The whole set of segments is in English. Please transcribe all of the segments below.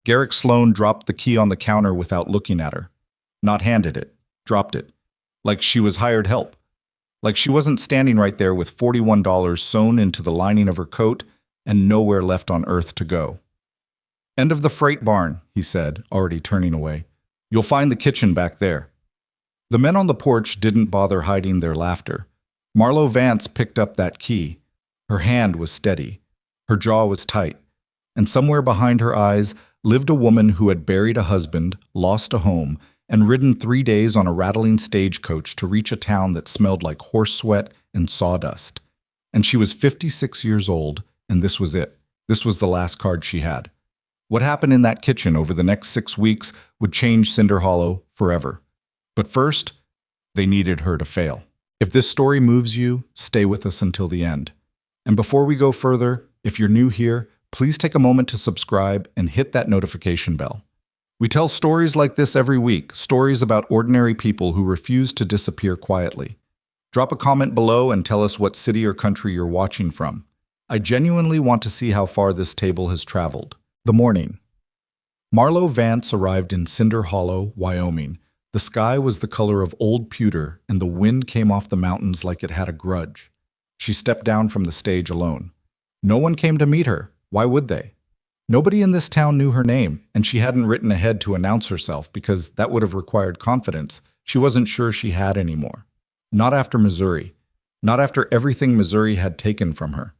Garrick Sloane dropped the key on the counter without looking at her. Not handed it, dropped it. Like she was hired help. Like she wasn't standing right there with $41 sewn into the lining of her coat and nowhere left on earth to go. End of the freight barn, he said, already turning away. You'll find the kitchen back there. The men on the porch didn't bother hiding their laughter. Marlowe Vance picked up that key. Her hand was steady. Her jaw was tight. And somewhere behind her eyes lived a woman who had buried a husband, lost a home, and ridden 3 days on a rattling stagecoach to reach a town that smelled like horse sweat and sawdust. And she was 56 years old, and this was it. This was the last card she had. What happened in that kitchen over the next 6 weeks would change Cinder Hollow forever. But first, they needed her to fail. If this story moves you, stay with us until the end. And before we go further, if you're new here, please take a moment to subscribe and hit that notification bell. We tell stories like this every week, stories about ordinary people who refuse to disappear quietly. Drop a comment below and tell us what city or country you're watching from. I genuinely want to see how far this table has traveled. The morning. Marlowe Vance arrived in Cinder Hollow, Wyoming. The sky was the color of old pewter, and the wind came off the mountains like it had a grudge. She stepped down from the stage alone. No one came to meet her. Why would they? Nobody in this town knew her name, and she hadn't written ahead to announce herself because that would have required confidence she wasn't sure she had anymore. Not after Missouri. Not after everything Missouri had taken from her.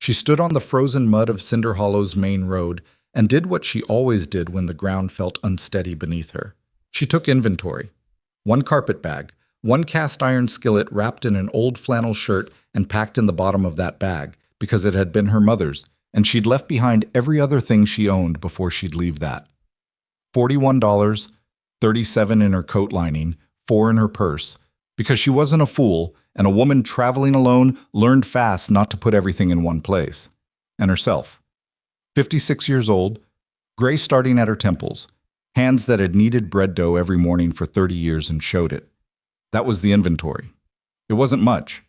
She stood on the frozen mud of Cinder Hollow's main road and did what she always did when the ground felt unsteady beneath her. She took inventory. One carpet bag, one cast iron skillet wrapped in an old flannel shirt and packed in the bottom of that bag because it had been her mother's, and she'd left behind every other thing she owned before she'd leave that. $41, $37 in her coat lining, $4 in her purse, because she wasn't a fool, and a woman traveling alone learned fast not to put everything in one place. And herself. 56 years old, gray starting at her temples, hands that had kneaded bread dough every morning for 30 years and showed it. That was the inventory. It wasn't much,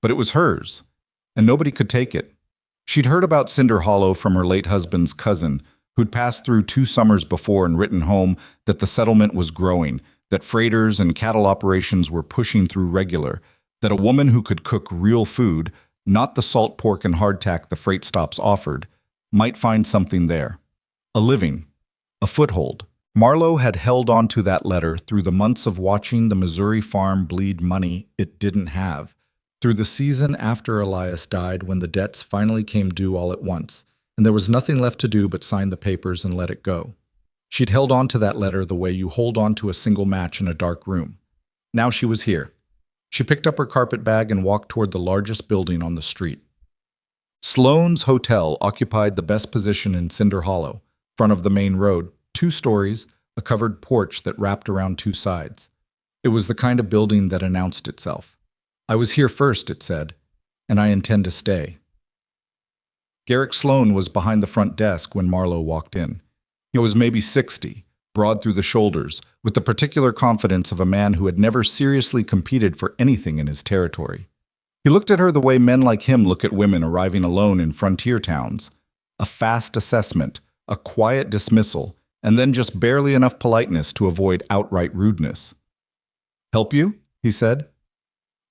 but it was hers, and nobody could take it. She'd heard about Cinder Hollow from her late husband's cousin, who'd passed through 2 summers before and written home that the settlement was growing, that freighters and cattle operations were pushing through regular, that a woman who could cook real food, not the salt pork and hardtack the freight stops offered, might find something there. A living, a foothold. Marlowe had held on to that letter through the months of watching the Missouri farm bleed money it didn't have, through the season after Elias died when the debts finally came due all at once, and there was nothing left to do but sign the papers and let it go. She'd held on to that letter the way you hold on to a single match in a dark room. Now she was here. She picked up her carpet bag and walked toward the largest building on the street. Sloane's Hotel occupied the best position in Cinder Hollow, front of the main road, 2 stories, a covered porch that wrapped around 2 sides. It was the kind of building that announced itself. I was here first, it said, and I intend to stay. Garrick Sloane was behind the front desk when Marlowe walked in. He was maybe 60, broad through the shoulders, with the particular confidence of a man who had never seriously competed for anything in his territory. He looked at her the way men like him look at women arriving alone in frontier towns. A fast assessment, a quiet dismissal, and then just barely enough politeness to avoid outright rudeness. "Help you?" he said.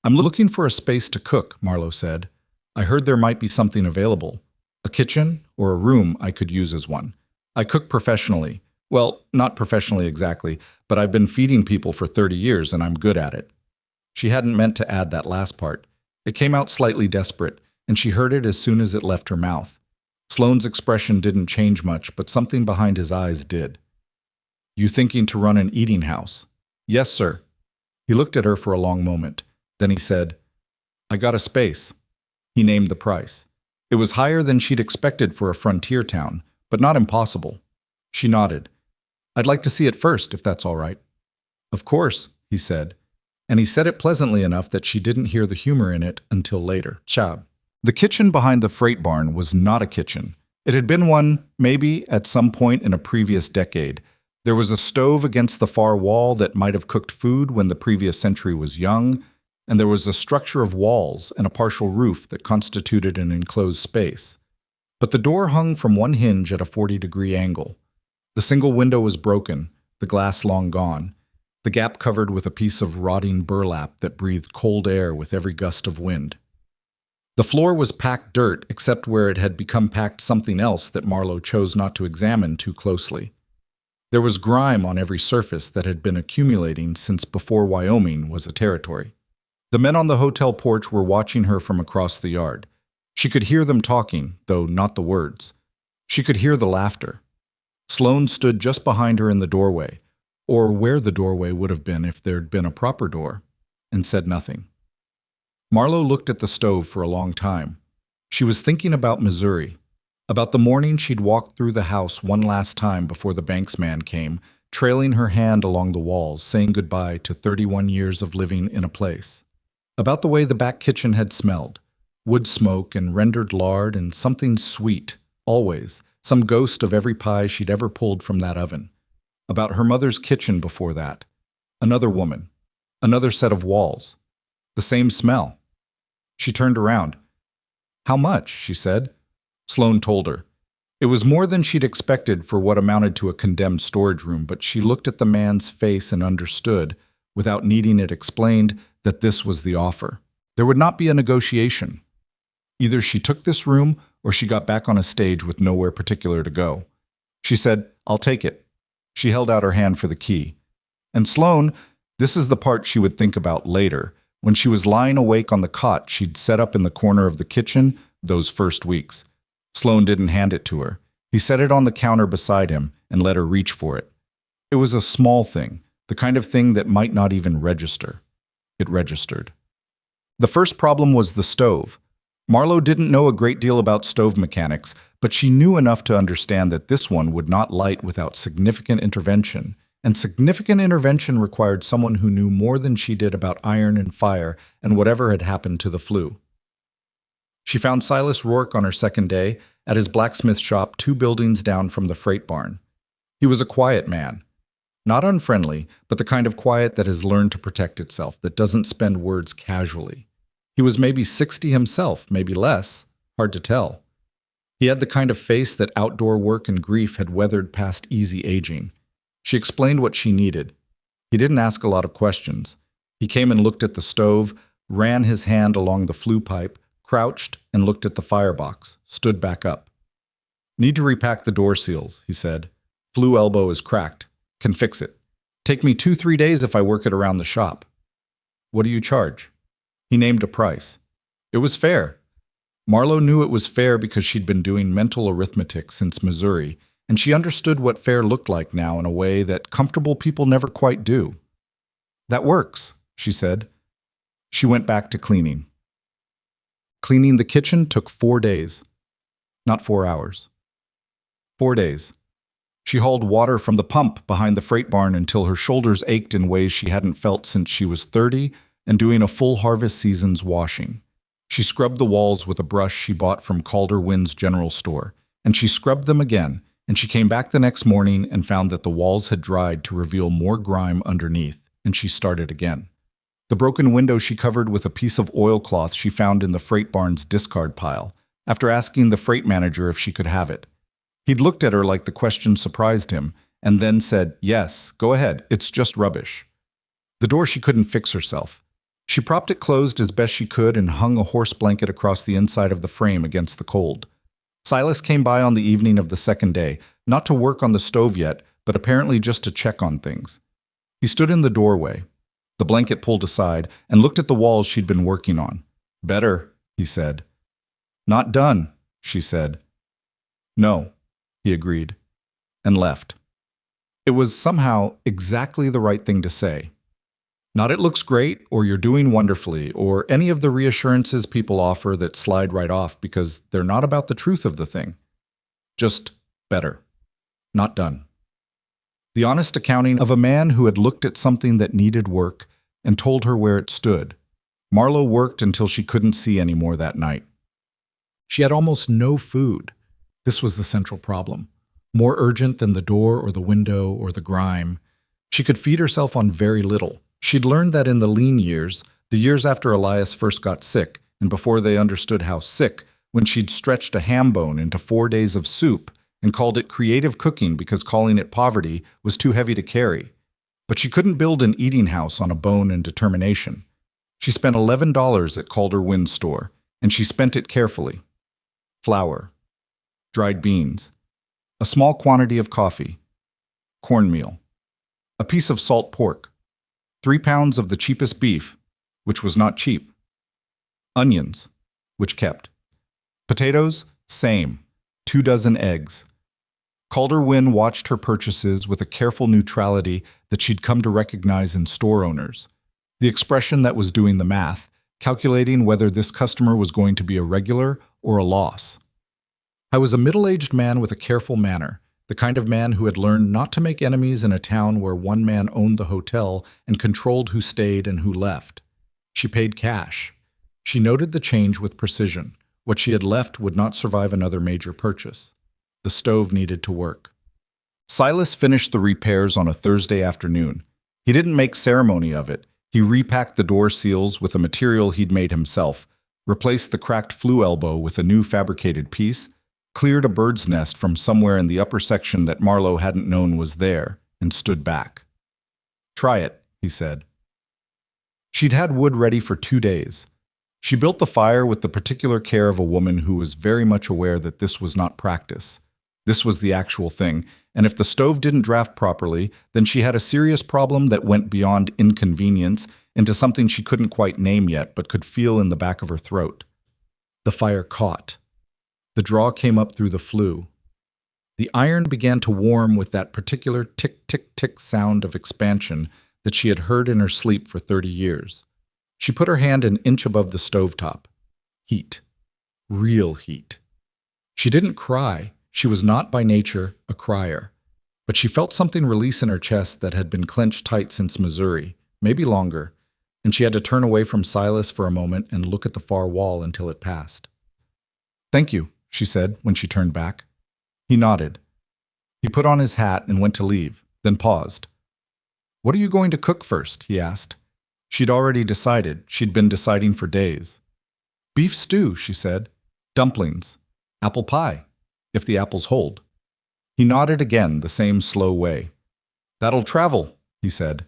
"I'm looking for a space to cook," Marlowe said. "I heard there might be something available. A kitchen or a room I could use as one. I cook professionally. Well, not professionally exactly, but I've been feeding people for 30 years and I'm good at it." She hadn't meant to add that last part. It came out slightly desperate, and she heard it as soon as it left her mouth. Sloane's expression didn't change much, but something behind his eyes did. "You thinking to run an eating house?" "Yes, sir." He looked at her for a long moment. Then he said, "I got a space." He named the price. It was higher than she'd expected for a frontier town, but not impossible. She nodded. "I'd like to see it first, if that's all right." "Of course," he said, and he said it pleasantly enough that she didn't hear the humor in it until later. Chab. The kitchen behind the freight barn was not a kitchen. It had been one, maybe, at some point in a previous decade. There was a stove against the far wall that might have cooked food when the previous century was young, and there was a structure of walls and a partial roof that constituted an enclosed space. But the door hung from one hinge at a 40-degree angle. The single window was broken, the glass long gone, the gap covered with a piece of rotting burlap that breathed cold air with every gust of wind. The floor was packed dirt except where it had become packed something else that Marlowe chose not to examine too closely. There was grime on every surface that had been accumulating since before Wyoming was a territory. The men on the hotel porch were watching her from across the yard. She could hear them talking, though not the words. She could hear the laughter. Sloane stood just behind her in the doorway, or where the doorway would have been if there'd been a proper door, and said nothing. Marlowe looked at the stove for a long time. She was thinking about Missouri, about the morning she'd walked through the house one last time before the banksman came, trailing her hand along the walls, saying goodbye to 31 years of living in a place. About the way the back kitchen had smelled, wood smoke and rendered lard and something sweet, always, some ghost of every pie she'd ever pulled from that oven. About her mother's kitchen before that. Another woman. Another set of walls. The same smell. She turned around. "How much?" she said. Sloane told her. It was more than she'd expected for what amounted to a condemned storage room, but she looked at the man's face and understood, without needing it explained, that this was the offer. There would not be a negotiation. Either she took this room or she got back on a stage with nowhere particular to go. She said, "I'll take it." She held out her hand for the key. And Sloane, this is the part she would think about later, when she was lying awake on the cot she'd set up in the corner of the kitchen those first weeks. Sloane didn't hand it to her. He set it on the counter beside him and let her reach for it. It was a small thing, the kind of thing that might not even register. It registered. The first problem was the stove. Marlowe didn't know a great deal about stove mechanics, but she knew enough to understand that this one would not light without significant intervention, and significant intervention required someone who knew more than she did about iron and fire and whatever had happened to the flue. She found Silas Rourke on her second day at his blacksmith shop 2 buildings down from the freight barn. He was a quiet man. Not unfriendly, but the kind of quiet that has learned to protect itself, that doesn't spend words casually. He was maybe 60 himself, maybe less, hard to tell. He had the kind of face that outdoor work and grief had weathered past easy aging. She explained what she needed. He didn't ask a lot of questions. He came and looked at the stove, ran his hand along the flue pipe, crouched and looked at the firebox, stood back up. "Need to repack the door seals," he said. "Flue elbow is cracked. Can fix it. Take me 2-3 days if I work it around the shop." "What do you charge?" He named a price. It was fair. Marlowe knew it was fair because she'd been doing mental arithmetic since Missouri, and she understood what fair looked like now in a way that comfortable people never quite do. "That works," she said. She went back to cleaning. Cleaning the kitchen took 4 days. Not 4 hours. 4 days. She hauled water from the pump behind the freight barn until her shoulders ached in ways she hadn't felt since she was 30 and doing a full harvest season's washing. She scrubbed the walls with a brush she bought from Calder Wynn's general store, and she scrubbed them again, and she came back the next morning and found that the walls had dried to reveal more grime underneath, and she started again. The broken window she covered with a piece of oilcloth she found in the freight barn's discard pile, after asking the freight manager if she could have it. He'd looked at her like the question surprised him, and then said, "Yes, go ahead, it's just rubbish." The door she couldn't fix herself. She propped it closed as best she could and hung a horse blanket across the inside of the frame against the cold. Silas came by on the evening of the second day, not to work on the stove yet, but apparently just to check on things. He stood in the doorway, the blanket pulled aside, and looked at the walls she'd been working on. "Better," he said. "Not done," she said. "No," he agreed, and left. It was somehow exactly the right thing to say. Not "it looks great," or "you're doing wonderfully," or any of the reassurances people offer that slide right off because they're not about the truth of the thing. Just better. Not done. The honest accounting of a man who had looked at something that needed work and told her where it stood. Marlowe worked until she couldn't see any more that night. She had almost no food. This was the central problem. More urgent than the door or the window or the grime. She could feed herself on very little. She'd learned that in the lean years, the years after Elias first got sick, and before they understood how sick, when she'd stretched a ham bone into 4 days of soup, and called it creative cooking because calling it poverty was too heavy to carry. But she couldn't build an eating house on a bone and determination. She spent $11 at Calder Wynn's store, and she spent it carefully. Flour, dried beans, a small quantity of coffee, cornmeal, a piece of salt pork, 3 pounds of the cheapest beef, which was not cheap, onions, which kept, potatoes, same, 2 dozen eggs. Calder Wynn watched her purchases with a careful neutrality that she'd come to recognize in store owners. The expression that was doing the math, calculating whether this customer was going to be a regular or a loss. I was a middle-aged man with a careful manner, the kind of man who had learned not to make enemies in a town where one man owned the hotel and controlled who stayed and who left. She paid cash. She noted the change with precision. What she had left would not survive another major purchase. The stove needed to work. Silas finished the repairs on a Thursday afternoon. He didn't make ceremony of it. He repacked the door seals with a material he'd made himself, replaced the cracked flue elbow with a new fabricated piece, cleared a bird's nest from somewhere in the upper section that Marlowe hadn't known was there, and stood back. "Try it," he said. She'd had wood ready for 2 days. She built the fire with the particular care of a woman who was very much aware that this was not practice. This was the actual thing, and if the stove didn't draft properly, then she had a serious problem that went beyond inconvenience into something she couldn't quite name yet but could feel in the back of her throat. The fire caught. The draw came up through the flue. The iron began to warm with that particular tick-tick-tick sound of expansion that she had heard in her sleep for 30 years. She put her hand an inch above the stovetop. Heat. Real heat. She didn't cry. She was not by nature a crier. But she felt something release in her chest that had been clenched tight since Missouri, maybe longer, and she had to turn away from Silas for a moment and look at the far wall until it passed. "Thank you," she said when she turned back. He nodded. He put on his hat and went to leave, then paused. "What are you going to cook first?" he asked. She'd already decided. She'd been deciding for days. "Beef stew," she said. "Dumplings. Apple pie, if the apples hold." He nodded again, the same slow way. "That'll travel," he said.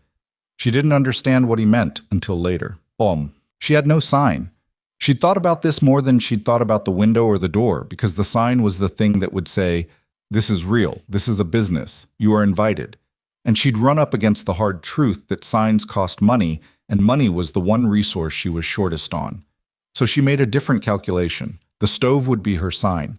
She didn't understand what he meant until later. She had no sign. She'd thought about this more than she'd thought about the window or the door, because the sign was the thing that would say, "This is real, this is a business, you are invited." And she'd run up against the hard truth that signs cost money, and money was the one resource she was shortest on. So she made a different calculation. The stove would be her sign.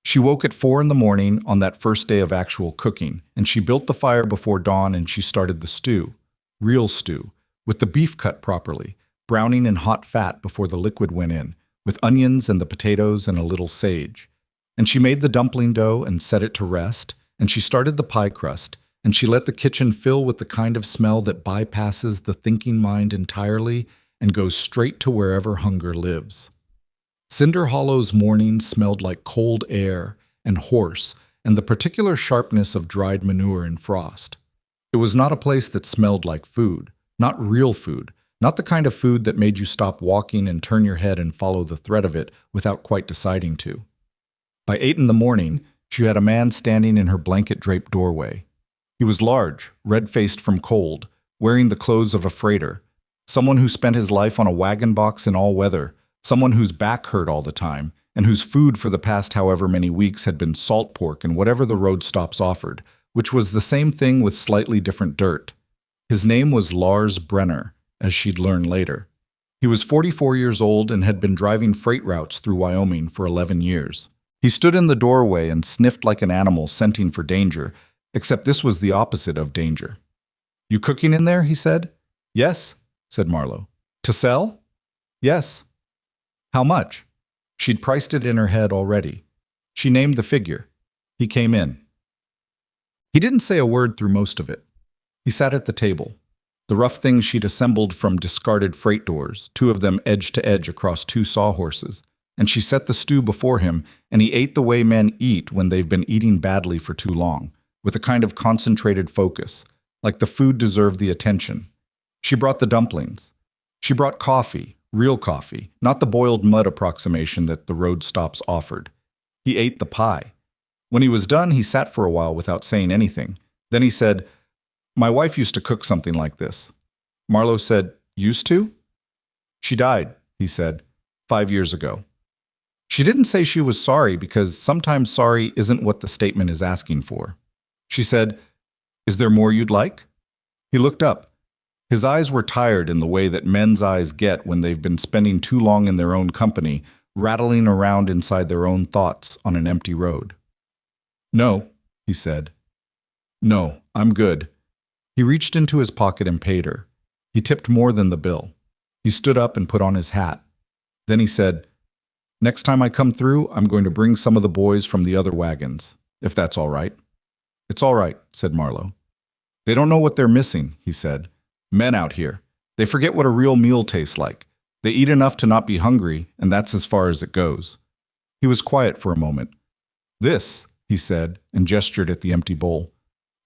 She woke at 4 in the morning on that first day of actual cooking, and she built the fire before dawn and she started the stew. Real stew, with the beef cut properly, browning in hot fat before the liquid went in, with onions and the potatoes and a little sage. And she made the dumpling dough and set it to rest, and she started the pie crust, and she let the kitchen fill with the kind of smell that bypasses the thinking mind entirely and goes straight to wherever hunger lives. Cinder Hollow's morning smelled like cold air and horse and the particular sharpness of dried manure and frost. It was not a place that smelled like food, not real food, not the kind of food that made you stop walking and turn your head and follow the thread of it without quite deciding to. By 8 in the morning, she had a man standing in her blanket-draped doorway. He was large, red-faced from cold, wearing the clothes of a freighter, someone who spent his life on a wagon box in all weather, someone whose back hurt all the time, and whose food for the past however many weeks had been salt pork and whatever the road stops offered, which was the same thing with slightly different dirt. His name was Lars Brenner, as she'd learn later. He was 44 years old and had been driving freight routes through Wyoming for 11 years. He stood in the doorway and sniffed like an animal scenting for danger, except this was the opposite of danger. "You cooking in there?" he said. "Yes," said Marlowe. "To sell?" "Yes." "How much?" She'd priced it in her head already. She named the figure. He came in. He didn't say a word through most of it. He sat at the table. The rough things she'd assembled from discarded freight doors, 2 of them edge to edge across 2 sawhorses, and she set the stew before him, and he ate the way men eat when they've been eating badly for too long, with a kind of concentrated focus, like the food deserved the attention. She brought the dumplings. She brought coffee, real coffee, not the boiled mud approximation that the road stops offered. He ate the pie. When he was done, he sat for a while without saying anything. Then he said, "My wife used to cook something like this." Marlowe said, "Used to?" "She died," he said, 5 years ago. She didn't say she was sorry because sometimes sorry isn't what the statement is asking for. She said, "Is there more you'd like?" He looked up. His eyes were tired in the way that men's eyes get when they've been spending too long in their own company, rattling around inside their own thoughts on an empty road. "No," he said. "No, I'm good." He reached into his pocket and paid her. He tipped more than the bill. He stood up and put on his hat. Then he said, "Next time I come through, I'm going to bring some of the boys from the other wagons, if that's all right." "It's all right," said Marlowe. "They don't know what they're missing," he said. "Men out here. They forget what a real meal tastes like. They eat enough to not be hungry, and that's as far as it goes." He was quiet for a moment. "This," he said, and gestured at the empty bowl.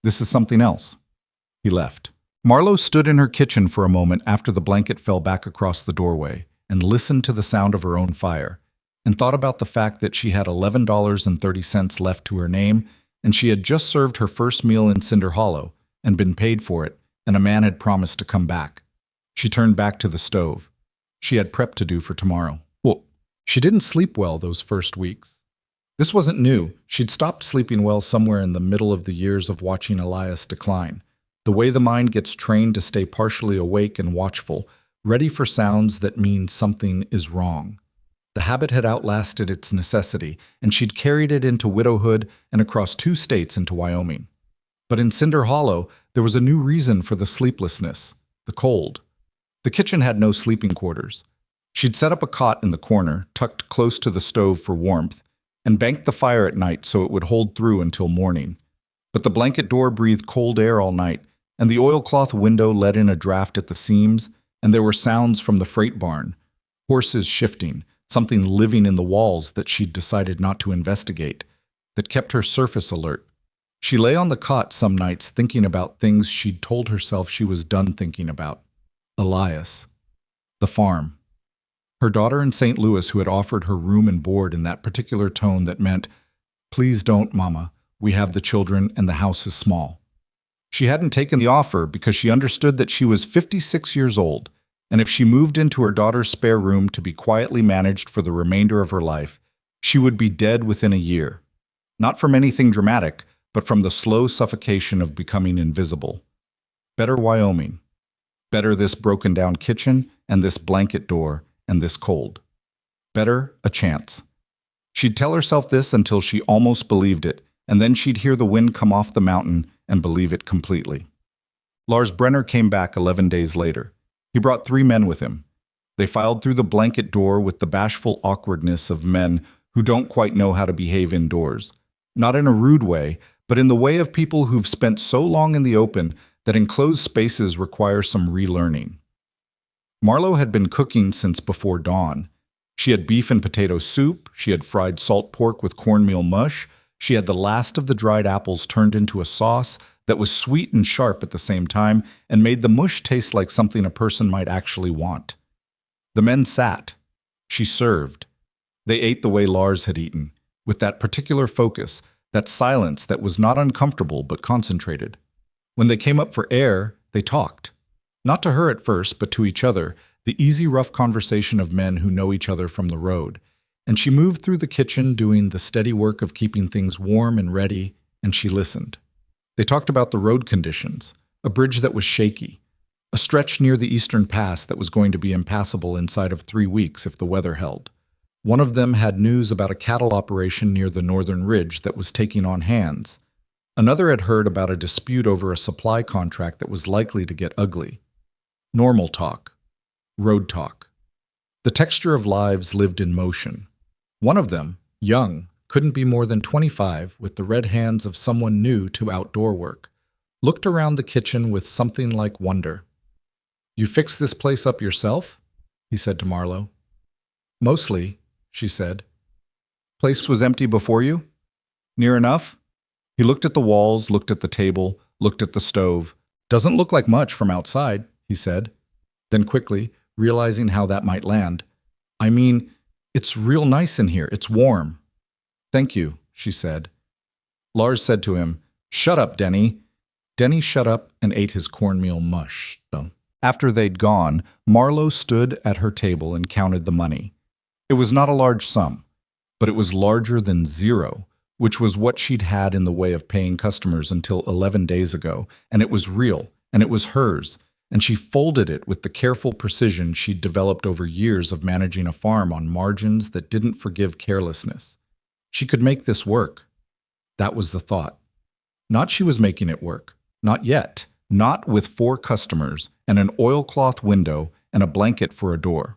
"This is something else." He left. Marlowe stood in her kitchen for a moment after the blanket fell back across the doorway and listened to the sound of her own fire, and thought about the fact that she had $11.30 left to her name, and she had just served her first meal in Cinder Hollow and been paid for it, and a man had promised to come back. She turned back to the stove. She had prep to do for tomorrow. Well, she didn't sleep well those first weeks. This wasn't new. She'd stopped sleeping well somewhere in the middle of the years of watching Elias decline. The way the mind gets trained to stay partially awake and watchful, ready for sounds that mean something is wrong. The habit had outlasted its necessity, and she'd carried it into widowhood and across 2 states into Wyoming. But in Cinder Hollow, there was a new reason for the sleeplessness: the cold. The kitchen had no sleeping quarters. She'd set up a cot in the corner, tucked close to the stove for warmth, and banked the fire at night so it would hold through until morning. But the blanket door breathed cold air all night, and the oilcloth window let in a draft at the seams, and there were sounds from the freight barn, horses shifting, something living in the walls that she'd decided not to investigate, that kept her surface alert. She lay on the cot some nights thinking about things she'd told herself she was done thinking about. Elias. The farm. Her daughter in St. Louis, who had offered her room and board in that particular tone that meant, "Please don't, Mama. We have the children and the house is small." She hadn't taken the offer because she understood that she was 56 years old, and if she moved into her daughter's spare room to be quietly managed for the remainder of her life, she would be dead within a year. Not from anything dramatic, but from the slow suffocation of becoming invisible. Better Wyoming. Better this broken-down kitchen and this blanket door and this cold. Better a chance. She'd tell herself this until she almost believed it, and then she'd hear the wind come off the mountain and believe it completely. Lars Brenner came back 11 days later. He brought 3 men with him. They filed through the blanket door with the bashful awkwardness of men who don't quite know how to behave indoors. Not in a rude way, but in the way of people who've spent so long in the open that enclosed spaces require some relearning. Marlowe had been cooking since before dawn. She had beef and potato soup, she had fried salt pork with cornmeal mush, she had the last of the dried apples turned into a sauce that was sweet and sharp at the same time and made the mush taste like something a person might actually want. The men sat. She served. They ate the way Lars had eaten, with that particular focus, that silence that was not uncomfortable but concentrated. When they came up for air, they talked. Not to her at first, but to each other, the easy, rough conversation of men who know each other from the road. And she moved through the kitchen doing the steady work of keeping things warm and ready, and she listened. They talked about the road conditions, a bridge that was shaky, a stretch near the Eastern Pass that was going to be impassable inside of 3 weeks if the weather held. One of them had news about a cattle operation near the northern ridge that was taking on hands. Another had heard about a dispute over a supply contract that was likely to get ugly. Normal talk. Road talk. The texture of lives lived in motion. One of them, young, couldn't be more than 25, with the red hands of someone new to outdoor work, looked around the kitchen with something like wonder. "You fixed this place up yourself?" he said to Marlowe. "Mostly," she said. "Place was empty before you?" "Near enough." He looked at the walls, looked at the table, looked at the stove. "Doesn't look like much from outside," he said. Then quickly, realizing how that might land, "I mean, it's real nice in here. It's warm." "Thank you," she said. Lars said to him, "Shut up, Denny." Denny shut up and ate his cornmeal mush. After they'd gone, Marlowe stood at her table and counted the money. It was not a large sum, but it was larger than zero, which was what she'd had in the way of paying customers until 11 days ago, and it was real, and it was hers, and she folded it with the careful precision she'd developed over years of managing a farm on margins that didn't forgive carelessness. She could make this work. That was the thought. Not she was making it work. Not yet. Not with 4 customers and an oilcloth window and a blanket for a door.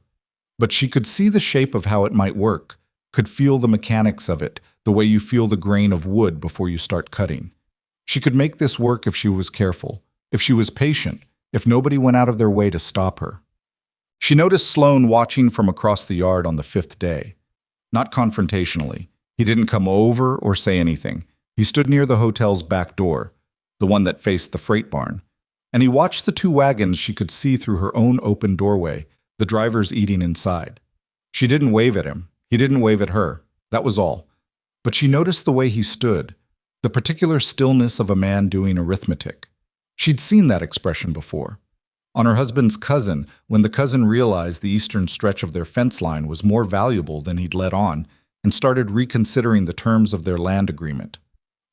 But she could see the shape of how it might work, could feel the mechanics of it, the way you feel the grain of wood before you start cutting. She could make this work if she was careful, if she was patient, if nobody went out of their way to stop her. She noticed Sloan watching from across the yard on the 5th day. Not confrontationally. He didn't come over or say anything. He stood near the hotel's back door, the one that faced the freight barn, and he watched the 2 wagons she could see through her own open doorway, the drivers eating inside. She didn't wave at him. He didn't wave at her. That was all. But she noticed the way he stood, the particular stillness of a man doing arithmetic. She'd seen that expression before. On her husband's cousin, when the cousin realized the eastern stretch of their fence line was more valuable than he'd let on and started reconsidering the terms of their land agreement.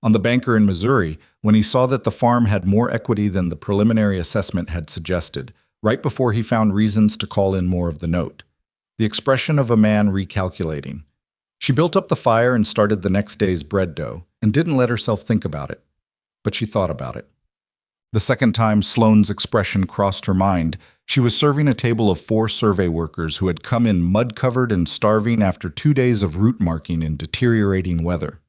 On the banker in Missouri, when he saw that the farm had more equity than the preliminary assessment had suggested, right before he found reasons to call in more of the note. The expression of a man recalculating. She built up the fire and started the next day's bread dough, and didn't let herself think about it. But she thought about it. The second time Sloane's expression crossed her mind, she was serving a table of 4 survey workers who had come in mud-covered and starving after 2 days of route marking in deteriorating weather.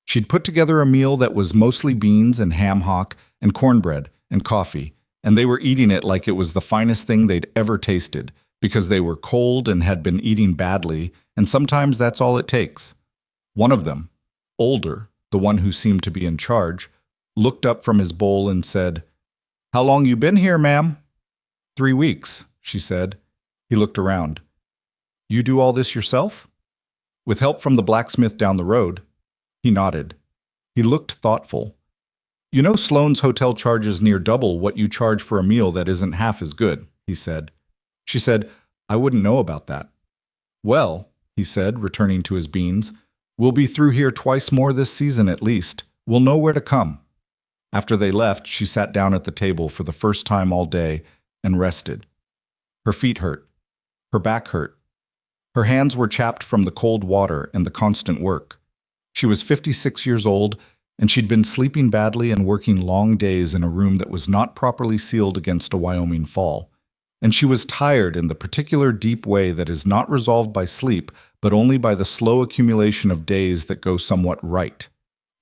She'd put together a meal that was mostly beans and ham hock and cornbread and coffee, and they were eating it like it was the finest thing they'd ever tasted, because they were cold and had been eating badly, and sometimes that's all it takes. One of them, older, the one who seemed to be in charge, looked up from his bowl and said, "How long you been here, ma'am?" 3 weeks, she said. He looked around. "You do all this yourself?" "With help from the blacksmith down the road." He nodded. He looked thoughtful. "You know Sloane's hotel charges near double what you charge for a meal that isn't half as good," he said. She said, "I wouldn't know about that." "Well," he said, returning to his beans, "we'll be through here twice more this season at least. We'll know where to come." After they left, she sat down at the table for the first time all day and rested. Her feet hurt. Her back hurt. Her hands were chapped from the cold water and the constant work. She was 56 years old, and she'd been sleeping badly and working long days in a room that was not properly sealed against a Wyoming fall. And she was tired in the particular deep way that is not resolved by sleep, but only by the slow accumulation of days that go somewhat right.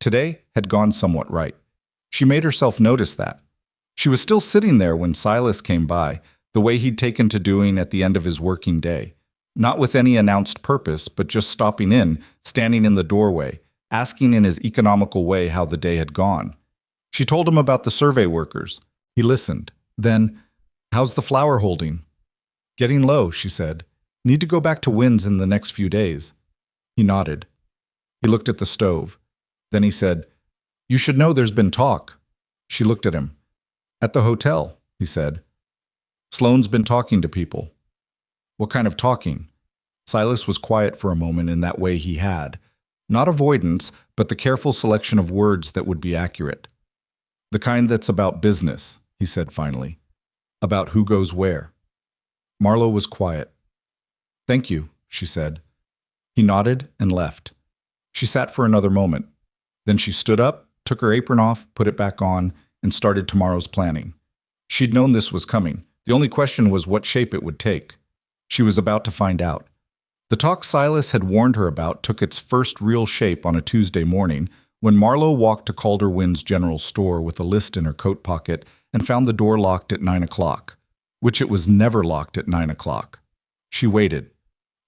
Today had gone somewhat right. She made herself notice that. She was still sitting there when Silas came by, the way he'd taken to doing at the end of his working day. Not with any announced purpose, but just stopping in, standing in the doorway, asking in his economical way how the day had gone. She told him about the survey workers. He listened. Then, "How's the flour holding?" "Getting low," she said. "Need to go back to Wynn's in the next few days." He nodded. He looked at the stove. Then he said, "You should know there's been talk." She looked at him. "At the hotel," he said. "Sloane's been talking to people." "What kind of talking?" Silas was quiet for a moment in that way he had. Not avoidance, but the careful selection of words that would be accurate. "The kind that's about business," he said finally. "About who goes where." Marlowe was quiet. "Thank you," she said. He nodded and left. She sat for another moment. Then she stood up, took her apron off, put it back on, and started tomorrow's planning. She'd known this was coming. The only question was what shape it would take. She was about to find out. The talk Silas had warned her about took its first real shape on a Tuesday morning when Marlowe walked to Calder Wynn's general store with a list in her coat pocket and found the door locked at 9 o'clock, which it was never locked at 9 o'clock. She waited.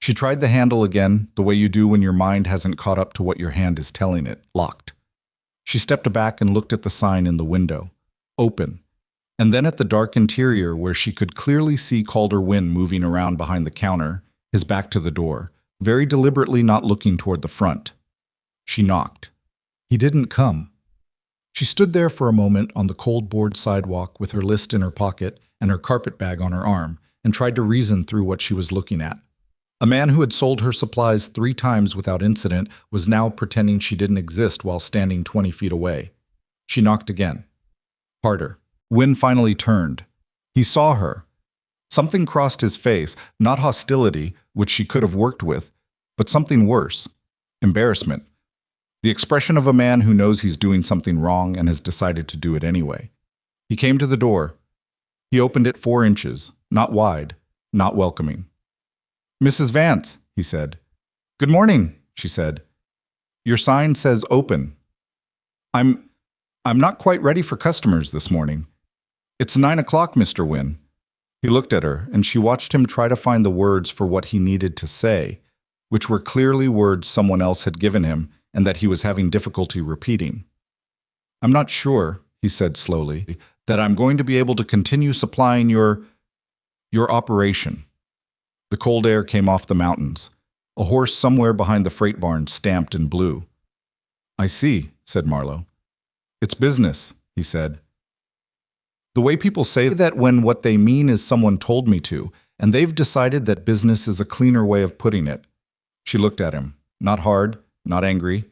She tried the handle again, the way you do when your mind hasn't caught up to what your hand is telling it, locked. She stepped back and looked at the sign in the window. Open. And then at the dark interior where she could clearly see Calder Wynn moving around behind the counter, his back to the door, very deliberately not looking toward the front. She knocked. He didn't come. She stood there for a moment on the cold board sidewalk with her list in her pocket and her carpet bag on her arm and tried to reason through what she was looking at. A man who had sold her supplies 3 times without incident was now pretending she didn't exist while standing 20 feet away. She knocked again. Harder. Wynn finally turned. He saw her. Something crossed his face, not hostility, which she could have worked with, but something worse. Embarrassment. The expression of a man who knows he's doing something wrong and has decided to do it anyway. He came to the door. He opened it 4 inches, not wide, not welcoming. "Mrs. Vance," he said. "Good morning," she said. "Your sign says open." I'm not quite ready for customers this morning. It's 9 o'clock, Mr. Wynn." He looked at her, and she watched him try to find the words for what he needed to say, which were clearly words someone else had given him and that he was having difficulty repeating. "I'm not sure," he said slowly, "that I'm going to be able to continue supplying your operation." The cold air came off the mountains. A horse somewhere behind the freight barn stamped and blew. "I see," said Marlowe. "It's business," he said. "The way people say that when what they mean is someone told me to, and they've decided that business is a cleaner way of putting it." She looked at him, not hard, not angry.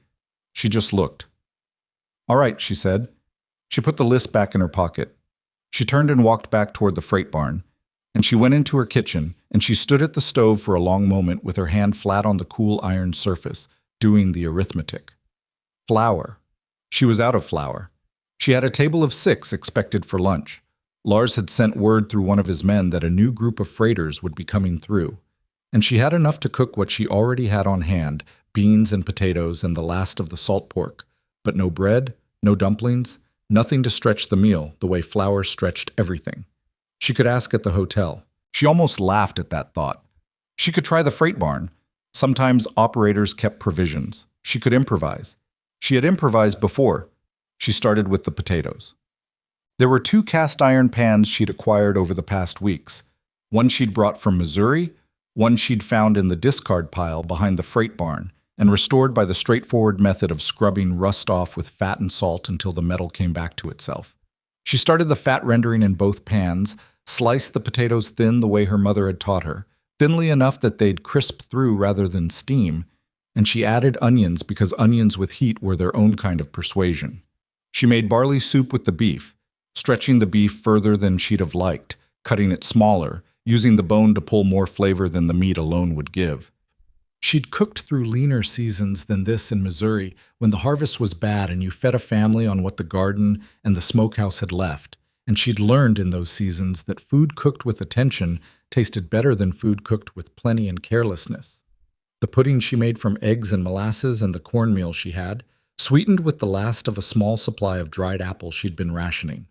She just looked. "All right," she said. She put the list back in her pocket. She turned and walked back toward the freight barn, and she went into her kitchen, and she stood at the stove for a long moment with her hand flat on the cool iron surface, doing the arithmetic. Flour. She was out of flour. She had a table of 6 expected for lunch. Lars had sent word through one of his men that a new group of freighters would be coming through, and she had enough to cook what she already had on hand, beans and potatoes and the last of the salt pork, but no bread, no dumplings, nothing to stretch the meal the way flour stretched everything. She could ask at the hotel. She almost laughed at that thought. She could try the freight barn. Sometimes operators kept provisions. She could improvise. She had improvised before. She started with the potatoes. There were 2 cast iron pans she'd acquired over the past weeks. One she'd brought from Missouri, one she'd found in the discard pile behind the freight barn, and restored by the straightforward method of scrubbing rust off with fat and salt until the metal came back to itself. She started the fat rendering in both pans, sliced the potatoes thin the way her mother had taught her, thinly enough that they'd crisp through rather than steam, and she added onions because onions with heat were their own kind of persuasion. She made barley soup with the beef, stretching the beef further than she'd have liked, cutting it smaller, using the bone to pull more flavor than the meat alone would give. She'd cooked through leaner seasons than this in Missouri when the harvest was bad and you fed a family on what the garden and the smokehouse had left, and she'd learned in those seasons that food cooked with attention tasted better than food cooked with plenty and carelessness. The pudding she made from eggs and molasses and the cornmeal she had, sweetened with the last of a small supply of dried apples she'd been rationing.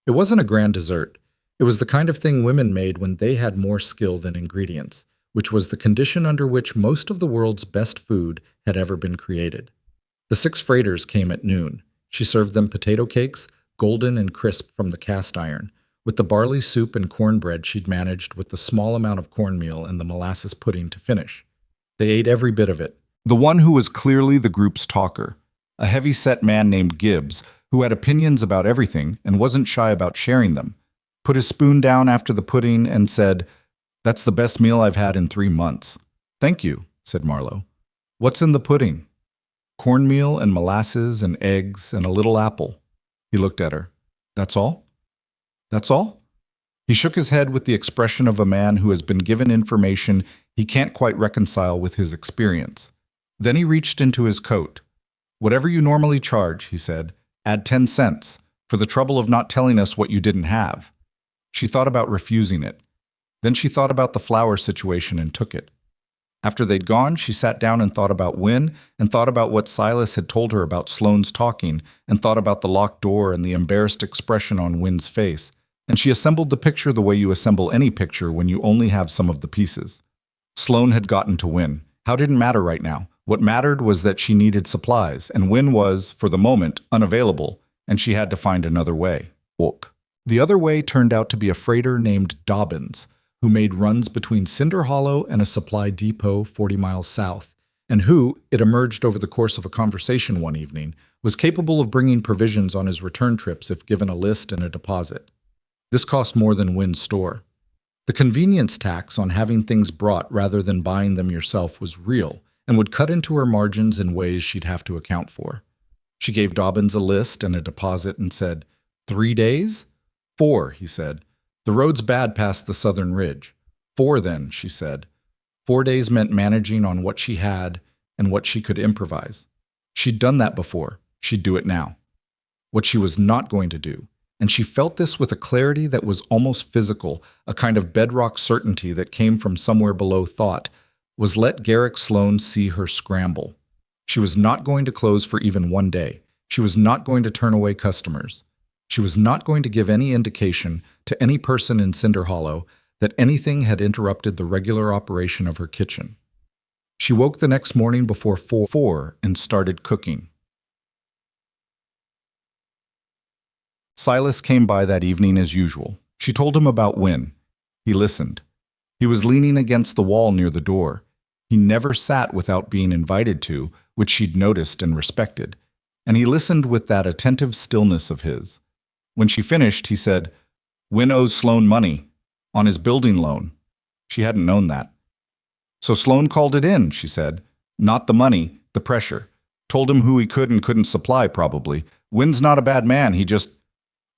It wasn't a grand dessert. It was the kind of thing women made when they had more skill than ingredients, which was the condition under which most of the world's best food had ever been created. The 6 freighters came at noon. She served them potato cakes, golden and crisp from the cast iron, with the barley soup and cornbread she'd managed with the small amount of cornmeal and the molasses pudding to finish. They ate every bit of it. The one who was clearly the group's talker, a heavy-set man named Gibbs, who had opinions about everything and wasn't shy about sharing them, put his spoon down after the pudding and said, "That's the best meal I've had in 3 months." "Thank you," said Marlowe. "What's in the pudding?" "Cornmeal and molasses and eggs and a little apple." He looked at her. "That's all? That's all?" He shook his head with the expression of a man who has been given information he can't quite reconcile with his experience. Then he reached into his coat. "Whatever you normally charge," he said, "add 10 cents, for the trouble of not telling us what you didn't have." She thought about refusing it. Then she thought about the flour situation and took it. After they'd gone, she sat down and thought about Wynn, and thought about what Silas had told her about Sloane's talking, and thought about the locked door and the embarrassed expression on Wynn's face, and she assembled the picture the way you assemble any picture when you only have some of the pieces. Sloane had gotten to Wynn. How didn't matter right now. What mattered was that she needed supplies, and Wynn was, for the moment, unavailable, and she had to find another way. The other way turned out to be a freighter named Dobbins, who made runs between Cinder Hollow and a supply depot 40 miles south, and who, it emerged over the course of a conversation one evening, was capable of bringing provisions on his return trips if given a list and a deposit. This cost more than Wynn's store. The convenience tax on having things brought rather than buying them yourself was real and would cut into her margins in ways she'd have to account for. She gave Dobbins a list and a deposit and said, 3 days? 4, he said. The road's bad past the southern ridge. 4 then, she said. 4 days meant managing on what she had and what she could improvise. She'd done that before. She'd do it now. What she was not going to do, and she felt this with a clarity that was almost physical, a kind of bedrock certainty that came from somewhere below thought, was let Garrick Sloane see her scramble. She was not going to close for even 1 day. She was not going to turn away customers. She was not going to give any indication to any person in Cinder Hollow that anything had interrupted the regular operation of her kitchen. She woke the next morning before 4 and started cooking. Silas came by that evening as usual. She told him about Wynn. He listened. He was leaning against the wall near the door. He never sat without being invited to, which she'd noticed and respected, and he listened with that attentive stillness of his. When she finished, he said, Wynn owes Sloane money, on his building loan. She hadn't known that. So Sloane called it in, she said. Not the money, the pressure. Told him who he could and couldn't supply, probably. Wynn's not a bad man, he just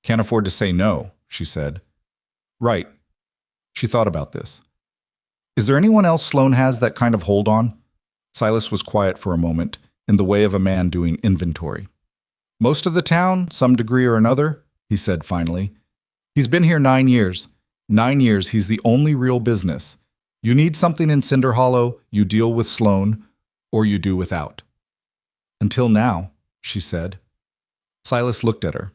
can't afford to say no, she said. Right. She thought about this. Is there anyone else Sloane has that kind of hold on? Silas was quiet for a moment, in the way of a man doing inventory. Most of the town, some degree or another, he said finally. He's been here 9 years. 9 years, he's the only real business. You need something in Cinder Hollow, you deal with Sloane, or you do without. Until now, she said. Silas looked at her.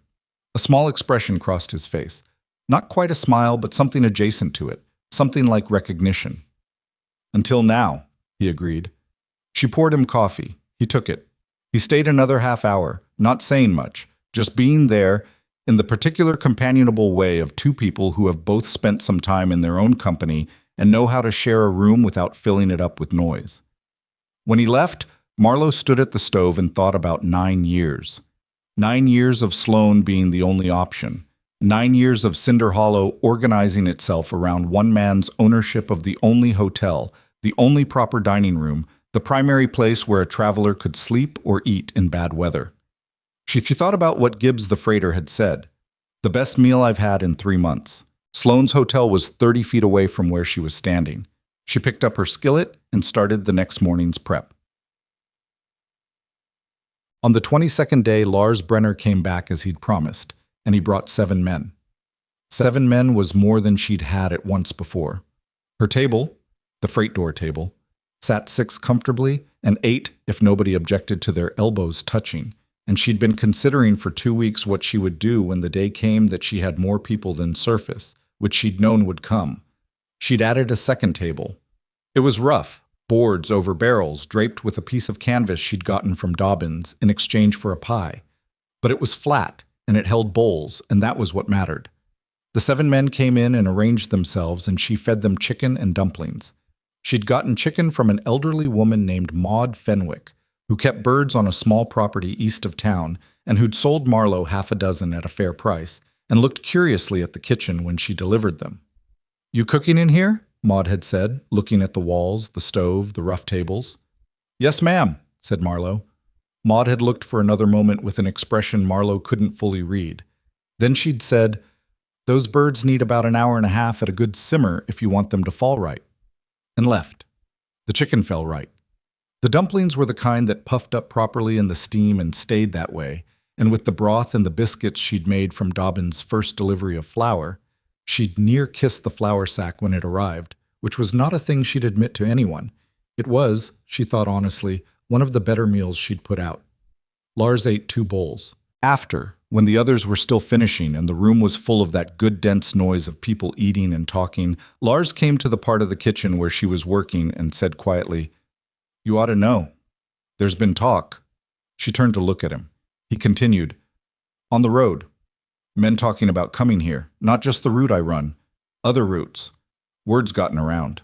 A small expression crossed his face. Not quite a smile, but something adjacent to it, something like recognition. Until now, he agreed. She poured him coffee. He took it. He stayed another half hour, not saying much, just being there in the particular companionable way of two people who have both spent some time in their own company and know how to share a room without filling it up with noise. When he left, Marlowe stood at the stove and thought about 9 years. 9 years of Sloane being the only option. 9 years of Cinder Hollow organizing itself around one man's ownership of the only hotel, the only proper dining room, the primary place where a traveler could sleep or eat in bad weather. She thought about what Gibbs the freighter had said. The best meal I've had in 3 months. Sloane's hotel was 30 feet away from where she was standing. She picked up her skillet and started the next morning's prep. On the 22nd day, Lars Brenner came back as he'd promised, and he brought 7 men. 7 men was more than she'd had at once before. Her table, the freight door table, sat 6 comfortably and 8 if nobody objected to their elbows touching, and she'd been considering for 2 weeks what she would do when the day came that she had more people than surface, which she'd known would come. She'd added a second table. It was rough. Boards over barrels draped with a piece of canvas she'd gotten from Dobbins in exchange for a pie. But it was flat, and it held bowls, and that was what mattered. The 7 men came in and arranged themselves, and she fed them chicken and dumplings. She'd gotten chicken from an elderly woman named Maud Fenwick, who kept birds on a small property east of town, and who'd sold Marlowe half a dozen at a fair price, and looked curiously at the kitchen when she delivered them. You cooking in here? Maud had said, looking at the walls, the stove, the rough tables. Yes, ma'am, said Marlowe. Maud had looked for another moment with an expression Marlowe couldn't fully read. Then she'd said, Those birds need about an hour and a half at a good simmer if you want them to fall right. And left. The chicken fell right. The dumplings were the kind that puffed up properly in the steam and stayed that way, and with the broth and the biscuits she'd made from Dobbins' first delivery of flour, she'd near kissed the flour sack when it arrived, which was not a thing she'd admit to anyone. It was, she thought honestly, one of the better meals she'd put out. Lars ate 2 bowls. After, when the others were still finishing and the room was full of that good dense noise of people eating and talking, Lars came to the part of the kitchen where she was working and said quietly, You ought to know. There's been talk. She turned to look at him. He continued, On the road. Men talking about coming here, not just the route I run, other routes. Word's gotten around.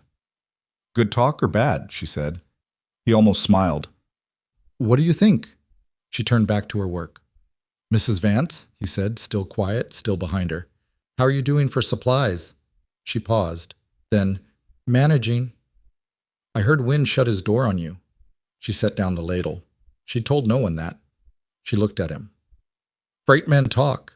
Good talk or bad, she said. He almost smiled. What do you think? She turned back to her work. "Mrs. Vance," he said, still quiet, still behind her. "How are you doing for supplies?" She paused. Then, "Managing." "I heard Wynne shut his door on you." She set down the ladle. She told no one that. She looked at him. "Freight men talk,"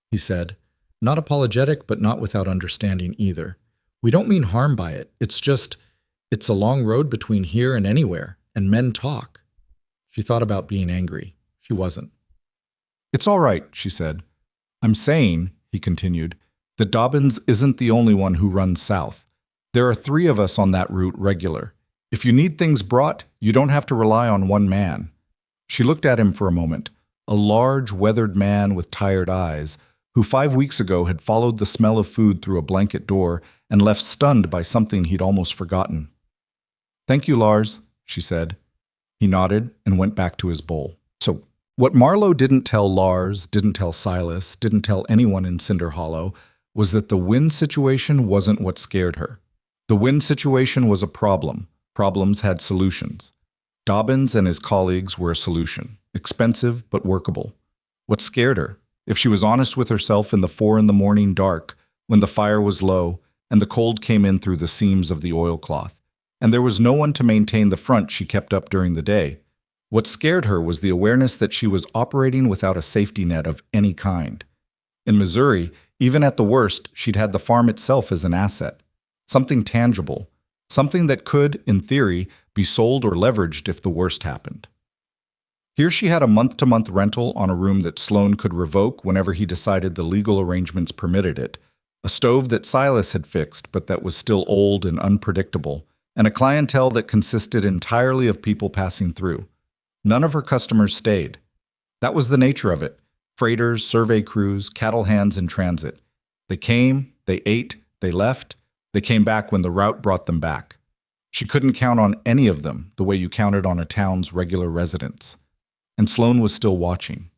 he said, not apologetic but not without understanding either. "We don't mean harm by it. It's a long road between here and anywhere, and men talk." She thought about being angry. She wasn't. "It's all right," she said. "I'm saying," he continued, "that Dobbins isn't the only one who runs south. There are 3 of us on that route regular. If you need things brought, you don't have to rely on one man." She looked at him for a moment, a large, weathered man with tired eyes, who 5 weeks ago had followed the smell of food through a blanket door and left stunned by something he'd almost forgotten. "Thank you, Lars," she said. He nodded and went back to his bowl. So, what Marlowe didn't tell Lars, didn't tell Silas, didn't tell anyone in Cinder Hollow, was that the wind situation wasn't what scared her. The wind situation was a problem. Problems had solutions. Dobbins and his colleagues were a solution, expensive but workable. What scared her? If she was honest with herself in the 4 a.m. dark, when the fire was low and the cold came in through the seams of the oilcloth, and there was no one to maintain the front she kept up during the day, what scared her was the awareness that she was operating without a safety net of any kind. In Missouri, even at the worst, she'd had the farm itself as an asset, something tangible, something that could, in theory, be sold or leveraged if the worst happened. Here she had a month-to-month rental on a room that Sloan could revoke whenever he decided the legal arrangements permitted it, a stove that Silas had fixed but that was still old and unpredictable, and a clientele that consisted entirely of people passing through. None of her customers stayed. That was the nature of it. Freighters, survey crews, cattle hands in transit. They came, they ate, they left, they came back when the route brought them back. She couldn't count on any of them the way you counted on a town's regular residents. And Sloan was still watching.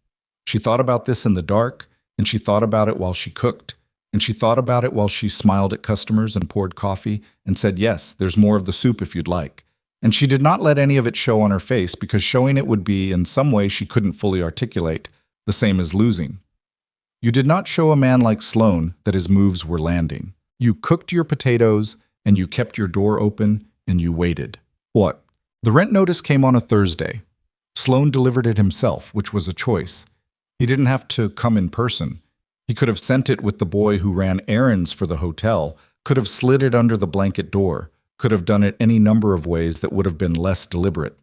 She thought about this in the dark, and she thought about it while she cooked, and she thought about it while she smiled at customers and poured coffee and said, "Yes, there's more of the soup if you'd like." And she did not let any of it show on her face because showing it would be, in some way she couldn't fully articulate, the same as losing. You did not show a man like Sloan that his moves were landing. You cooked your potatoes, and you kept your door open, and you waited. What? The rent notice came on a Thursday. Sloan delivered it himself, which was a choice. He didn't have to come in person. He could have sent it with the boy who ran errands for the hotel, could have slid it under the blanket door, could have done it any number of ways that would have been less deliberate.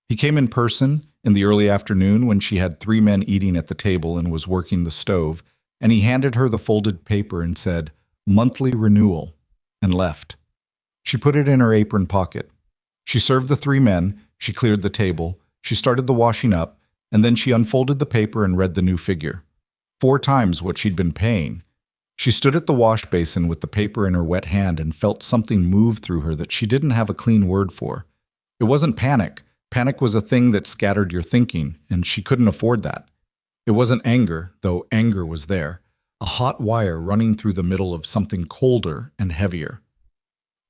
He came in person in the early afternoon when she had 3 men eating at the table and was working the stove, and he handed her the folded paper and said, "Monthly renewal," and left. She put it in her apron pocket. She served the 3 men, she cleared the table, she started the washing up, and then she unfolded the paper and read the new figure. 4 times what she'd been paying. She stood at the wash basin with the paper in her wet hand and felt something move through her that she didn't have a clean word for. It wasn't panic. Panic was a thing that scattered your thinking, and she couldn't afford that. It wasn't anger, though anger was there, a hot wire running through the middle of something colder and heavier.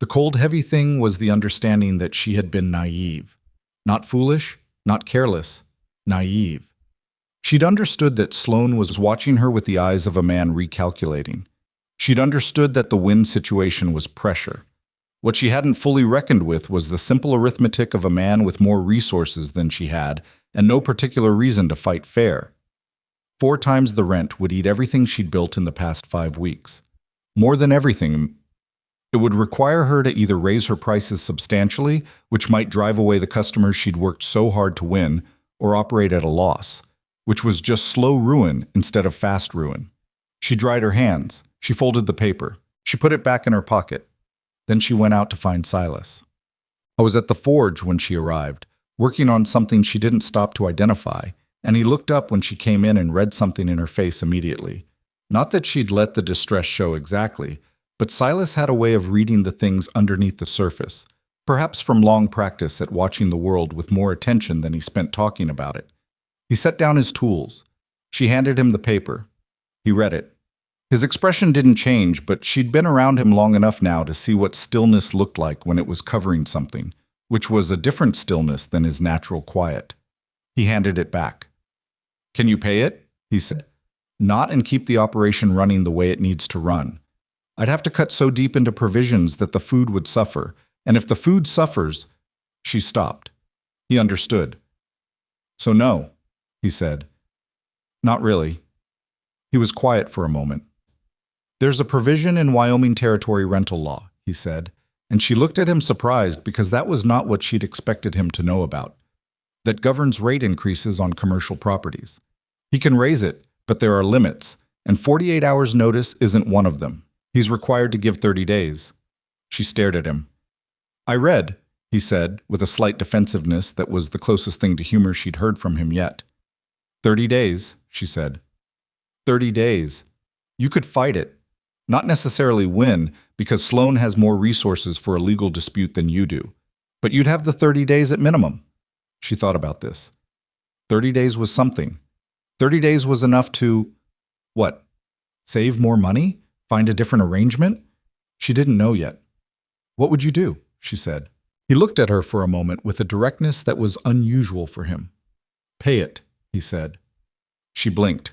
The cold, heavy thing was the understanding that she had been naive. Not foolish, not careless, naive. She'd understood that Sloan was watching her with the eyes of a man recalculating. She'd understood that the wind situation was pressure. What she hadn't fully reckoned with was the simple arithmetic of a man with more resources than she had and no particular reason to fight fair. 4 times the rent would eat everything she'd built in the past 5 weeks. More than everything, it would require her to either raise her prices substantially, which might drive away the customers she'd worked so hard to win, or operate at a loss, which was just slow ruin instead of fast ruin. She dried her hands. She folded the paper. She put it back in her pocket. Then she went out to find Silas. I was at the forge when she arrived, working on something she didn't stop to identify, and he looked up when she came in and read something in her face immediately. Not that she'd let the distress show exactly, but Silas had a way of reading the things underneath the surface, perhaps from long practice at watching the world with more attention than he spent talking about it. He set down his tools. She handed him the paper. He read it. His expression didn't change, but she'd been around him long enough now to see what stillness looked like when it was covering something, which was a different stillness than his natural quiet. He handed it back. Can you pay it? He said. Not and keep the operation running the way it needs to run. I'd have to cut so deep into provisions that the food would suffer, and if the food suffers, she stopped. He understood. So no, he said. Not really. He was quiet for a moment. There's a provision in Wyoming territory rental law, he said, and she looked at him surprised because that was not what she'd expected him to know about. That governs rate increases on commercial properties. He can raise it, but there are limits, and 48 hours notice isn't one of them. He's required to give 30 days. She stared at him. I read, he said, with a slight defensiveness that was the closest thing to humor she'd heard from him yet. 30 days, she said. 30 days. You could fight it. Not necessarily win, because Sloan has more resources for a legal dispute than you do. But you'd have the 30 days at minimum. She thought about this. 30 days was something. 30 days was enough to, what, save more money? Find a different arrangement? She didn't know yet. What would you do? She said. He looked at her for a moment with a directness that was unusual for him. Pay it, he said. She blinked.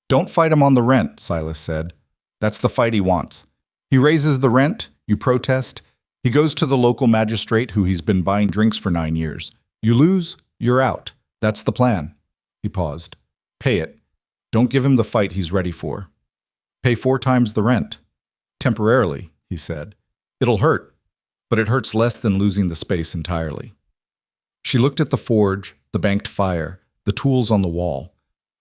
Don't fight him on the rent, Silas said. That's the fight he wants. He raises the rent, you protest. He goes to the local magistrate who he's been buying drinks for 9 years. You lose, you're out. That's the plan. He paused. Pay it. Don't give him the fight he's ready for. Pay 4 times the rent. Temporarily, he said. It'll hurt, but it hurts less than losing the space entirely. She looked at the forge, the banked fire, the tools on the wall.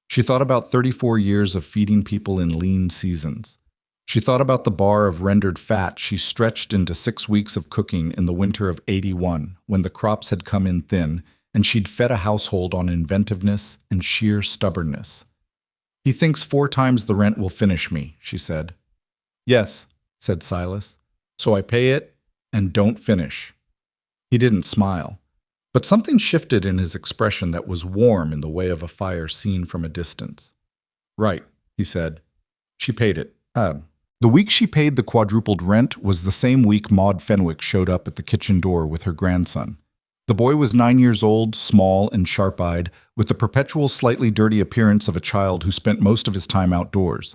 She thought about 34 years of feeding people in lean seasons. She thought about the bar of rendered fat she stretched into 6 weeks of cooking in the winter of '81, when the crops had come in thin, and she'd fed a household on inventiveness and sheer stubbornness. He thinks 4 times the rent will finish me, she said. Yes, said Silas. So I pay it and don't finish. He didn't smile, but something shifted in his expression that was warm in the way of a fire seen from a distance. Right, he said. She paid it. The week she paid the quadrupled rent was the same week Maud Fenwick showed up at the kitchen door with her grandson. The boy was 9 years old, small and sharp-eyed, with the perpetual slightly dirty appearance of a child who spent most of his time outdoors.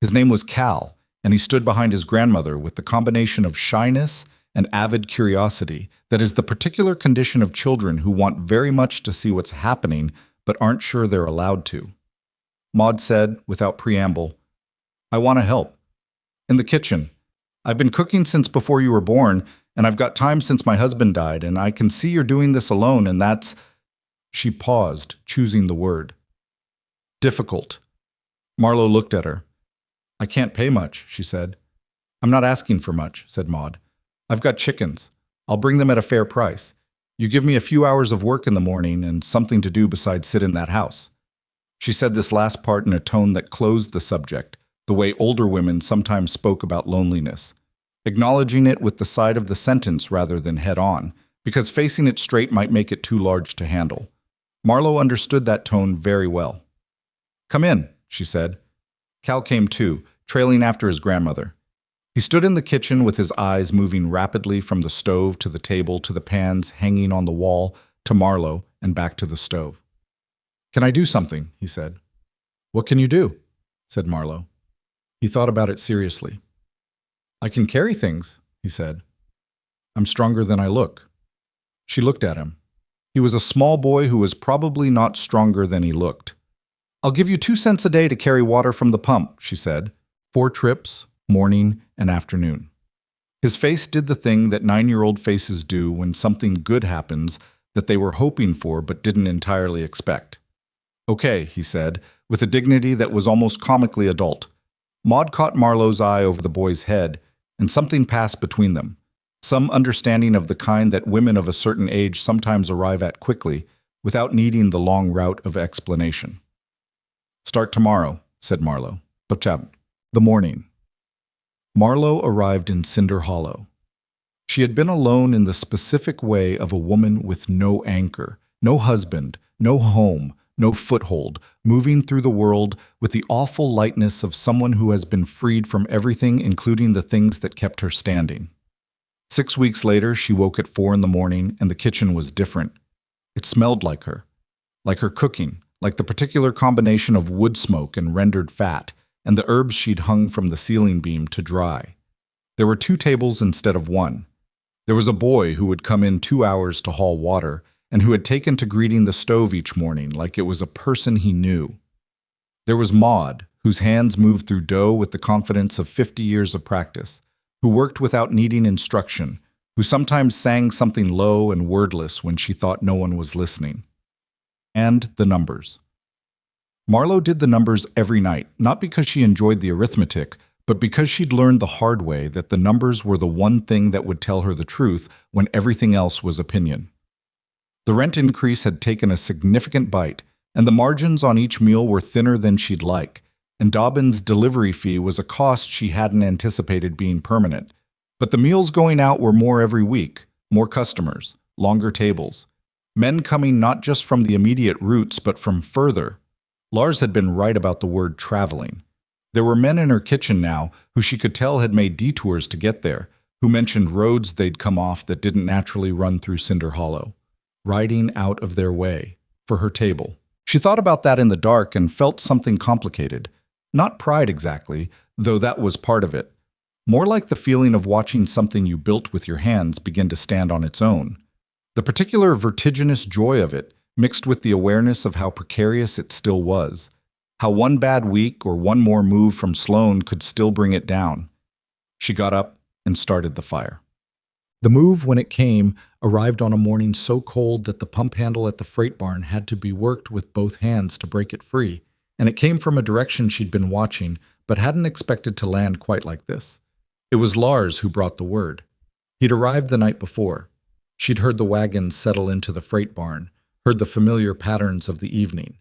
His name was Cal, and he stood behind his grandmother with the combination of shyness and avid curiosity that is the particular condition of children who want very much to see what's happening but aren't sure they're allowed to. Maud said, without preamble, I want to help. In the kitchen. I've been cooking since before you were born, and I've got time since my husband died, and I can see you're doing this alone, and that's... She paused, choosing the word. Difficult. Marlowe looked at her. I can't pay much, she said. I'm not asking for much, said Maud. I've got chickens. I'll bring them at a fair price. You give me a few hours of work in the morning and something to do besides sit in that house. She said this last part in a tone that closed the subject, the way older women sometimes spoke about loneliness, acknowledging it with the side of the sentence rather than head-on, because facing it straight might make it too large to handle. Marlowe understood that tone very well. Come in, she said. Cal came too, trailing after his grandmother. He stood in the kitchen with his eyes moving rapidly from the stove to the table to the pans hanging on the wall to Marlowe and back to the stove. Can I do something? He said. What can you do? Said Marlowe. He thought about it seriously. I can carry things, he said. I'm stronger than I look. She looked at him. He was a small boy who was probably not stronger than he looked. I'll give you 2 cents a day to carry water from the pump, she said. 4 trips, morning and afternoon. His face did the thing that 9-year-old faces do when something good happens that they were hoping for but didn't entirely expect. Okay, he said, with a dignity that was almost comically adult. Maud caught Marlowe's eye over the boy's head, and something passed between them, some understanding of the kind that women of a certain age sometimes arrive at quickly, without needing the long route of explanation. Start tomorrow, said Marlowe. The morning. Marlowe arrived in Cinder Hollow. She had been alone in the specific way of a woman with no anchor, no husband, no home, no foothold, moving through the world with the awful lightness of someone who has been freed from everything, including the things that kept her standing. 6 weeks later, she woke at 4 in the morning, and the kitchen was different. It smelled like her cooking, like the particular combination of wood smoke and rendered fat, and the herbs she'd hung from the ceiling beam to dry. There were 2 tables instead of 1. There was a boy who would come in 2 hours to haul water, and who had taken to greeting the stove each morning like it was a person he knew. There was Maud, whose hands moved through dough with the confidence of 50 years of practice, who worked without needing instruction, who sometimes sang something low and wordless when she thought no one was listening. And the numbers. Marlowe did the numbers every night, not because she enjoyed the arithmetic, but because she'd learned the hard way that the numbers were the one thing that would tell her the truth when everything else was opinion. The rent increase had taken a significant bite, and the margins on each meal were thinner than she'd like, and Dobbin's delivery fee was a cost she hadn't anticipated being permanent. But the meals going out were more every week, more customers, longer tables, men coming not just from the immediate routes but from further. Lars had been right about the word traveling. There were men in her kitchen now who she could tell had made detours to get there, who mentioned roads they'd come off that didn't naturally run through Cinder Hollow, riding out of their way for her table. She thought about that in the dark and felt something complicated. Not pride exactly, though that was part of it. More like the feeling of watching something you built with your hands begin to stand on its own. The particular vertiginous joy of it, mixed with the awareness of how precarious it still was. How one bad week or one more move from Sloane could still bring it down. She got up and started the fire. The move, when it came, arrived on a morning so cold that the pump handle at the freight barn had to be worked with both hands to break it free, and it came from a direction she'd been watching but hadn't expected to land quite like this. It was Lars who brought the word. He'd arrived the night before. She'd heard the wagons settle into the freight barn, heard the familiar patterns of the evening,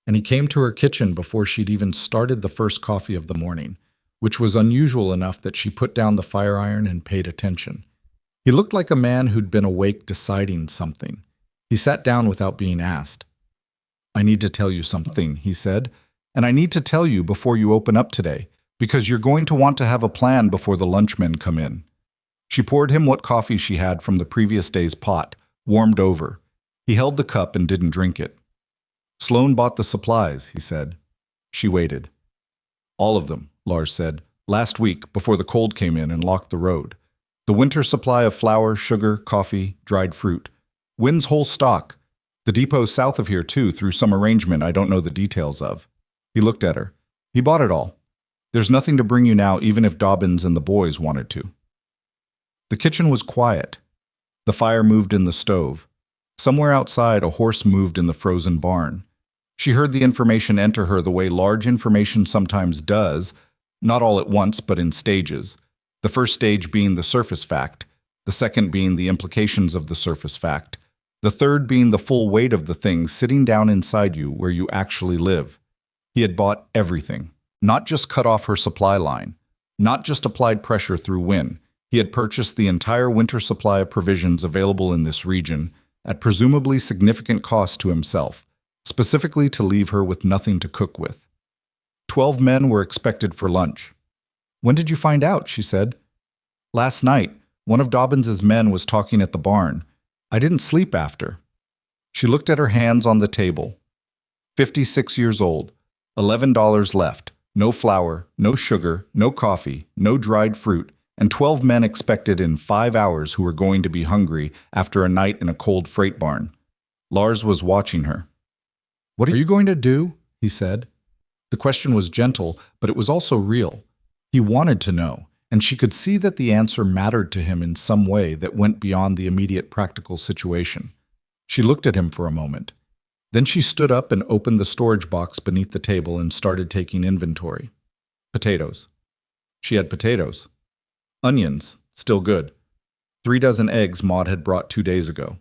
and he came to her kitchen before she'd even started the first coffee of the morning, which was unusual enough that she put down the fire iron and paid attention. He looked like a man who'd been awake deciding something. He sat down without being asked. "I need to tell you something," he said, "and I need to tell you before you open up today, because you're going to want to have a plan before the lunchmen come in." She poured him what coffee she had from the previous day's pot, warmed over. He held the cup and didn't drink it. "Sloane bought the supplies," he said. She waited. "All of them," Lars said, "last week before the cold came in and locked the road. The winter supply of flour, sugar, coffee, dried fruit. Wynn's whole stock. The depot south of here, too, through some arrangement I don't know the details of." He looked at her. "He bought it all. There's nothing to bring you now, even if Dobbins and the boys wanted to." The kitchen was quiet. The fire moved in the stove. Somewhere outside, a horse moved in the frozen barn. She heard the information enter her the way large information sometimes does, not all at once but in stages. The first stage being the surface fact, the second being the implications of the surface fact, the third being the full weight of the thing sitting down inside you where you actually live. He had bought everything, not just cut off her supply line, not just applied pressure through Wynn. He had purchased the entire winter supply of provisions available in this region at presumably significant cost to himself, specifically to leave her with nothing to cook with. 12 men were expected for lunch. "When did you find out?" she said. "Last night. One of Dobbins's men was talking at the barn. I didn't sleep after." She looked at her hands on the table. 56 years old, $11 left, no flour, no sugar, no coffee, no dried fruit, and 12 men expected in 5 hours who were going to be hungry after a night in a cold freight barn. Lars was watching her. "What are you going to do?" he said. The question was gentle, but it was also real. He wanted to know, and she could see that the answer mattered to him in some way that went beyond the immediate practical situation. She looked at him for a moment. Then she stood up and opened the storage box beneath the table and started taking inventory. Potatoes. She had potatoes. Onions, still good. 3 dozen eggs Maud had brought 2 days ago.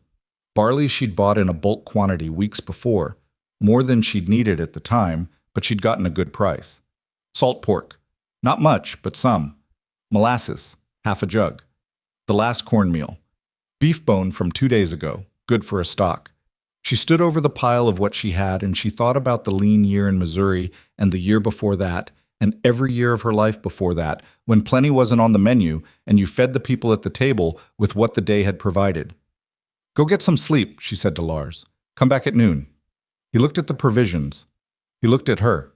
Barley she'd bought in a bulk quantity weeks before, more than she'd needed at the time, but she'd gotten a good price. Salt pork. Not much, but some. Molasses, half a jug. The last cornmeal. Beef bone from 2 days ago, good for a stock. She stood over the pile of what she had and she thought about the lean year in Missouri and the year before that and every year of her life before that, when plenty wasn't on the menu and you fed the people at the table with what the day had provided. "Go get some sleep," she said to Lars. "Come back at noon." He looked at the provisions. He looked at her.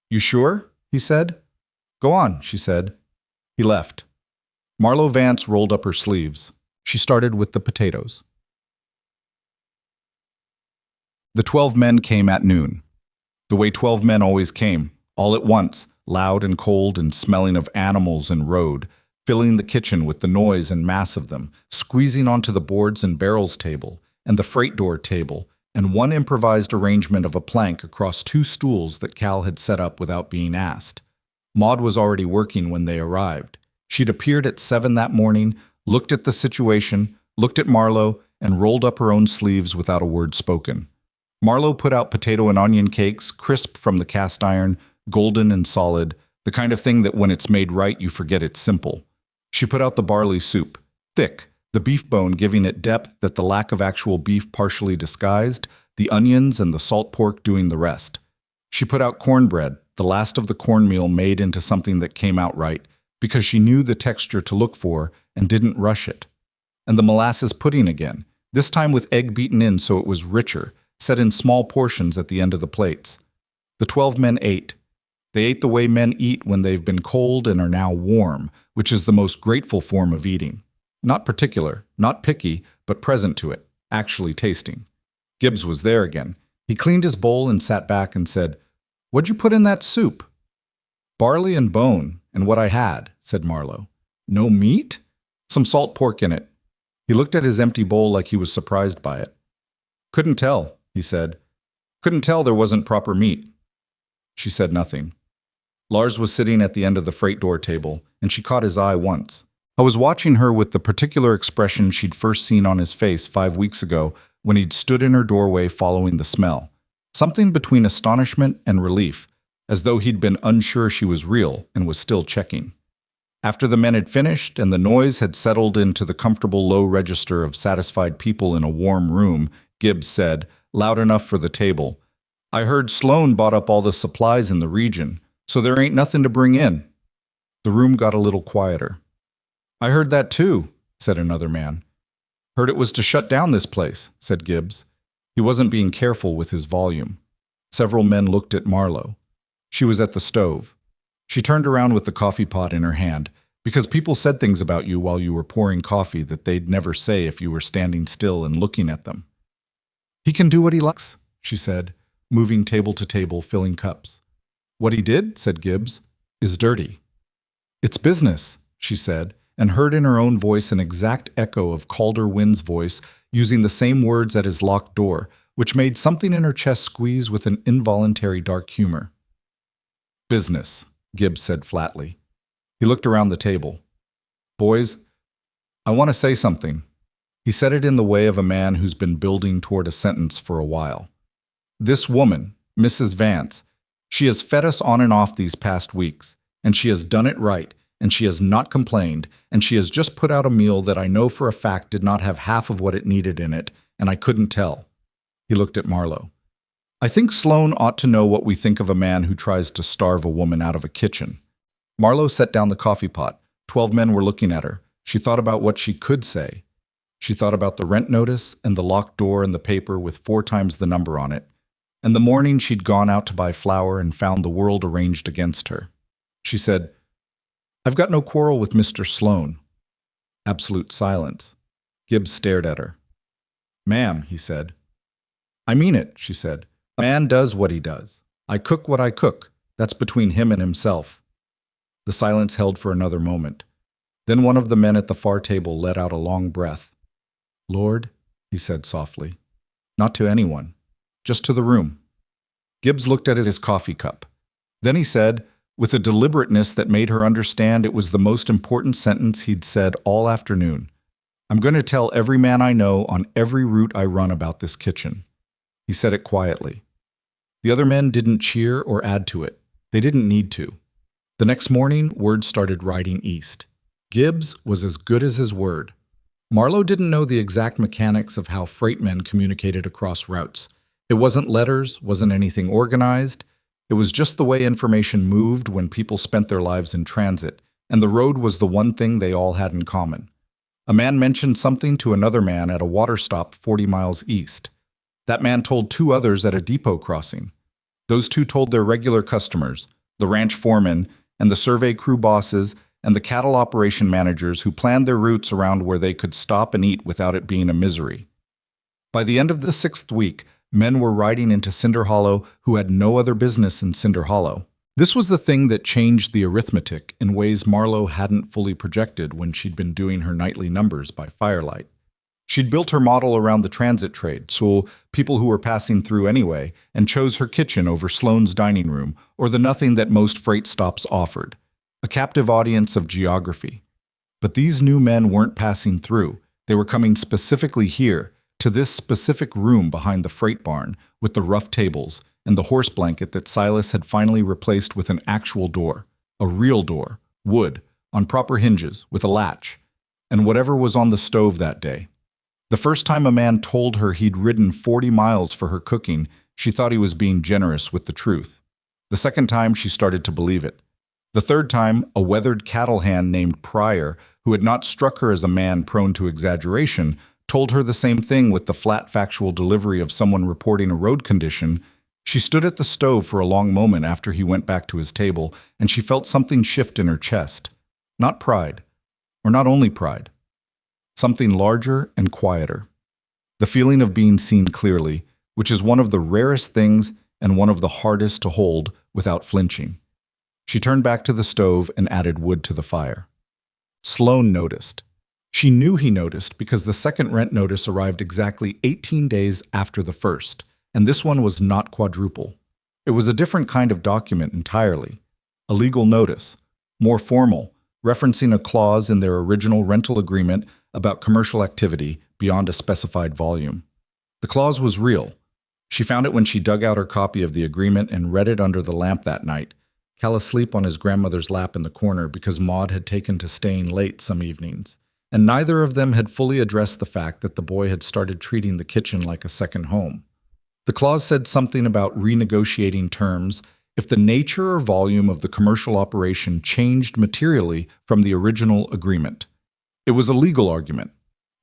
"You sure?" he said. "Go on," she said. He left. Marlowe Vance rolled up her sleeves. She started with the potatoes. The 12 men came at noon. The way 12 men always came, all at once, loud and cold and smelling of animals and road, filling the kitchen with the noise and mass of them, squeezing onto the boards and barrels table, and the freight door table, and one improvised arrangement of a plank across 2 stools that Cal had set up without being asked. Maud was already working when they arrived. She'd appeared at 7 that morning, looked at the situation, looked at Marlowe, and rolled up her own sleeves without a word spoken. Marlowe put out potato and onion cakes, crisp from the cast iron, golden and solid, the kind of thing that when it's made right you forget it's simple. She put out the barley soup, thick, the beef bone giving it depth that the lack of actual beef partially disguised, the onions and the salt pork doing the rest. She put out cornbread, the last of the cornmeal made into something that came out right, because she knew the texture to look for and didn't rush it. And the molasses pudding again, this time with egg beaten in so it was richer, set in small portions at the end of the plates. The 12 men ate. They ate the way men eat when they've been cold and are now warm, which is the most grateful form of eating. Not particular, not picky, but present to it, actually tasting. Gibbs was there again. He cleaned his bowl and sat back and said, "What'd you put in that soup?" "Barley and bone, and what I had," said Marlowe. "No meat?" "Some salt pork in it." He looked at his empty bowl like he was surprised by it. "Couldn't tell," he said. "Couldn't tell there wasn't proper meat." She said nothing. Lars was sitting at the end of the freight door table, and she caught his eye once. I was watching her with the particular expression she'd first seen on his face 5 weeks ago when he'd stood in her doorway following the smell. Something between astonishment and relief, as though he'd been unsure she was real and was still checking. After the men had finished and the noise had settled into the comfortable low register of satisfied people in a warm room, Gibbs said, loud enough for the table, "I heard Sloan bought up all the supplies in the region, so there ain't nothing to bring in." The room got a little quieter. "I heard that too," said another man. "Heard it was to shut down this place," said Gibbs. He wasn't being careful with his volume. Several men looked at Marlowe. She was at the stove. She turned around with the coffee pot in her hand, because people said things about you while you were pouring coffee that they'd never say if you were standing still and looking at them. "He can do what he likes," she said, moving table to table, filling cups. "What he did," said Gibbs, "is dirty." "It's business," she said, and heard in her own voice an exact echo of Calder Wynn's voice, using the same words at his locked door, which made something in her chest squeeze with an involuntary dark humor. "Business," Gibbs said flatly. He looked around the table. "Boys, I want to say something." He said it in the way of a man who's been building toward a sentence for a while. "This woman, Mrs. Vance, she has fed us on and off these past weeks, and she has done it right, and she has not complained, and she has just put out a meal that I know for a fact did not have half of what it needed in it, and I couldn't tell." He looked at Marlowe. "I think Sloan ought to know what we think of a man who tries to starve a woman out of a kitchen." Marlowe set down the coffee pot. 12 men were looking at her. She thought about what she could say. She thought about the rent notice and the locked door and the paper with 4 times the number on it, and the morning she'd gone out to buy flour and found the world arranged against her. She said, "I've got no quarrel with Mr. Sloan." Absolute silence. Gibbs stared at her. "Ma'am," he said. "I mean it," she said. "A man does what he does. I cook what I cook. That's between him and himself." The silence held for another moment. Then one of the men at the far table let out a long breath. "Lord," he said softly. "Not to anyone. Just to the room." Gibbs looked at his coffee cup. Then he said, with a deliberateness that made her understand it was the most important sentence he'd said all afternoon, "I'm going to tell every man I know on every route I run about this kitchen." He said it quietly. The other men didn't cheer or add to it. They didn't need to. The next morning, word started riding east. Gibbs was as good as his word. Marlowe didn't know the exact mechanics of how freight men communicated across routes. It wasn't letters, wasn't anything organized. It was just the way information moved when people spent their lives in transit, and the road was the one thing they all had in common. A man mentioned something to another man at a water stop 40 miles east. That man told two others at a depot crossing. Those two told their regular customers, the ranch foremen and the survey crew bosses and the cattle operation managers who planned their routes around where they could stop and eat without it being a misery. By the end of the 6th week, men were riding into Cinder Hollow who had no other business in Cinder Hollow. This was the thing that changed the arithmetic in ways Marlowe hadn't fully projected when she'd been doing her nightly numbers by firelight. She'd built her model around the transit trade, so people who were passing through anyway, and chose her kitchen over Sloane's dining room or the nothing that most freight stops offered. A captive audience of geography. But these new men weren't passing through. They were coming specifically here, to this specific room behind the freight barn, with the rough tables and the horse blanket that Silas had finally replaced with an actual door, a real door, wood, on proper hinges, with a latch, and whatever was on the stove that day. The first time a man told her he'd ridden 40 miles for her cooking, she thought he was being generous with the truth. The second time, she started to believe it. The third time, a weathered cattle hand named Pryor, who had not struck her as a man prone to exaggeration, told her the same thing with the flat factual delivery of someone reporting a road condition. She stood at the stove for a long moment after he went back to his table, and she felt something shift in her chest. Not pride, or not only pride. Something larger and quieter. The feeling of being seen clearly, which is one of the rarest things and one of the hardest to hold without flinching. She turned back to the stove and added wood to the fire. Sloane noticed. She knew he noticed because the second rent notice arrived exactly 18 days after the first, and this one was not quadruple. It was a different kind of document entirely. A legal notice, more formal, referencing a clause in their original rental agreement about commercial activity beyond a specified volume. The clause was real. She found it when she dug out her copy of the agreement and read it under the lamp that night, Cal asleep on his grandmother's lap in the corner because Maud had taken to staying late some evenings, and neither of them had fully addressed the fact that the boy had started treating the kitchen like a second home. The clause said something about renegotiating terms if the nature or volume of the commercial operation changed materially from the original agreement. It was a legal argument,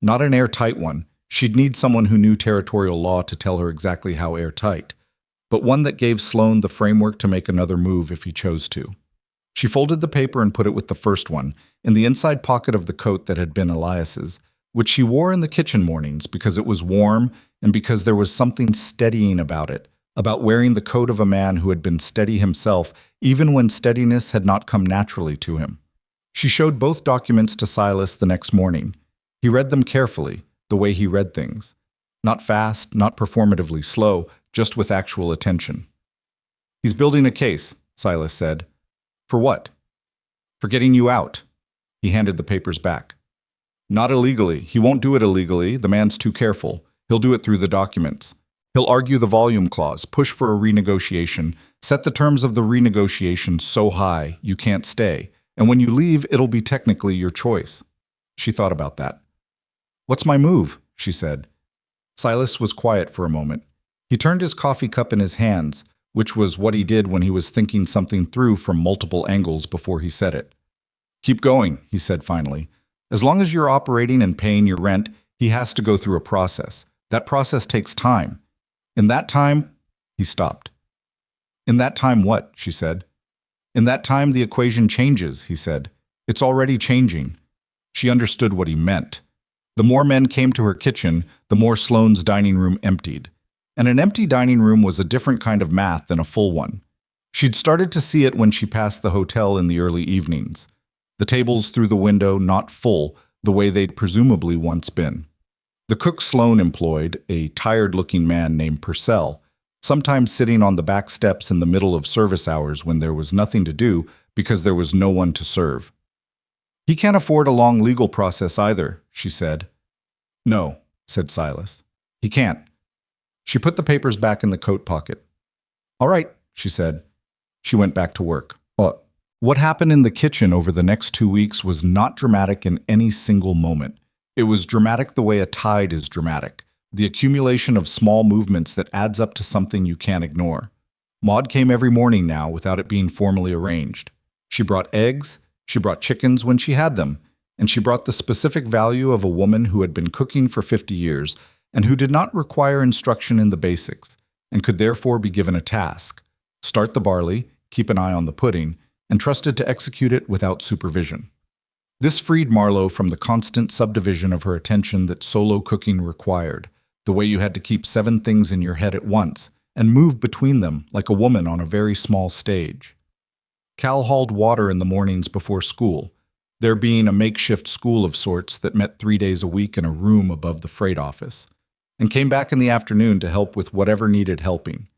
not an airtight one. She'd need someone who knew territorial law to tell her exactly how airtight, but one that gave Sloane the framework to make another move if he chose to. She folded the paper and put it with the first one, in the inside pocket of the coat that had been Elias's, which she wore in the kitchen mornings because it was warm and because there was something steadying about it, about wearing the coat of a man who had been steady himself even when steadiness had not come naturally to him. She showed both documents to Silas the next morning. He read them carefully, the way he read things. Not fast, not performatively slow, just with actual attention. "He's building a case," Silas said. "For what?" "For getting you out." He handed the papers back. "Not illegally. He won't do it illegally. The man's too careful. He'll do it through the documents. He'll argue the volume clause, push for a renegotiation, set the terms of the renegotiation so high you can't stay, and when you leave, it'll be technically your choice." She thought about that. "What's my move?" she said. Silas was quiet for a moment. He turned his coffee cup in his hands, which was what he did when he was thinking something through from multiple angles before he said it. "Keep going," he said finally. "As long as you're operating and paying your rent, he has to go through a process. That process takes time. In that time," he stopped. "In that time what?" she said. "In that time the equation changes," he said. "It's already changing." She understood what he meant. The more men came to her kitchen, the more Sloane's dining room emptied. And an empty dining room was a different kind of math than a full one. She'd started to see it when she passed the hotel in the early evenings. The tables through the window not full, the way they'd presumably once been. The cook Sloane employed, a tired-looking man named Purcell, sometimes sitting on the back steps in the middle of service hours when there was nothing to do because there was no one to serve. "He can't afford a long legal process either," she said. "No," said Silas. "He can't." She put the papers back in the coat pocket. "All right," she said. She went back to work. What happened in the kitchen over the next 2 weeks was not dramatic in any single moment. It was dramatic the way a tide is dramatic, the accumulation of small movements that adds up to something you can't ignore. Maud came every morning now without it being formally arranged. She brought eggs, she brought chickens when she had them, and she brought the specific value of a woman who had been cooking for 50 years, and who did not require instruction in the basics, and could therefore be given a task: start the barley, keep an eye on the pudding, and trusted to execute it without supervision. This freed Marlowe from the constant subdivision of her attention that solo cooking required, the way you had to keep 7 things in your head at once and move between them like a woman on a very small stage. Cal hauled water in the mornings before school, there being a makeshift school of sorts that met 3 days a week in a room above the freight office, and came back in the afternoon to help with whatever needed helping.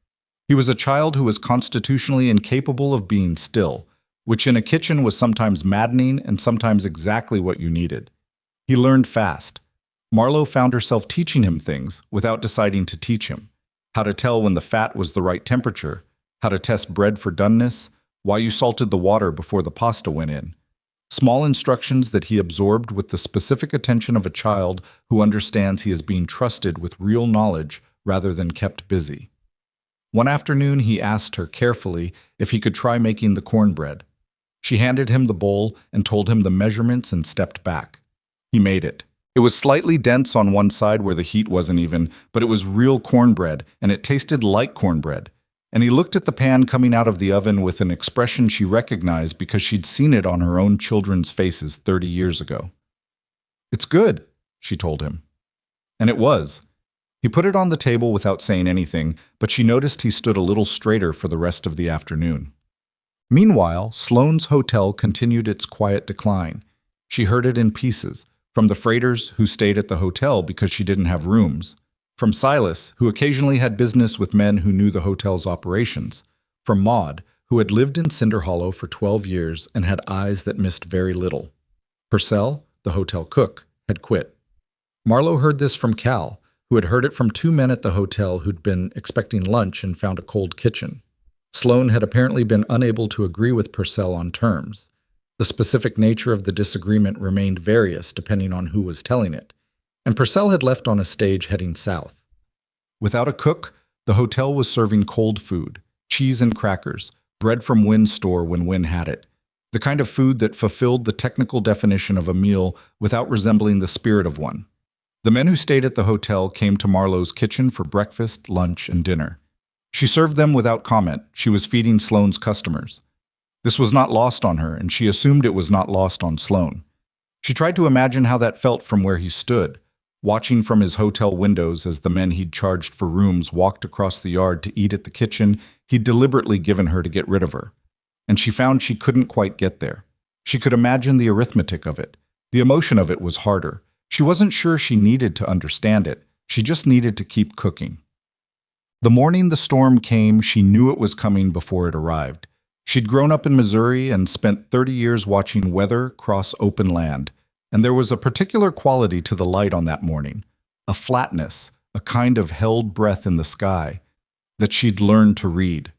He was a child who was constitutionally incapable of being still, which in a kitchen was sometimes maddening and sometimes exactly what you needed. He learned fast. Marlowe found herself teaching him things without deciding to teach him: how to tell when the fat was the right temperature, how to test bread for doneness, why you salted the water before the pasta went in. Small instructions that he absorbed with the specific attention of a child who understands he is being trusted with real knowledge rather than kept busy. One afternoon he asked her carefully if he could try making the cornbread. She handed him the bowl and told him the measurements and stepped back. He made it. It was slightly dense on one side where the heat wasn't even, but it was real cornbread, and it tasted like cornbread. And he looked at the pan coming out of the oven with an expression she recognized because she'd seen it on her own children's faces 30 years ago. "It's good," she told him. And it was. He put it on the table without saying anything, but she noticed he stood a little straighter for the rest of the afternoon. Meanwhile, Sloane's hotel continued its quiet decline. She heard it in pieces, from the freighters who stayed at the hotel because she didn't have rooms, from Silas, who occasionally had business with men who knew the hotel's operations, from Maud, who had lived in Cinder Hollow for 12 years and had eyes that missed very little. Purcell, the hotel cook, had quit. Marlowe heard this from Cal, who had heard it from 2 men at the hotel who'd been expecting lunch and found a cold kitchen. Sloane had apparently been unable to agree with Purcell on terms. The specific nature of the disagreement remained various depending on who was telling it, and Purcell had left on a stage heading south. Without a cook, the hotel was serving cold food, cheese and crackers, bread from Wynn's store when Wynn had it, the kind of food that fulfilled the technical definition of a meal without resembling the spirit of one. The men who stayed at the hotel came to Marlowe's kitchen for breakfast, lunch, and dinner. She served them without comment. She was feeding Sloane's customers. This was not lost on her, and she assumed it was not lost on Sloane. She tried to imagine how that felt from where he stood, watching from his hotel windows as the men he'd charged for rooms walked across the yard to eat at the kitchen he'd deliberately given her to get rid of her. And she found she couldn't quite get there. She could imagine the arithmetic of it. The emotion of it was harder. She wasn't sure she needed to understand it. She just needed to keep cooking. The morning the storm came, she knew it was coming before it arrived. She'd grown up in Missouri and spent 30 years watching weather cross open land, and there was a particular quality to the light on that morning, a flatness, a kind of held breath in the sky, that she'd learned to read.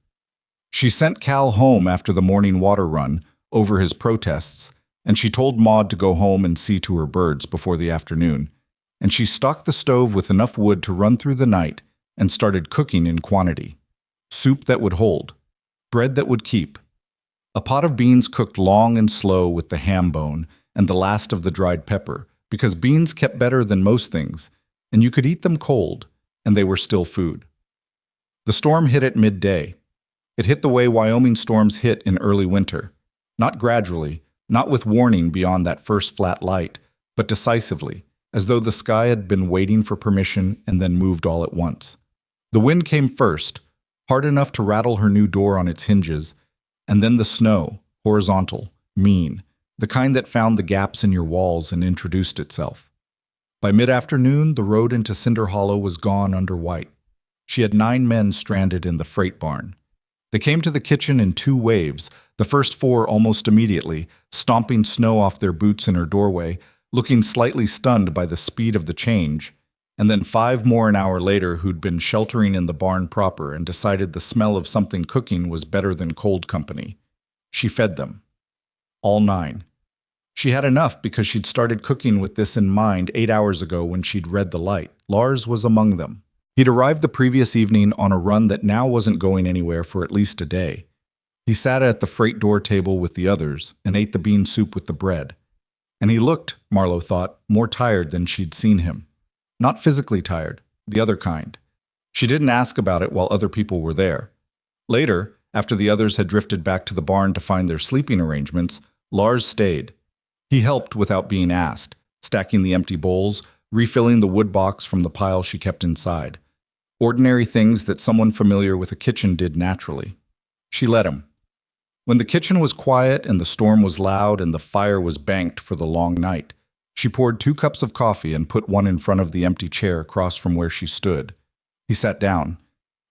She sent Cal home after the morning water run, over his protests, and she told Maud to go home and see to her birds before the afternoon, and she stocked the stove with enough wood to run through the night and started cooking in quantity. Soup that would hold, bread that would keep, a pot of beans cooked long and slow with the ham bone and the last of the dried pepper, because beans kept better than most things, and you could eat them cold, and they were still food. The storm hit at midday. It hit the way Wyoming storms hit in early winter, not gradually, not with warning beyond that first flat light, but decisively, as though the sky had been waiting for permission and then moved all at once. The wind came first, hard enough to rattle her new door on its hinges, and then the snow, horizontal, mean, the kind that found the gaps in your walls and introduced itself. By mid-afternoon, the road into Cinder Hollow was gone under white. She had 9 men stranded in the freight barn. They came to the kitchen in 2 waves, the first 4 almost immediately, stomping snow off their boots in her doorway, looking slightly stunned by the speed of the change, and then 5 more an hour later who'd been sheltering in the barn proper and decided the smell of something cooking was better than cold company. She fed them. All 9. She had enough because she'd started cooking with this in mind 8 hours ago when she'd read the light. Lars was among them. He'd arrived the previous evening on a run that now wasn't going anywhere for at least a day. He sat at the freight door table with the others and ate the bean soup with the bread. And he looked, Marlowe thought, more tired than she'd seen him. Not physically tired, the other kind. She didn't ask about it while other people were there. Later, after the others had drifted back to the barn to find their sleeping arrangements, Lars stayed. He helped without being asked, stacking the empty bowls, refilling the wood box from the pile she kept inside. Ordinary things that someone familiar with a kitchen did naturally. She let him. When the kitchen was quiet and the storm was loud and the fire was banked for the long night, she poured 2 cups of coffee and put one in front of the empty chair across from where she stood. He sat down.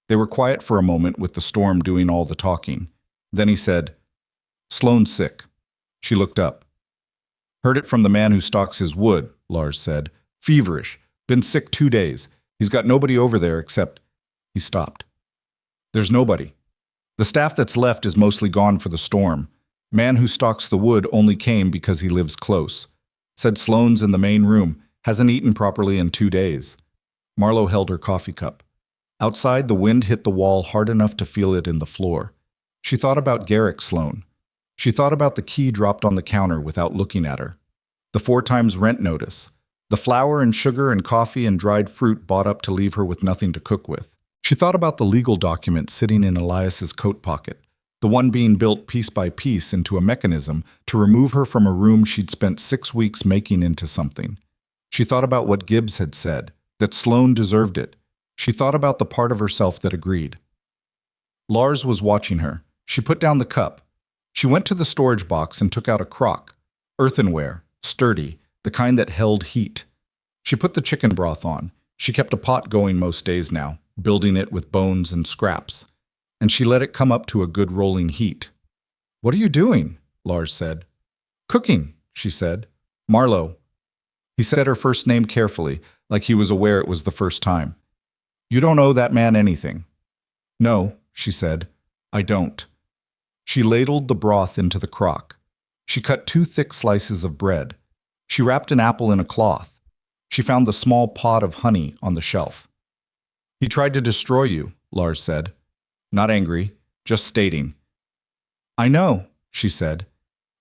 They were quiet for a moment with the storm doing all the talking. Then he said, "Sloane's sick." She looked up. "Heard it from the man who stocks his wood," Lars said. "Feverish. Been sick 2 days. He's got nobody over there except—" He stopped. "There's nobody. The staff that's left is mostly gone for the storm. Man who stocks the wood only came because he lives close. Said Sloane's in the main room. Hasn't eaten properly in 2 days." Marlowe held her coffee cup. Outside, the wind hit the wall hard enough to feel it in the floor. She thought about Garrick Sloane. She thought about the key dropped on the counter without looking at her. The 4 times rent notice. The flour and sugar and coffee and dried fruit bought up to leave her with nothing to cook with. She thought about the legal document sitting in Elias's coat pocket, the one being built piece by piece into a mechanism to remove her from a room she'd spent 6 weeks making into something. She thought about what Gibbs had said, that Sloane deserved it. She thought about the part of herself that agreed. Lars was watching her. She put down the cup. She went to the storage box and took out a crock, earthenware, sturdy, the kind that held heat. She put the chicken broth on. She kept a pot going most days now, building it with bones and scraps. And she let it come up to a good rolling heat. "What are you doing?" Lars said. "Cooking," she said. "Marlowe." He said her first name carefully, like he was aware it was the first time. "You don't owe that man anything." "No," she said. "I don't." She ladled the broth into the crock. She cut 2 thick slices of bread. She wrapped an apple in a cloth. She found the small pot of honey on the shelf. "He tried to destroy you," Lars said. Not angry, just stating. "I know," she said.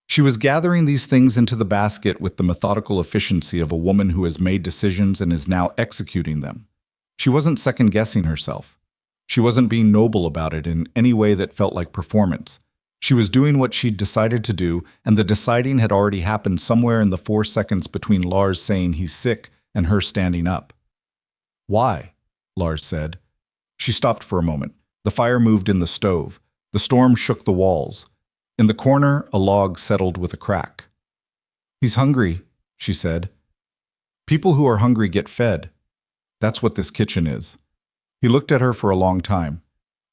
She was gathering these things into the basket with the methodical efficiency of a woman who has made decisions and is now executing them. She wasn't second-guessing herself. She wasn't being noble about it in any way that felt like performance. She was doing what she'd decided to do, and the deciding had already happened somewhere in the 4 seconds between Lars saying he's sick and her standing up. "Why?" Lars said. She stopped for a moment. The fire moved in the stove. The storm shook the walls. In the corner, a log settled with a crack. "He's hungry," she said. "People who are hungry get fed. That's what this kitchen is." He looked at her for a long time.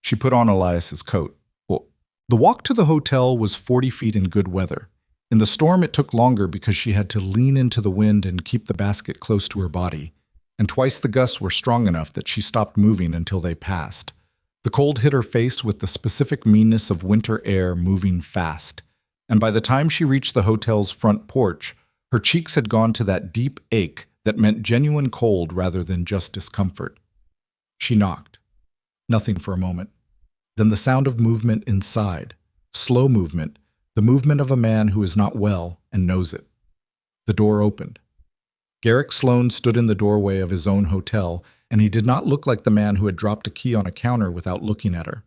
She put on Elias's coat. The walk to the hotel was 40 feet in good weather. In the storm, it took longer because she had to lean into the wind and keep the basket close to her body. And twice the gusts were strong enough that she stopped moving until they passed. The cold hit her face with the specific meanness of winter air moving fast. And by the time she reached the hotel's front porch, her cheeks had gone to that deep ache that meant genuine cold rather than just discomfort. She knocked. Nothing for a moment. Then the sound of movement inside. Slow movement, the movement of a man who is not well and knows it. The door opened. Garrick Sloane stood in the doorway of his own hotel, and he did not look like the man who had dropped a key on a counter without looking at her.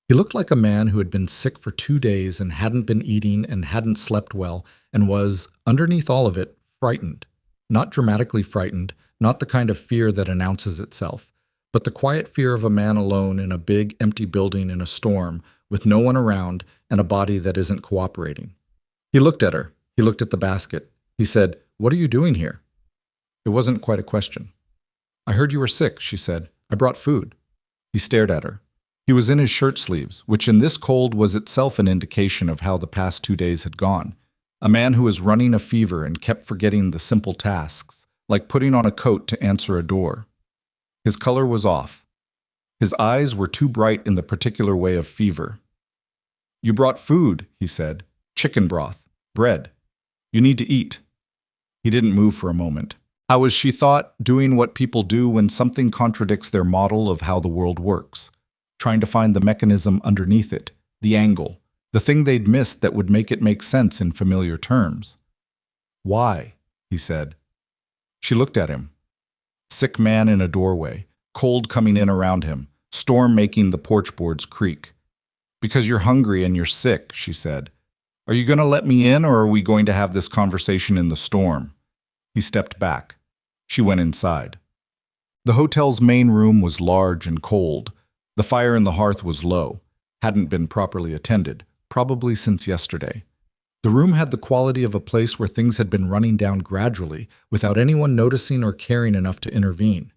He looked like a man who had been sick for 2 days and hadn't been eating and hadn't slept well and was, underneath all of it, frightened. Not dramatically frightened, not the kind of fear that announces itself, but the quiet fear of a man alone in a big, empty building in a storm, with no one around and a body that isn't cooperating. He looked at her. He looked at the basket. He said, "What are you doing here?" It wasn't quite a question. "I heard you were sick," she said. "I brought food." He stared at her. He was in his shirt sleeves, which in this cold was itself an indication of how the past 2 days had gone. A man who was running a fever and kept forgetting the simple tasks, like putting on a coat to answer a door. His color was off. His eyes were too bright in the particular way of fever. "You brought food," he said. "Chicken broth. Bread. You need to eat." He didn't move for a moment. How was she thought, doing what people do when something contradicts their model of how the world works? Trying to find the mechanism underneath it, the angle, the thing they'd missed that would make it make sense in familiar terms. "Why?" he said. She looked at him. Sick man in a doorway, cold coming in around him, storm making the porch boards creak. Because you're hungry and you're sick, she said. Are you going to let me in, or are we going to have this conversation in the storm? He stepped back. She went inside. The hotel's main room was large and cold. The fire in the hearth was low, hadn't been properly attended, probably since yesterday. The room had the quality of a place where things had been running down gradually, without anyone noticing or caring enough to intervene.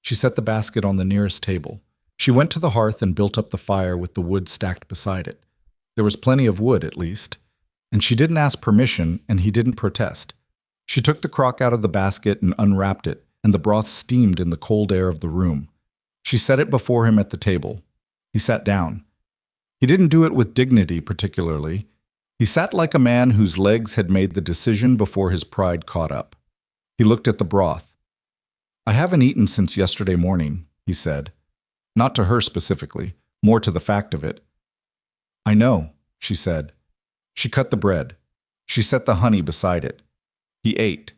She set the basket on the nearest table. She went to the hearth and built up the fire with the wood stacked beside it. There was plenty of wood, at least. And she didn't ask permission, and he didn't protest. She took the crock out of the basket and unwrapped it, and the broth steamed in the cold air of the room. She set it before him at the table. He sat down. He didn't do it with dignity, particularly. He sat like a man whose legs had made the decision before his pride caught up. He looked at the broth. I haven't eaten since yesterday morning, he said. Not to her specifically, more to the fact of it. I know, she said. She cut the bread. She set the honey beside it. He ate.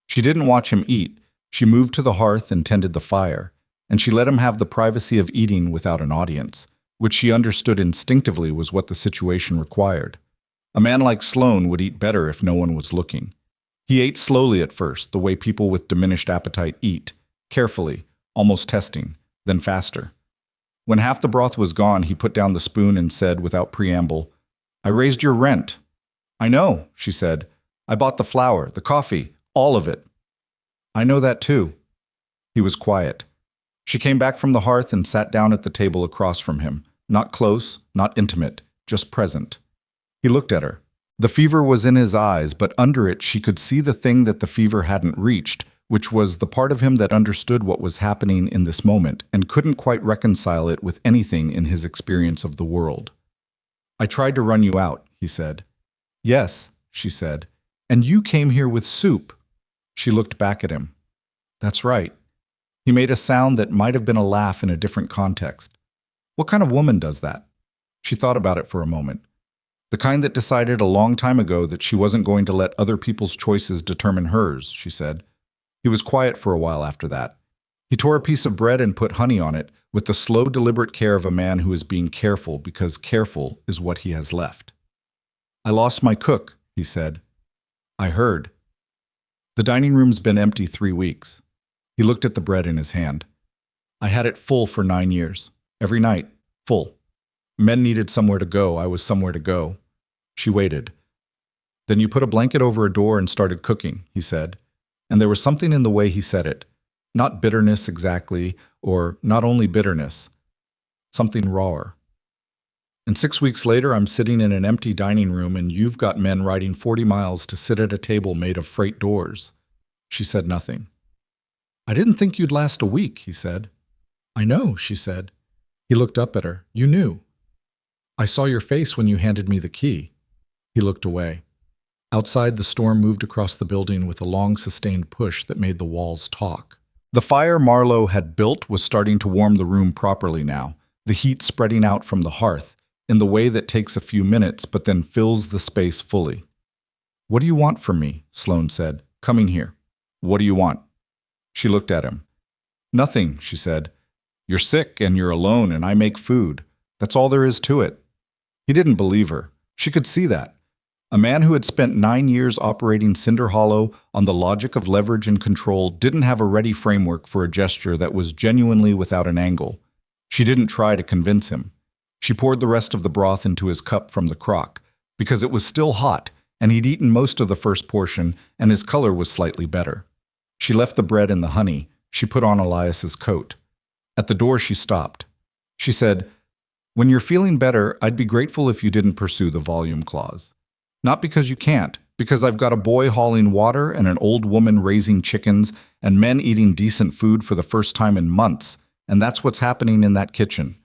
She didn't watch him eat. She moved to the hearth and tended the fire, and she let him have the privacy of eating without an audience, which she understood instinctively was what the situation required. A man like Sloane would eat better if no one was looking. He ate slowly at first, the way people with diminished appetite eat, carefully, almost testing, then faster. When half the broth was gone, he put down the spoon and said without preamble, I raised your rent. I know, she said. I bought the flour, the coffee, all of it. I know that too. He was quiet. She came back from the hearth and sat down at the table across from him, not close, not intimate, just present. He looked at her. The fever was in his eyes, but under it she could see the thing that the fever hadn't reached, which was the part of him that understood what was happening in this moment and couldn't quite reconcile it with anything in his experience of the world. I tried to run you out, he said. Yes, she said. And you came here with soup. She looked back at him. That's right. He made a sound that might have been a laugh in a different context. What kind of woman does that? She thought about it for a moment. The kind that decided a long time ago that she wasn't going to let other people's choices determine hers, she said. He was quiet for a while after that. He tore a piece of bread and put honey on it with the slow, deliberate care of a man who is being careful because careful is what he has left. I lost my cook, he said. I heard. The dining room's been empty 3 weeks. He looked at the bread in his hand. I had it full for 9 years. Every night, full. Men needed somewhere to go. I was somewhere to go. She waited. Then you put a blanket over a door and started cooking, he said. And there was something in the way he said it. Not bitterness exactly, or not only bitterness. Something rawer. And 6 weeks later, I'm sitting in an empty dining room and you've got men riding 40 miles to sit at a table made of freight doors. She said nothing. I didn't think you'd last a week, he said. I know, she said. He looked up at her. You knew. I saw your face when you handed me the key. He looked away. Outside, the storm moved across the building with a long, sustained push that made the walls talk. The fire Marlowe had built was starting to warm the room properly now, the heat spreading out from the hearth, in the way that takes a few minutes but then fills the space fully. What do you want from me? Sloane said, coming here. What do you want? She looked at him. Nothing, she said. You're sick and you're alone and I make food. That's all there is to it. He didn't believe her. She could see that. A man who had spent 9 years operating Cinder Hollow on the logic of leverage and control didn't have a ready framework for a gesture that was genuinely without an angle. She didn't try to convince him. She poured the rest of the broth into his cup from the crock, because it was still hot, and he'd eaten most of the first portion, and his color was slightly better. She left the bread and the honey. She put on Elias's coat. At the door she stopped. She said, When you're feeling better, I'd be grateful if you didn't pursue the volume clause. Not because you can't, because I've got a boy hauling water and an old woman raising chickens and men eating decent food for the first time in months, and that's what's happening in that kitchen.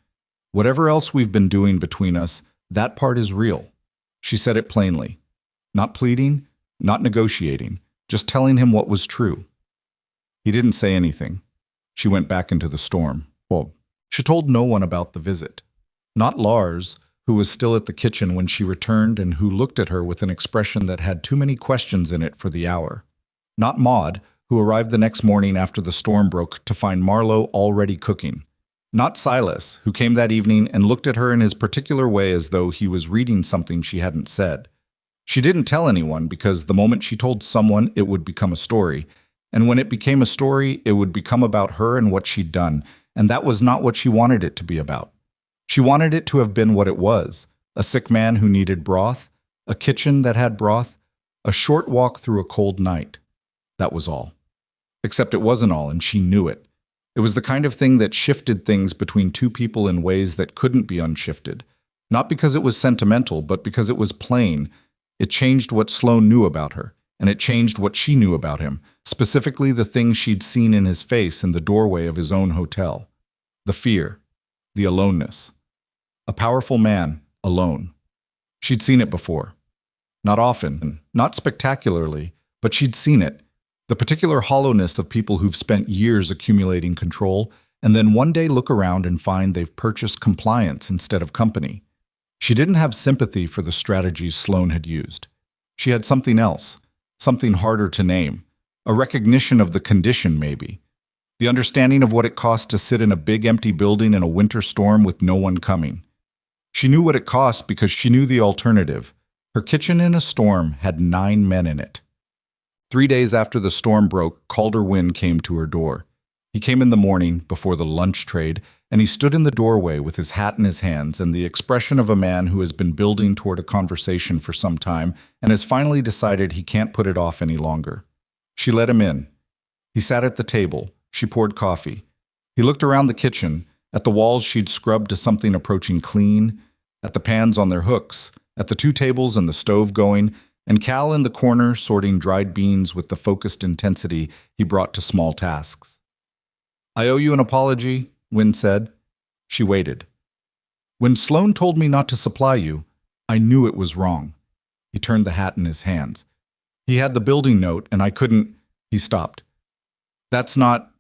Whatever else we've been doing between us, that part is real. She said it plainly. Not pleading, not negotiating, just telling him what was true. He didn't say anything. She went back into the storm. Well, she told no one about the visit. Not Lars, who was still at the kitchen when she returned and who looked at her with an expression that had too many questions in it for the hour. Not Maud, who arrived the next morning after the storm broke to find Marlowe already cooking. Not Silas, who came that evening and looked at her in his particular way as though he was reading something she hadn't said. She didn't tell anyone because the moment she told someone, it would become a story. And when it became a story, it would become about her and what she'd done, and that was not what she wanted it to be about. She wanted it to have been what it was, a sick man who needed broth, a kitchen that had broth, a short walk through a cold night. That was all. Except it wasn't all, and she knew it. It was the kind of thing that shifted things between two people in ways that couldn't be unshifted. Not because it was sentimental, but because it was plain. It changed what Sloane knew about her, and it changed what she knew about him, specifically the things she'd seen in his face in the doorway of his own hotel. The fear, the aloneness. A powerful man, alone. She'd seen it before. Not often, not spectacularly, but she'd seen it. The particular hollowness of people who've spent years accumulating control and then one day look around and find they've purchased compliance instead of company. She didn't have sympathy for the strategies Sloane had used. She had something else, something harder to name, a recognition of the condition maybe, the understanding of what it cost to sit in a big empty building in a winter storm with no one coming. She knew what it cost because she knew the alternative. Her kitchen in a storm had 9 men in it. 3 days after the storm broke, Calder Wind came to her door. He came in the morning, before the lunch trade, and he stood in the doorway with his hat in his hands and the expression of a man who has been building toward a conversation for some time and has finally decided he can't put it off any longer. She let him in. He sat at the table. She poured coffee. He looked around the kitchen, at the walls she'd scrubbed to something approaching clean, at the pans on their hooks, at the 2 tables and the stove going, and Cal in the corner sorting dried beans with the focused intensity he brought to small tasks. "I owe you an apology," Wind said. She waited. "When Sloane told me not to supply you, I knew it was wrong." He turned the hat in his hands. "He had the building note, and I couldn't—" He stopped. "That's not—"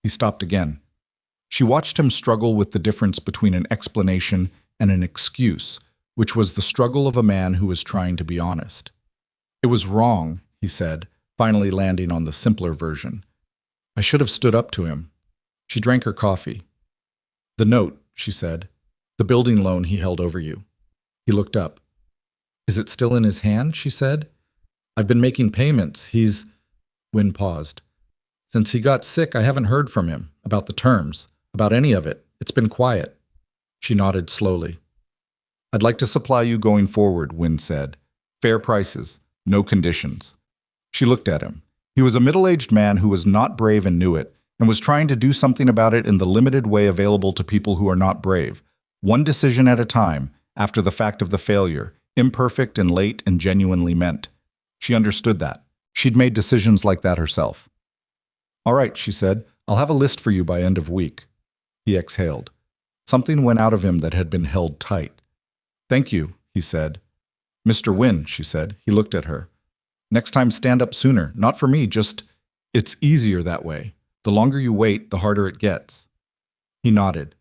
He stopped again. She watched him struggle with the difference between an explanation and an excuse, which was the struggle of a man who was trying to be honest. "It was wrong," he said, finally landing on the simpler version. "I should have stood up to him." She drank her coffee. "The note," she said. "The building loan he held over you." He looked up. "Is it still in his hand?" she said. "I've been making payments. He's—" Wynne paused. "Since he got sick, I haven't heard from him, about the terms, about any of it. It's been quiet." She nodded slowly. "I'd like to supply you going forward," Wynne said. "Fair prices, no conditions." She looked at him. He was a middle-aged man who was not brave and knew it, and was trying to do something about it in the limited way available to people who are not brave. One decision at a time, after the fact of the failure, imperfect and late and genuinely meant. She understood that. She'd made decisions like that herself. "All right," she said. "I'll have a list for you by end of week." He exhaled. Something went out of him that had been held tight. "Thank you," he said. "Mr. Wynne," she said. He looked at her. "Next time stand up sooner. Not for me, just— It's easier that way. The longer you wait, the harder it gets." He nodded.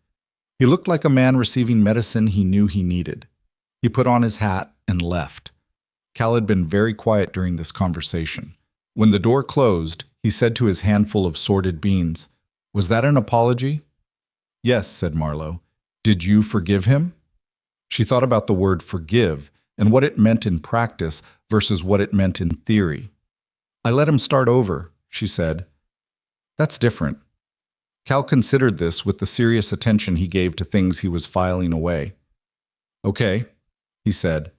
He looked like a man receiving medicine he knew he needed. He put on his hat and left. Cal had been very quiet during this conversation. When the door closed, he said to his handful of sorted beans, "Was that an apology?" "Yes," said Marlowe. "Did you forgive him?" She thought about the word forgive and what it meant in practice versus what it meant in theory. "I let him start over," she said. "That's different." Cal considered this with the serious attention he gave to things he was filing away. "Okay," he said,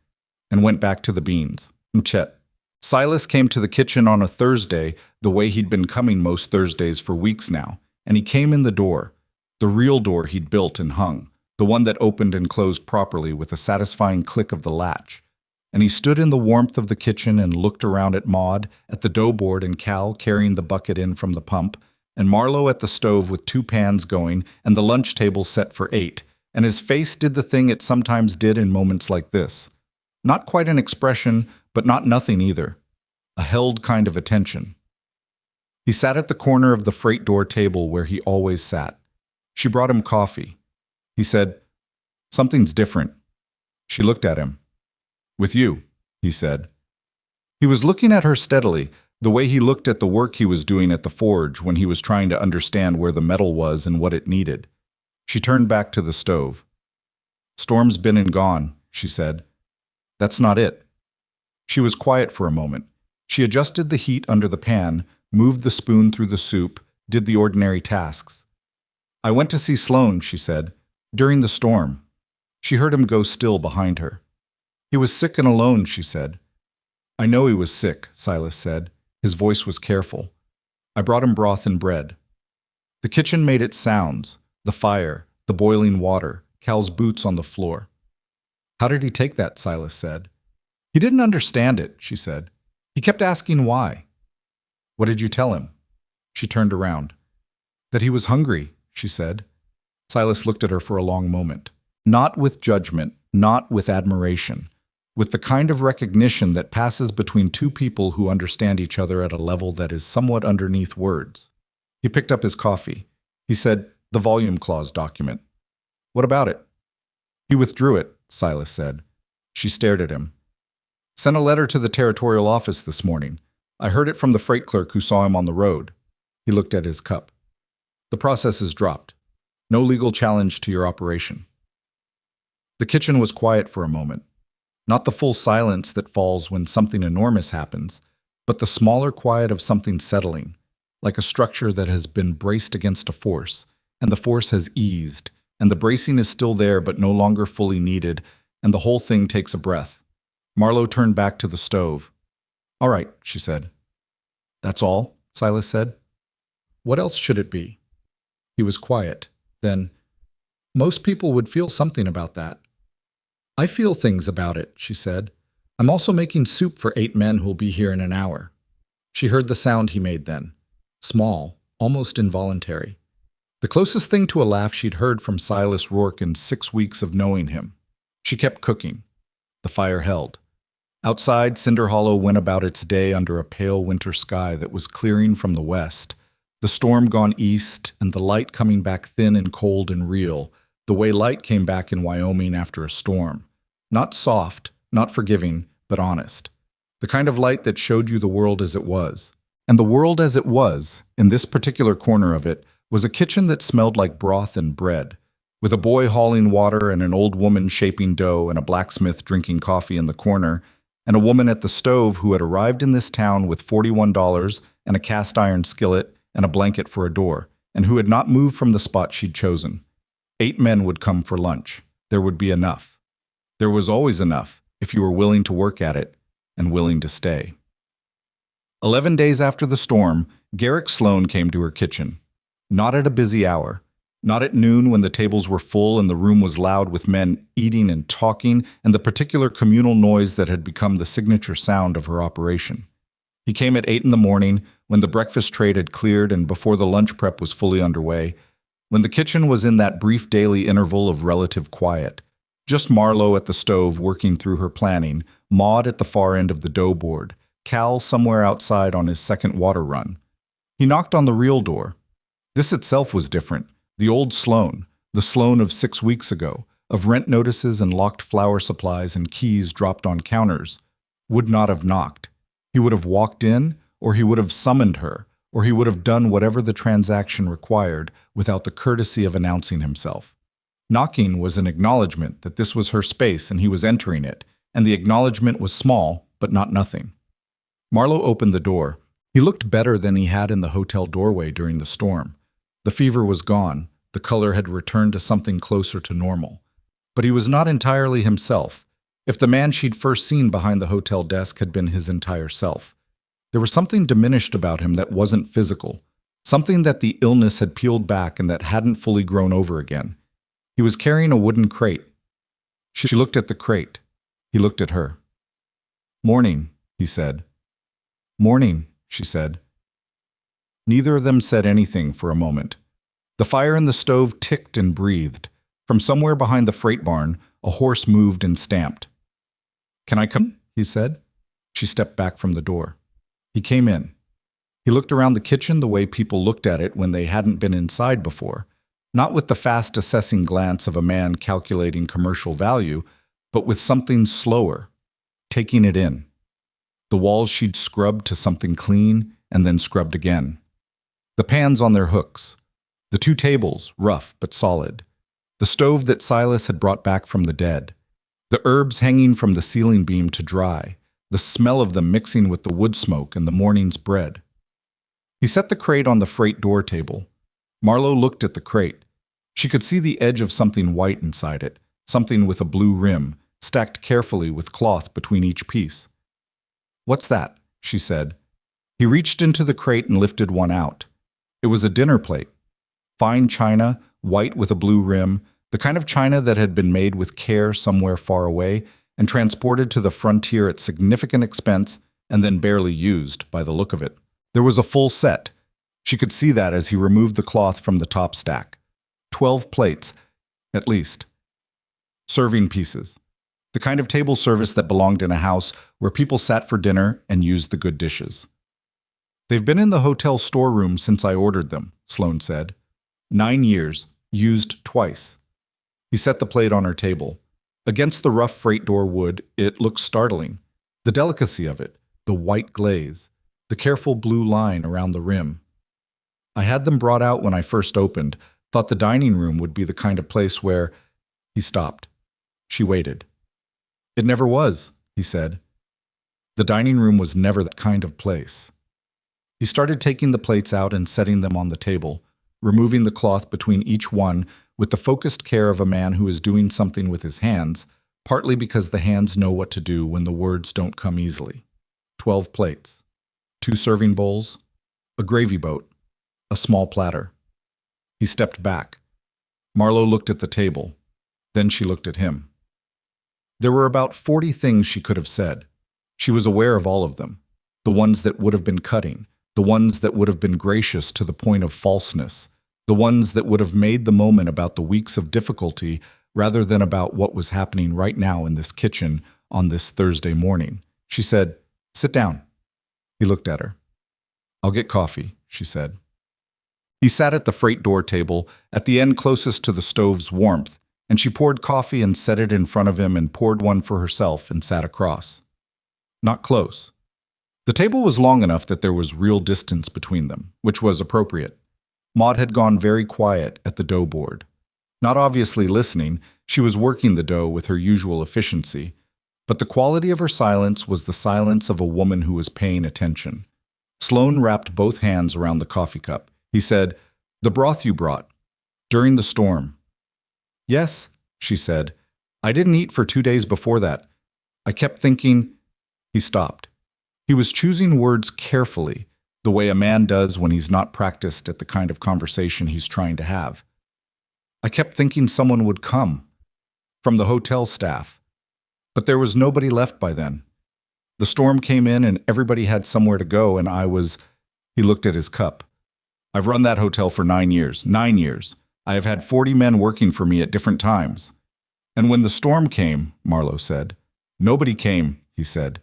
and went back to the beans. Chet. Silas came to the kitchen on a Thursday the way he'd been coming most Thursdays for weeks now, and he came in the door, the real door he'd built and hung, the one that opened and closed properly with a satisfying click of the latch. And he stood in the warmth of the kitchen and looked around at Maud, at the dough board and Cal carrying the bucket in from the pump, and Marlowe at the stove with 2 pans going and the lunch table set for 8, and his face did the thing it sometimes did in moments like this. Not quite an expression, but not nothing either. A held kind of attention. He sat at the corner of the freight door table where he always sat. She brought him coffee. He said, "Something's different." She looked at him. "With you," he said. He was looking at her steadily, The way he looked at the work he was doing at the forge when he was trying to understand where the metal was and what it needed. She turned back to the stove. "Storm's been and gone," she said. "That's not it." She was quiet for a moment. She adjusted the heat under the pan, moved the spoon through the soup, did the ordinary tasks. "I went to see Sloane," she said, "during the storm." She heard him go still behind her. "He was sick and alone," she said. "I know he was sick," Silas said. His voice was careful. "I brought him broth and bread." The kitchen made its sounds, the fire, the boiling water, Cal's boots on the floor. "How did he take that?" Silas said. "He didn't understand it," she said. "He kept asking why." "What did you tell him?" She turned around. "That he was hungry," she said. Silas looked at her for a long moment. Not with judgment, not with admiration, with the kind of recognition that passes between two people who understand each other at a level that is somewhat underneath words. He picked up his coffee. He said, "The volume clause document." "What about it?" "He withdrew it," Silas said. She stared at him. "Sent a letter to the territorial office this morning. I heard it from the freight clerk who saw him on the road." He looked at his cup. "The process is dropped. No legal challenge to your operation." The kitchen was quiet for a moment. Not the full silence that falls when something enormous happens, but the smaller quiet of something settling, like a structure that has been braced against a force, and the force has eased, and the bracing is still there but no longer fully needed, and the whole thing takes a breath. Marlowe turned back to the stove. "All right," she said. "That's all?" Silas said. "What else should it be?" He was quiet. Then, "Most people would feel something about that." "I feel things about it," she said. "I'm also making soup for 8 men who'll be here in an hour." She heard the sound he made then. Small, almost involuntary. The closest thing to a laugh she'd heard from Silas Rourke in 6 weeks of knowing him. She kept cooking. The fire held. Outside, Cinder Hollow went about its day under a pale winter sky that was clearing from the west, the storm gone east and the light coming back thin and cold and real, the way light came back in Wyoming after a storm. Not soft, not forgiving, but honest. The kind of light that showed you the world as it was. And the world as it was, in this particular corner of it, was a kitchen that smelled like broth and bread, with a boy hauling water and an old woman shaping dough and a blacksmith drinking coffee in the corner, and a woman at the stove who had arrived in this town with $41 and a cast iron skillet and a blanket for a door, and who had not moved from the spot she'd chosen. 8 men would come for lunch. There would be enough. There was always enough, if you were willing to work at it and willing to stay. 11 days after the storm, Garrick Sloane came to her kitchen. Not at a busy hour. Not at noon when the tables were full and the room was loud with men eating and talking and the particular communal noise that had become the signature sound of her operation. He came at 8 in the morning, when the breakfast tray had cleared and before the lunch prep was fully underway, when the kitchen was in that brief daily interval of relative quiet. Just Marlowe at the stove working through her planning, Maud at the far end of the dough board, Cal somewhere outside on his second water run. He knocked on the real door. This itself was different. The old Sloane, the Sloane of 6 weeks ago, of rent notices and locked flour supplies and keys dropped on counters, would not have knocked. He would have walked in, or he would have summoned her, or he would have done whatever the transaction required without the courtesy of announcing himself. Knocking was an acknowledgement that this was her space and he was entering it, and the acknowledgement was small, but not nothing. Marlowe opened the door. He looked better than he had in the hotel doorway during the storm. The fever was gone. The color had returned to something closer to normal. But he was not entirely himself. If the man she'd first seen behind the hotel desk had been his entire self. There was something diminished about him that wasn't physical, something that the illness had peeled back and that hadn't fully grown over again. He was carrying a wooden crate. She looked at the crate. He looked at her. "Morning," he said. "Morning," she said. Neither of them said anything for a moment. The fire in the stove ticked and breathed. From somewhere behind the freight barn, a horse moved and stamped. "Can I come?" he said. She stepped back from the door. He came in. He looked around the kitchen the way people looked at it when they hadn't been inside before. Not with the fast assessing glance of a man calculating commercial value, but with something slower, taking it in. The walls she'd scrubbed to something clean and then scrubbed again. The pans on their hooks. The two tables, rough but solid. The stove that Silas had brought back from the dead. The herbs hanging from the ceiling beam to dry. The smell of them mixing with the wood smoke and the morning's bread. He set the crate on the freight door table. Marlowe looked at the crate. She could see the edge of something white inside it, something with a blue rim, stacked carefully with cloth between each piece. "What's that?" she said. He reached into the crate and lifted one out. It was a dinner plate. Fine china, white with a blue rim, the kind of china that had been made with care somewhere far away and transported to the frontier at significant expense and then barely used, by the look of it. There was a full set. She could see that as he removed the cloth from the top stack. 12 plates, at least. Serving pieces. The kind of table service that belonged in a house where people sat for dinner and used the good dishes. "They've been in the hotel storeroom since I ordered them," Sloane said. 9 years, used twice. He set the plate on her table. Against the rough freight door wood, it looked startling. The delicacy of it, the white glaze, the careful blue line around the rim. "I had them brought out when I first opened, thought the dining room would be the kind of place where—" He stopped. She waited. "It never was," he said. "The dining room was never that kind of place." He started taking the plates out and setting them on the table, removing the cloth between each one with the focused care of a man who is doing something with his hands, partly because the hands know what to do when the words don't come easily. 12 plates. 2 serving bowls, a gravy boat, a small platter. He stepped back. Marlowe looked at the table. Then she looked at him. There were about 40 things she could have said. She was aware of all of them. The ones that would have been cutting, the ones that would have been gracious to the point of falseness, the ones that would have made the moment about the weeks of difficulty rather than about what was happening right now in this kitchen on this Thursday morning. She said, "Sit down." He looked at her. "I'll get coffee," she said. He sat at the freight door table, at the end closest to the stove's warmth, and she poured coffee and set it in front of him and poured one for herself and sat across. Not close. The table was long enough that there was real distance between them, which was appropriate. Maud had gone very quiet at the dough board. Not obviously listening, she was working the dough with her usual efficiency, but the quality of her silence was the silence of a woman who was paying attention. Sloane wrapped both hands around the coffee cup. He said, "The broth you brought. During the storm." "Yes," she said. "I didn't eat for 2 days before that. I kept thinking—" He stopped. He was choosing words carefully, the way a man does when he's not practiced at the kind of conversation he's trying to have. "I kept thinking someone would come. From the hotel staff. But there was nobody left by then. The storm came in and everybody had somewhere to go and I was—" He looked at his cup. "I've run that hotel for 9 years. 9 years. I have had 40 men working for me at different times. And when the storm came," Marlowe said. "Nobody came," he said.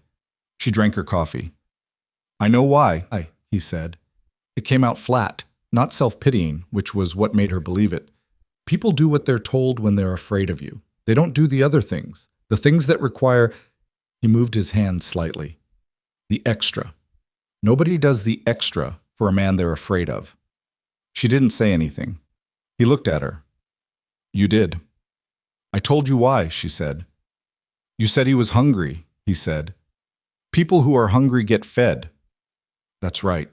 She drank her coffee. "I know why," he said. It came out flat, not self-pitying, which was what made her believe it. People do what they're told when they're afraid of you. They don't do the other things. The things that require— He moved his hand slightly. "The extra. Nobody does the extra for a man they're afraid of." She didn't say anything. He looked at her. "You did." "I told you why," she said. "You said he was hungry," he said. "People who are hungry get fed." "That's right."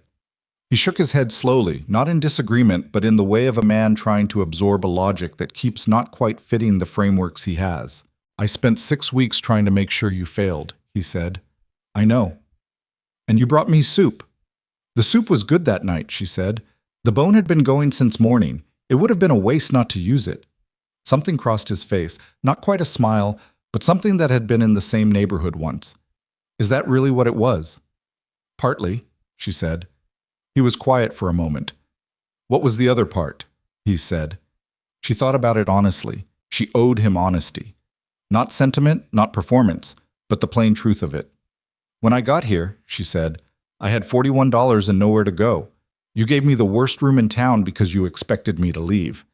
He shook his head slowly, not in disagreement, but in the way of a man trying to absorb a logic that keeps not quite fitting the frameworks he has. "I spent 6 weeks trying to make sure you failed," he said. "I know." "And you brought me soup." "The soup was good that night," she said. "The bone had been going since morning. It would have been a waste not to use it." Something crossed his face, not quite a smile, but something that had been in the same neighborhood once. "Is that really what it was?" "Partly," she said. He was quiet for a moment. "What was the other part?" he said. She thought about it honestly. She owed him honesty. Not sentiment, not performance, but the plain truth of it. "When I got here," she said, "I had $41 and nowhere to go. You gave me the worst room in town because you expected me to leave.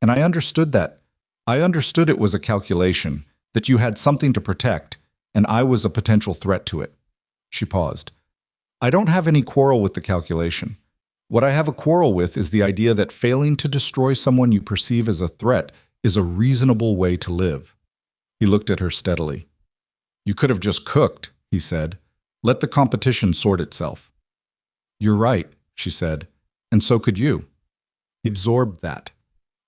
And I understood that. I understood it was a calculation, that you had something to protect, and I was a potential threat to it." She paused. I don't have any quarrel with the calculation. What I have a quarrel with is the idea that failing to destroy someone you perceive as a threat is a reasonable way to live. He looked at her steadily. You could have just cooked, he said. Let the competition sort itself. You're right, she said, and so could you. He absorbed that.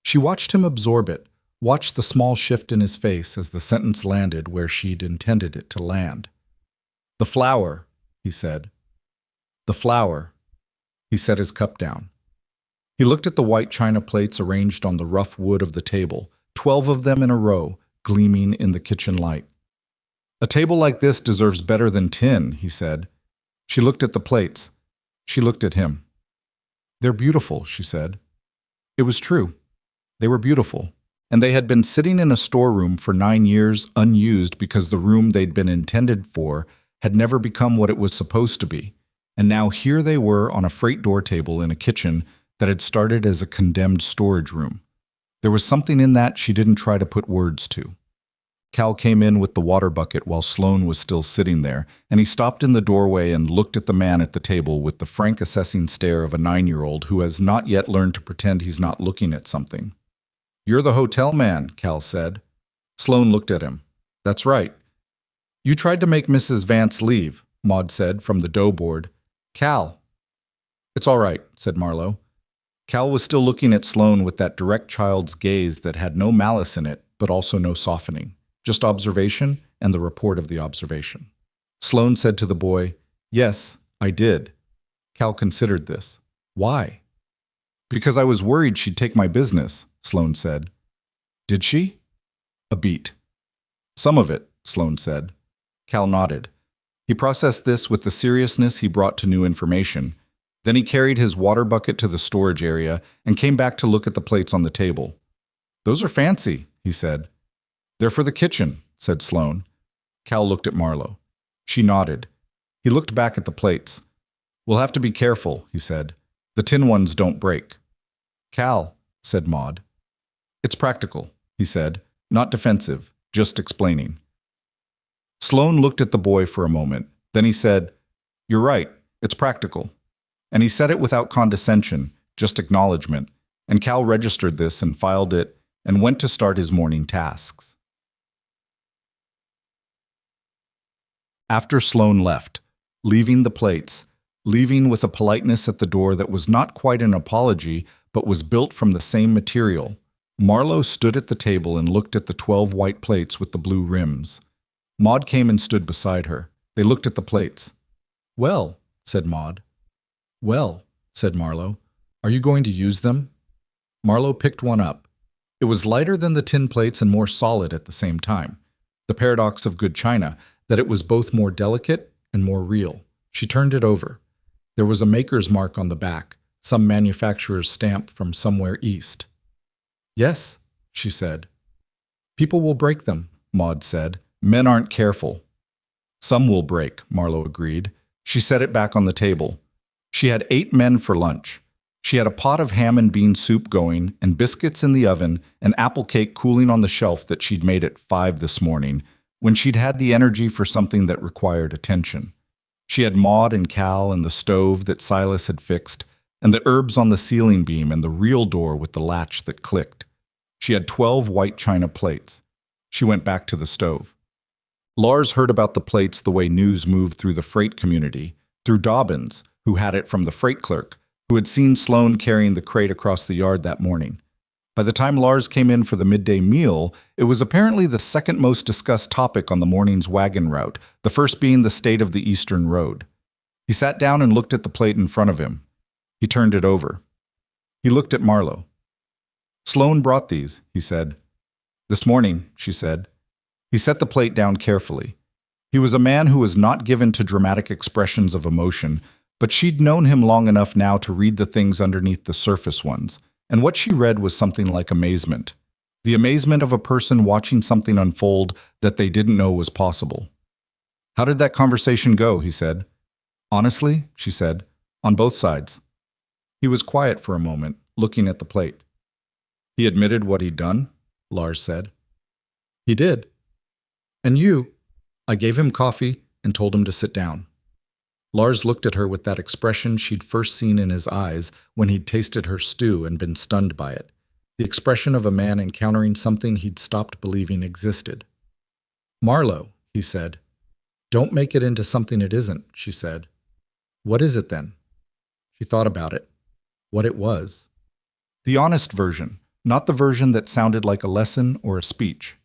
She watched him absorb it, watched the small shift in his face as the sentence landed where she'd intended it to land. The flour, he said. The flour. He set his cup down. He looked at the white china plates arranged on the rough wood of the table, 12 of them in a row, gleaming in the kitchen light. A table like this deserves better than tin, he said. She looked at the plates. She looked at him. They're beautiful, she said. It was true. They were beautiful, and they had been sitting in a storeroom for 9 years unused because the room they'd been intended for had never become what it was supposed to be, and now here they were on a freight door table in a kitchen that had started as a condemned storage room. There was something in that she didn't try to put words to. Cal came in with the water bucket while Sloane was still sitting there, and he stopped in the doorway and looked at the man at the table with the frank assessing stare of a 9-year-old who has not yet learned to pretend he's not looking at something. You're the hotel man, Cal said. Sloane looked at him. That's right. You tried to make Mrs. Vance leave, Maud said from the dough board. Cal. It's all right, said Marlowe. Cal was still looking at Sloane with that direct child's gaze that had no malice in it, but also no softening. Just observation and the report of the observation. Sloane said to the boy, Yes, I did. Cal considered this. Why? Because I was worried she'd take my business, Sloane said. Did she? A beat. Some of it, Sloane said. Cal nodded. He processed this with the seriousness he brought to new information. Then he carried his water bucket to the storage area and came back to look at the plates on the table. Those are fancy, he said. They're for the kitchen, said Sloane. Cal looked at Marlowe. She nodded. He looked back at the plates. We'll have to be careful, he said. The tin ones don't break. Cal, said Maud. It's practical, he said, not defensive, just explaining. Sloane looked at the boy for a moment. Then he said, You're right, it's practical. And he said it without condescension, just acknowledgement, and Cal registered this and filed it and went to start his morning tasks. After Sloane left, leaving the plates, leaving with a politeness at the door that was not quite an apology but was built from the same material, Marlowe stood at the table and looked at the 12 white plates with the blue rims. Maud came and stood beside her. They looked at the plates. Well, said Maud. Well, said Marlowe, are you going to use them? Marlowe picked one up. It was lighter than the tin plates and more solid at the same time. The paradox of good china, that it was both more delicate and more real. She turned it over. There was a maker's mark on the back, some manufacturer's stamp from somewhere east. Yes, she said. People will break them, Maud said. Men aren't careful. Some will break, Marlowe agreed. She set it back on the table. She had 8 men for lunch. She had a pot of ham and bean soup going, and biscuits in the oven, and apple cake cooling on the shelf that she'd made at 5 this morning, when she'd had the energy for something that required attention. She had Maud and Cal and the stove that Silas had fixed, and the herbs on the ceiling beam and the real door with the latch that clicked. She had 12 white china plates. She went back to the stove. Lars heard about the plates the way news moved through the freight community, through Dobbins, who had it from the freight clerk, who had seen Sloane carrying the crate across the yard that morning. By the time Lars came in for the midday meal, it was apparently the second most discussed topic on the morning's wagon route, the first being the state of the Eastern Road. He sat down and looked at the plate in front of him. He turned it over. He looked at Marlowe. Sloane brought these, he said. This morning, she said. He set the plate down carefully. He was a man who was not given to dramatic expressions of emotion, but she'd known him long enough now to read the things underneath the surface ones, and what she read was something like amazement. The amazement of a person watching something unfold that they didn't know was possible. How did that conversation go? He said. Honestly, she said, on both sides. He was quiet for a moment, looking at the plate. He admitted what he'd done, Lars said. He did. And you? I gave him coffee and told him to sit down. Lars looked at her with that expression she'd first seen in his eyes when he'd tasted her stew and been stunned by it. The expression of a man encountering something he'd stopped believing existed. "Marlowe," he said. "Don't make it into something it isn't," she said. "What is it then?" She thought about it. What it was. The honest version, not the version that sounded like a lesson or a speech.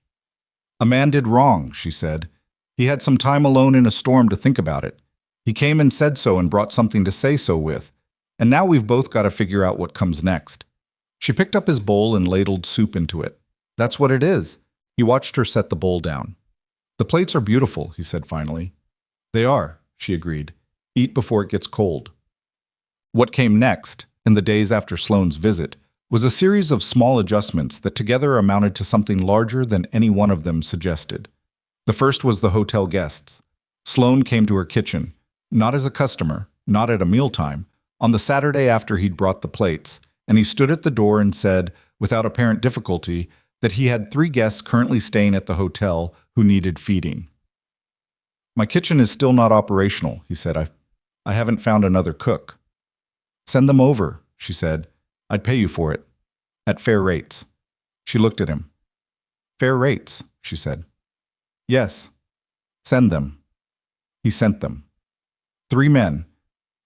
"A man did wrong," she said. "He had some time alone in a storm to think about it. He came and said so and brought something to say so with. And now we've both got to figure out what comes next." She picked up his bowl and ladled soup into it. "That's what it is." He watched her set the bowl down. "The plates are beautiful," he said finally. "They are," she agreed. "Eat before it gets cold." What came next, in the days after Sloane's visit, was a series of small adjustments that together amounted to something larger than any one of them suggested. The first was the hotel guests. Sloane came to her kitchen, not as a customer, not at a mealtime, on the Saturday after he'd brought the plates, and he stood at the door and said, without apparent difficulty, that he had 3 guests currently staying at the hotel who needed feeding. "My kitchen is still not operational," he said. I haven't found another cook." "Send them over," she said. "I'd pay you for it. At fair rates." She looked at him. "Fair rates," she said. "Yes. Send them." He sent them. 3 men,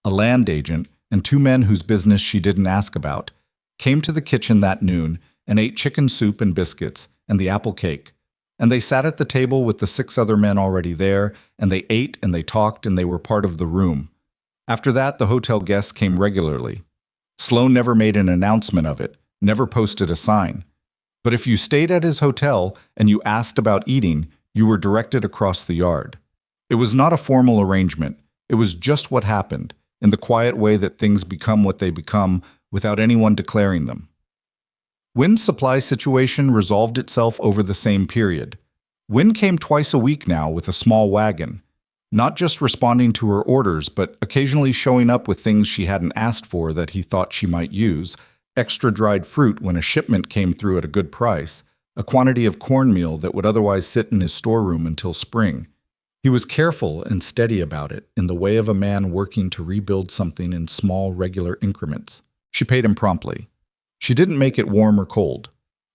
a land agent, and 2 men whose business she didn't ask about, came to the kitchen that noon and ate chicken soup and biscuits and the apple cake. And they sat at the table with the 6 other men already there, and they ate and they talked and they were part of the room. After that, the hotel guests came regularly. Sloane never made an announcement of it, never posted a sign. But if you stayed at his hotel and you asked about eating, you were directed across the yard. It was not a formal arrangement. It was just what happened, in the quiet way that things become what they become without anyone declaring them. Wynn's supply situation resolved itself over the same period. Wynn came twice a week now with a small wagon, not just responding to her orders, but occasionally showing up with things she hadn't asked for that he thought she might use, extra dried fruit when a shipment came through at a good price, a quantity of cornmeal that would otherwise sit in his storeroom until spring. He was careful and steady about it, in the way of a man working to rebuild something in small, regular increments. She paid him promptly. She didn't make it warm or cold.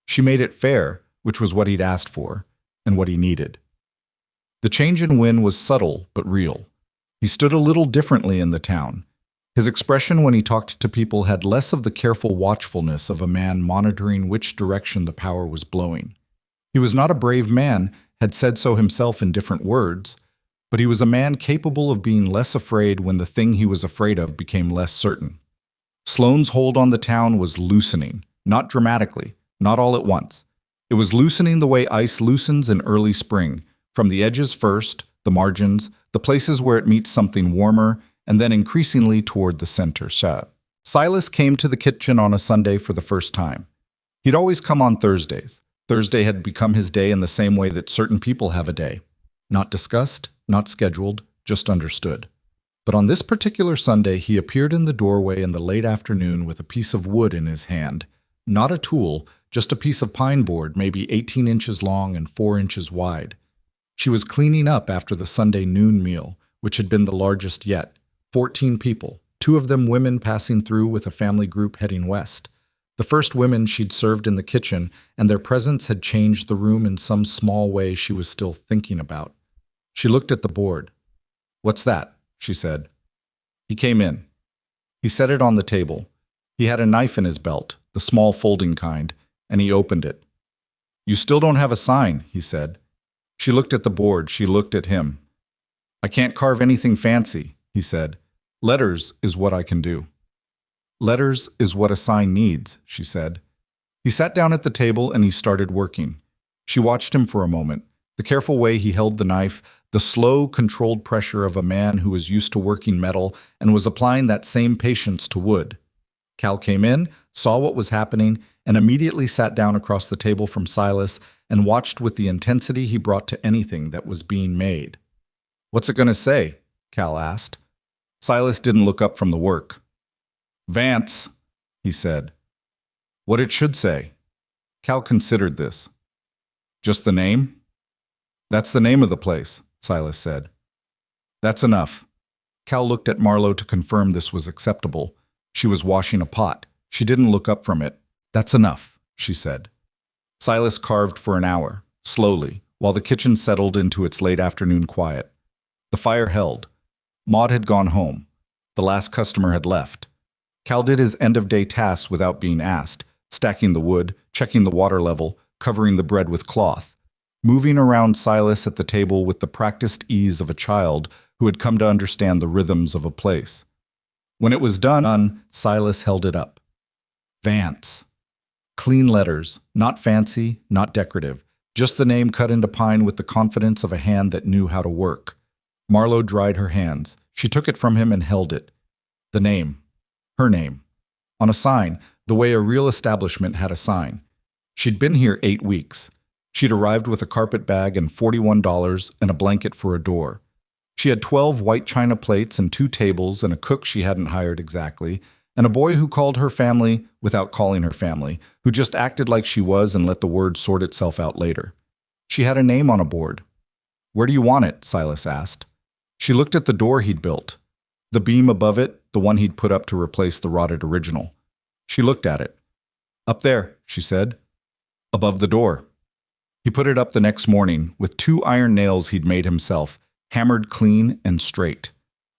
She made it fair, which was what he'd asked for, and what he needed. The change in Wynn was subtle but real. He stood a little differently in the town. His expression when he talked to people had less of the careful watchfulness of a man monitoring which direction the power was blowing. He was not a brave man, had said so himself in different words, but he was a man capable of being less afraid when the thing he was afraid of became less certain. Sloane's hold on the town was loosening, not dramatically, not all at once. It was loosening the way ice loosens in early spring, from the edges first, the margins, the places where it meets something warmer, and then increasingly toward the center. Silas came to the kitchen on a Sunday for the first time. He'd always come on Thursdays. Thursday had become his day in the same way that certain people have a day. Not discussed, not scheduled, just understood. But on this particular Sunday, he appeared in the doorway in the late afternoon with a piece of wood in his hand. Not a tool, just a piece of pine board, maybe 18 inches long and 4 inches wide. She was cleaning up after the Sunday noon meal, which had been the largest yet. 14 people, 2 of them women passing through with a family group heading west. The first women she'd served in the kitchen, and their presence had changed the room in some small way she was still thinking about. She looked at the board. "What's that?" she said. He came in. He set it on the table. He had a knife in his belt, the small folding kind, and he opened it. "You still don't have a sign," he said. She looked at the board. She looked at him. "I can't carve anything fancy," he said. "Letters is what I can do." "Letters is what a sign needs," she said. He sat down at the table and he started working. She watched him for a moment, the careful way he held the knife, the slow, controlled pressure of a man who was used to working metal and was applying that same patience to wood. Cal came in, saw what was happening, and immediately sat down across the table from Silas and watched with the intensity he brought to anything that was being made. "What's it going to say?" Cal asked. Silas didn't look up from the work. "Vance," he said. "What it should say." Cal considered this. "Just the name?" "That's the name of the place," Silas said. "That's enough." Cal looked at Marlowe to confirm this was acceptable. She was washing a pot. She didn't look up from it. "That's enough," she said. Silas carved for an hour, slowly, while the kitchen settled into its late afternoon quiet. The fire held. Maud had gone home. The last customer had left. Cal did his end-of-day tasks without being asked, stacking the wood, checking the water level, covering the bread with cloth, moving around Silas at the table with the practiced ease of a child who had come to understand the rhythms of a place. When it was done, Silas held it up. Vance. Clean letters, not fancy, not decorative, just the name cut into pine with the confidence of a hand that knew how to work. Marlowe dried her hands. She took it from him and held it. The name. Her name. On a sign, the way a real establishment had a sign. She'd been here 8 weeks. She'd arrived with a carpet bag and $41 and a blanket for a door. She had 12 white china plates and 2 tables and a cook she hadn't hired exactly, and a boy who called her family without calling her family, who just acted like she was and let the word sort itself out later. She had a name on a board. "Where do you want it?" Silas asked. She looked at the door he'd built. The beam above it, the one he'd put up to replace the rotted original. She looked at it. "Up there," she said. "Above the door." He put it up the next morning with 2 iron nails he'd made himself, hammered clean and straight.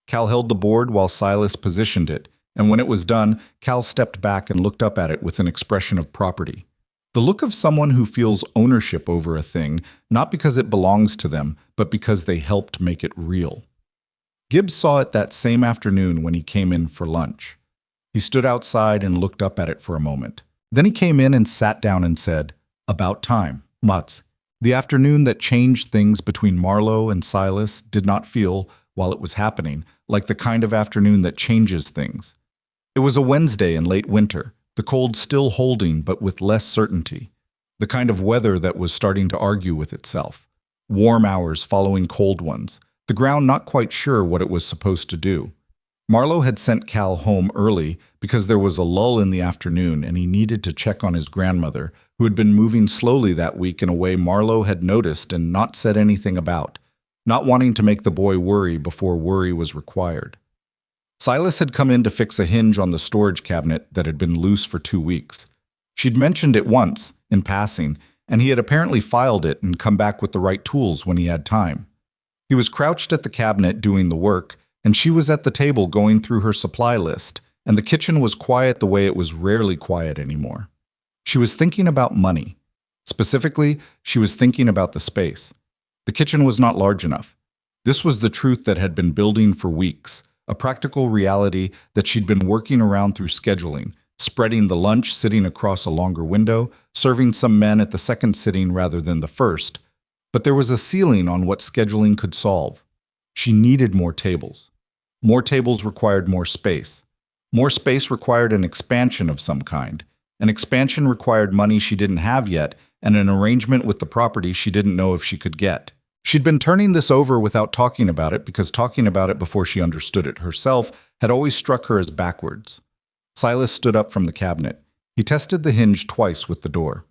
Cal held the board while Silas positioned it, and when it was done, Cal stepped back and looked up at it with an expression of property. The look of someone who feels ownership over a thing, not because it belongs to them, but because they helped make it real. Gibbs saw it that same afternoon when he came in for lunch. He stood outside and looked up at it for a moment. Then he came in and sat down and said, "About time, Mutz." The afternoon that changed things between Marlowe and Silas did not feel, while it was happening, like the kind of afternoon that changes things. It was a Wednesday in late winter, the cold still holding but with less certainty. The kind of weather that was starting to argue with itself. Warm hours following cold ones. The ground not quite sure what it was supposed to do. Marlowe had sent Cal home early because there was a lull in the afternoon and he needed to check on his grandmother, who had been moving slowly that week in a way Marlowe had noticed and not said anything about, not wanting to make the boy worry before worry was required. Silas had come in to fix a hinge on the storage cabinet that had been loose for 2 weeks. She'd mentioned it once, in passing, and he had apparently filed it and come back with the right tools when he had time. He was crouched at the cabinet doing the work, and she was at the table going through her supply list, and the kitchen was quiet the way it was rarely quiet anymore. She was thinking about money. Specifically, she was thinking about the space. The kitchen was not large enough. This was the truth that had been building for weeks, a practical reality that she'd been working around through scheduling, spreading the lunch sitting across a longer window, serving some men at the second sitting rather than the first. But there was a ceiling on what scheduling could solve. She needed more tables. More tables required more space. More space required an expansion of some kind. An expansion required money she didn't have yet, and an arrangement with the property she didn't know if she could get. She'd been turning this over without talking about it because talking about it before she understood it herself had always struck her as backwards. Silas stood up from the cabinet. He tested the hinge twice with the door.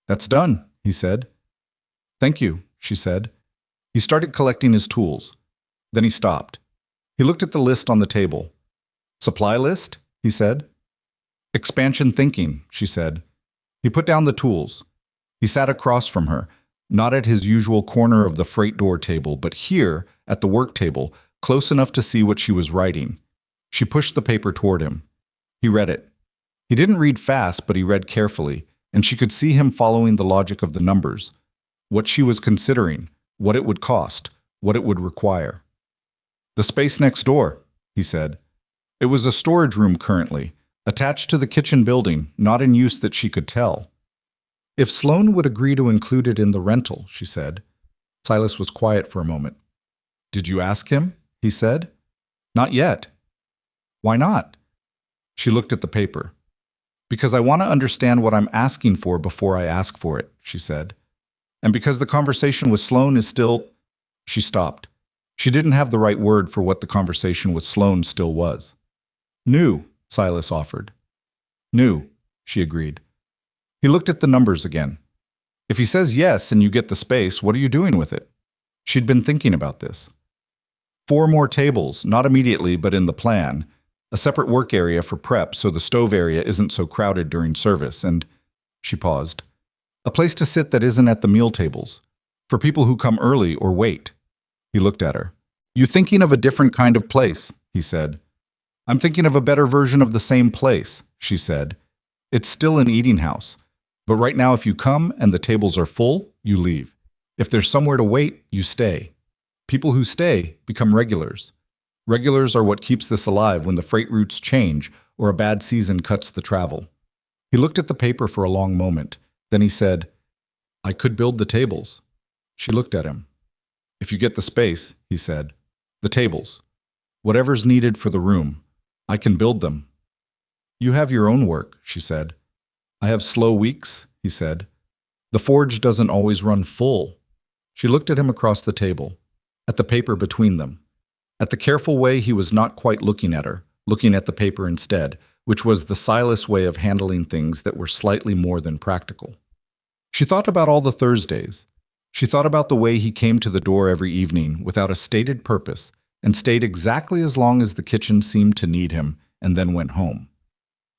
"That's done," he said. "Thank you," she said. He started collecting his tools. Then he stopped. He looked at the list on the table. "Supply list?" he said. "Expansion thinking," she said. He put down the tools. He sat across from her, not at his usual corner of the freight door table, but here, at the work table, close enough to see what she was writing. She pushed the paper toward him. He read it. He didn't read fast, but he read carefully, and she could see him following the logic of the numbers. What she was considering, what it would cost, what it would require. "The space next door," he said. It was a storage room currently, attached to the kitchen building, not in use that she could tell. "If Sloan would agree to include it in the rental," she said. Silas was quiet for a moment. "Did you ask him?" he said. "Not yet." "Why not?" She looked at the paper. "Because I want to understand what I'm asking for before I ask for it," she said. "And because the conversation with Sloan is still—" She stopped. She didn't have the right word for what the conversation with Sloan still was. "New," Silas offered. "New," she agreed. He looked at the numbers again. "If he says yes and you get the space, what are you doing with it?" She'd been thinking about this. 4 more tables, not immediately, but in the plan. A separate work area for prep so the stove area isn't so crowded during service, and she paused. A place to sit that isn't at the meal tables, for people who come early or wait. He looked at her. You thinking of a different kind of place, he said. I'm thinking of a better version of the same place, she said. It's still an eating house, but right now if you come and the tables are full, you leave. If there's somewhere to wait, you stay. People who stay become regulars. Regulars are what keeps this alive when the freight routes change or a bad season cuts the travel. He looked at the paper for a long moment. Then he said, I could build the tables. She looked at him. If you get the space, he said. The tables. Whatever's needed for the room. I can build them. You have your own work, she said. I have slow weeks, he said. The forge doesn't always run full. She looked at him across the table, at the paper between them, at the careful way he was not quite looking at her, looking at the paper instead, which was the Silas way of handling things that were slightly more than practical. She thought about all the Thursdays. She thought about the way he came to the door every evening without a stated purpose and stayed exactly as long as the kitchen seemed to need him and then went home.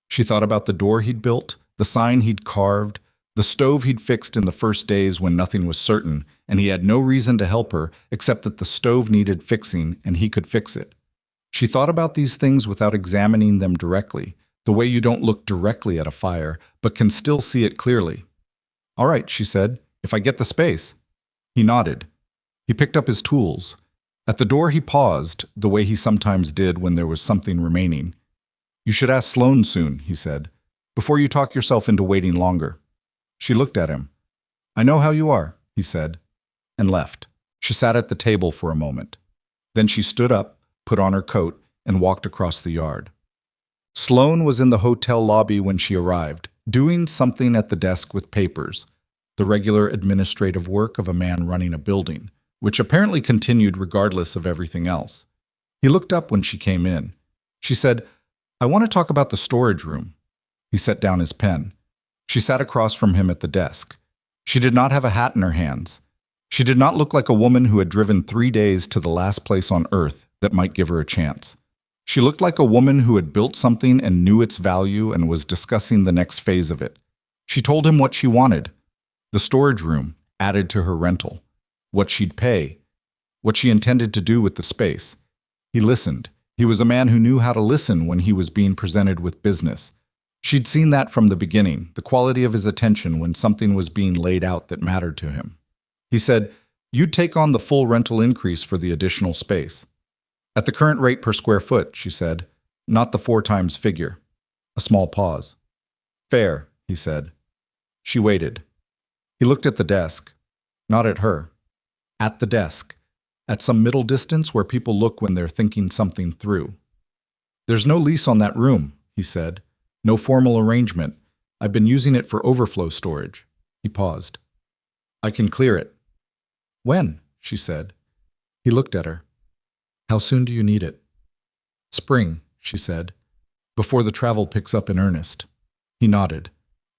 She thought about the door he'd built, the sign he'd carved, the stove he'd fixed in the first days when nothing was certain and he had no reason to help her except that the stove needed fixing and he could fix it. She thought about these things without examining them directly, the way you don't look directly at a fire but can still see it clearly. All right, she said, if I get the space. He nodded. He picked up his tools. At the door he paused, the way he sometimes did when there was something remaining. You should ask Sloane soon, he said, before you talk yourself into waiting longer. She looked at him. I know how you are, he said, and left. She sat at the table for a moment. Then she stood up, put on her coat, and walked across the yard. Sloane was in the hotel lobby when she arrived, doing something at the desk with papers, the regular administrative work of a man running a building, which apparently continued regardless of everything else. He looked up when she came in. She said, I want to talk about the storage room. He set down his pen. She sat across from him at the desk. She did not have a hat in her hands. She did not look like a woman who had driven 3 days to the last place on earth that might give her a chance. She looked like a woman who had built something and knew its value and was discussing the next phase of it. She told him what she wanted. The storage room, added to her rental. What she'd pay. What she intended to do with the space. He listened. He was a man who knew how to listen when he was being presented with business. She'd seen that from the beginning, the quality of his attention when something was being laid out that mattered to him. He said, You'd take on the full rental increase for the additional space. At the current rate per square foot, she said, not the 4 times figure. A small pause. Fair, he said. She waited. He looked at the desk. Not at her. At the desk. At some middle distance where people look when they're thinking something through. There's no lease on that room, he said. No formal arrangement. I've been using it for overflow storage. He paused. I can clear it. When? She said. He looked at her. How soon do you need it? Spring, she said. Before the travel picks up in earnest. He nodded.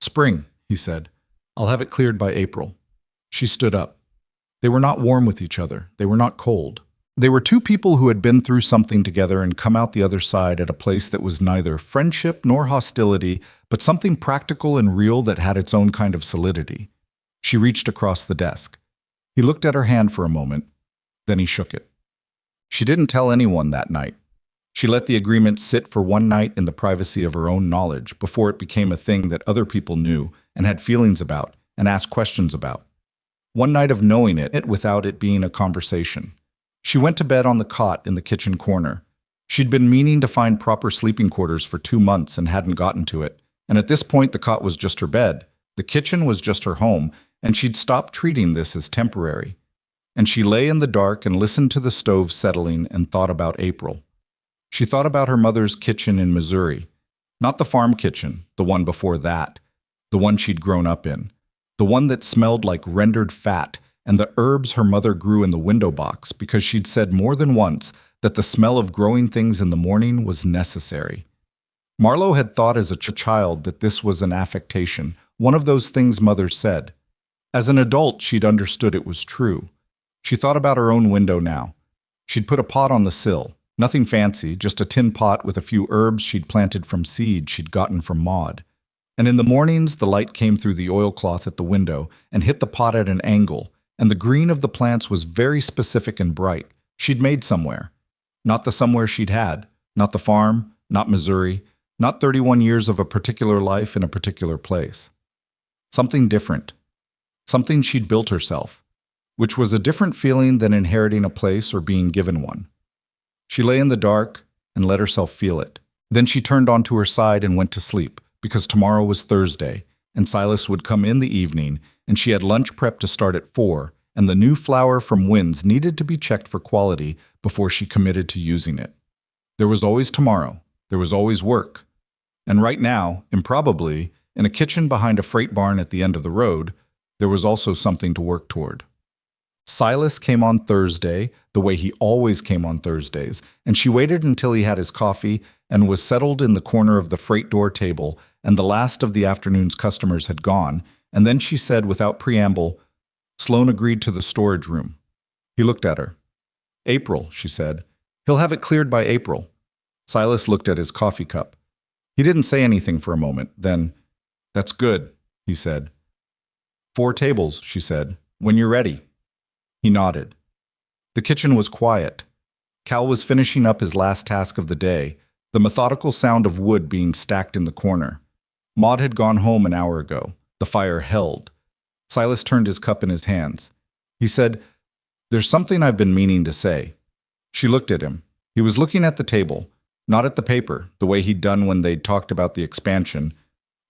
Spring, he said. I'll have it cleared by April. She stood up. They were not warm with each other. They were not cold. They were 2 people who had been through something together and come out the other side at a place that was neither friendship nor hostility, but something practical and real that had its own kind of solidity. She reached across the desk. He looked at her hand for a moment. Then he shook it. She didn't tell anyone that night. She let the agreement sit for one night in the privacy of her own knowledge before it became a thing that other people knew and had feelings about and asked questions about. One night of knowing it without it being a conversation. She went to bed on the cot in the kitchen corner. She'd been meaning to find proper sleeping quarters for 2 months and hadn't gotten to it, and at this point the cot was just her bed, the kitchen was just her home, and she'd stopped treating this as temporary. And she lay in the dark and listened to the stove settling and thought about April. She thought about her mother's kitchen in Missouri. Not the farm kitchen, the one before that, the one she'd grown up in, the one that smelled like rendered fat and the herbs her mother grew in the window box because she'd said more than once that the smell of growing things in the morning was necessary. Marlowe had thought as a child that this was an affectation, one of those things mothers said. As an adult, she'd understood it was true. She thought about her own window now. She'd put a pot on the sill. Nothing fancy, just a tin pot with a few herbs she'd planted from seed she'd gotten from Maud. And in the mornings, the light came through the oilcloth at the window and hit the pot at an angle, and the green of the plants was very specific and bright. She'd made somewhere. Not the somewhere she'd had. Not the farm, not Missouri, not 31 years of a particular life in a particular place. Something different. Something she'd built herself, which was a different feeling than inheriting a place or being given one. She lay in the dark and let herself feel it. Then she turned onto her side and went to sleep, because tomorrow was Thursday, and Silas would come in the evening, and she had lunch prep to start at 4, and the new flour from Wynn's needed to be checked for quality before she committed to using it. There was always tomorrow. There was always work. And right now, improbably, in a kitchen behind a freight barn at the end of the road, there was also something to work toward. Silas came on Thursday, the way he always came on Thursdays, and she waited until he had his coffee and was settled in the corner of the freight door table, and the last of the afternoon's customers had gone, and then she said without preamble, Sloane agreed to the storage room. He looked at her. April, she said. He'll have it cleared by April. Silas looked at his coffee cup. He didn't say anything for a moment. Then, that's good, he said. 4 tables, she said. When you're ready. He nodded. The kitchen was quiet. Cal was finishing up his last task of the day, the methodical sound of wood being stacked in the corner. Maud had gone home an hour ago. The fire held. Silas turned his cup in his hands. He said, There's something I've been meaning to say. She looked at him. He was looking at the table, not at the paper, the way he'd done when they'd talked about the expansion.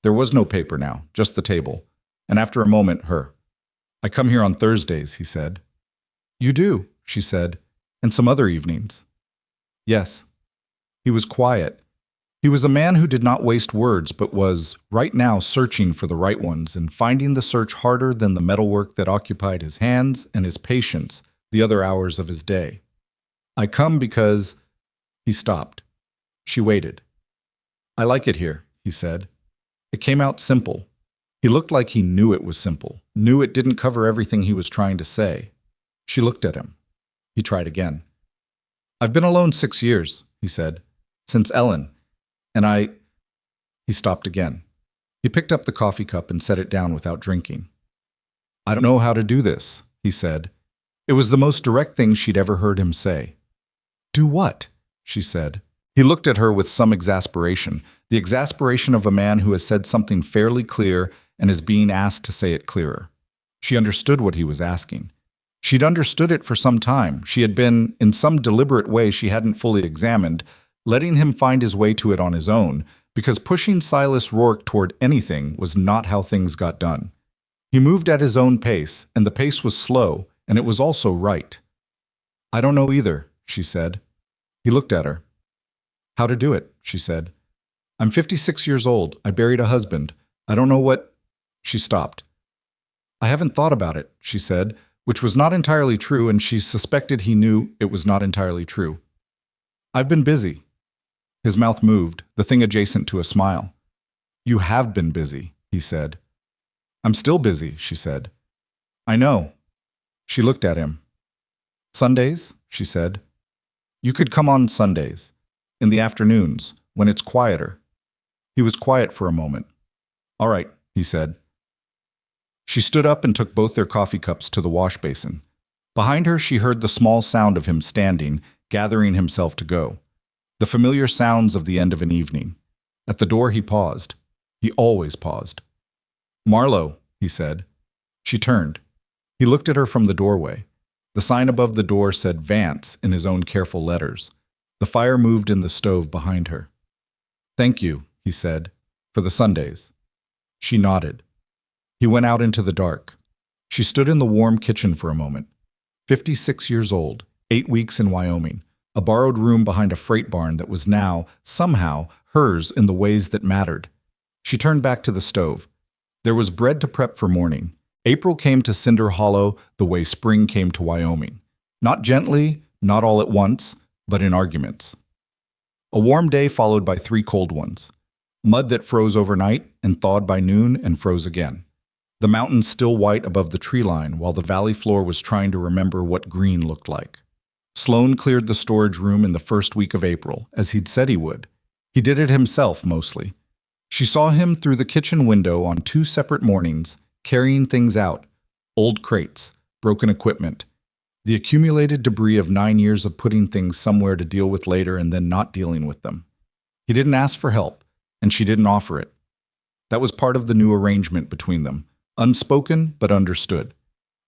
There was no paper now, just the table. And after a moment, her. I come here on Thursdays, he said. You do, she said, and some other evenings. Yes. He was quiet. He was a man who did not waste words, but was, right now, searching for the right ones and finding the search harder than the metalwork that occupied his hands and his patience the other hours of his day. I come because... He stopped. She waited. I like it here, he said. It came out simple. He looked like he knew it was simple, knew it didn't cover everything he was trying to say. She looked at him. He tried again. I've been alone 6 years, he said, since Ellen. And He stopped again. He picked up the coffee cup and set it down without drinking. I don't know how to do this, he said. It was the most direct thing she'd ever heard him say. Do what? She said. He looked at her with some exasperation, the exasperation of a man who has said something fairly clear and is being asked to say it clearer. She understood what he was asking. She'd understood it for some time. She had been, in some deliberate way she hadn't fully examined, letting him find his way to it on his own, because pushing Silas Rourke toward anything was not how things got done. He moved at his own pace, and the pace was slow, and it was also right. I don't know either, she said. He looked at her. How to do it, she said. I'm 56 years old. I buried a husband. I don't know what... She stopped. I haven't thought about it, she said, which was not entirely true, and she suspected he knew it was not entirely true. I've been busy. His mouth moved, the thing adjacent to a smile. You have been busy, he said. I'm still busy, she said. I know. She looked at him. Sundays, she said. You could come on Sundays, in the afternoons, when it's quieter. He was quiet for a moment. All right, he said. She stood up and took both their coffee cups to the wash basin. Behind her, she heard the small sound of him standing, gathering himself to go. The familiar sounds of the end of an evening. At the door, he paused. He always paused. Marlowe, he said. She turned. He looked at her from the doorway. The sign above the door said Vance in his own careful letters. The fire moved in the stove behind her. Thank you, he said, for the Sundays. She nodded. He went out into the dark. She stood in the warm kitchen for a moment. 56 years old, 8 weeks in Wyoming, a borrowed room behind a freight barn that was now, somehow, hers in the ways that mattered. She turned back to the stove. There was bread to prep for morning. April came to Cinder Hollow the way spring came to Wyoming. Not gently, not all at once, but in arguments. A warm day followed by 3 cold ones. Mud that froze overnight and thawed by noon and froze again. The mountains still white above the tree line while the valley floor was trying to remember what green looked like. Sloane cleared the storage room in the first week of April, as he'd said he would. He did it himself, mostly. She saw him through the kitchen window on 2 separate mornings, carrying things out. Old crates, broken equipment, the accumulated debris of 9 years of putting things somewhere to deal with later and then not dealing with them. He didn't ask for help, and she didn't offer it. That was part of the new arrangement between them, unspoken but understood.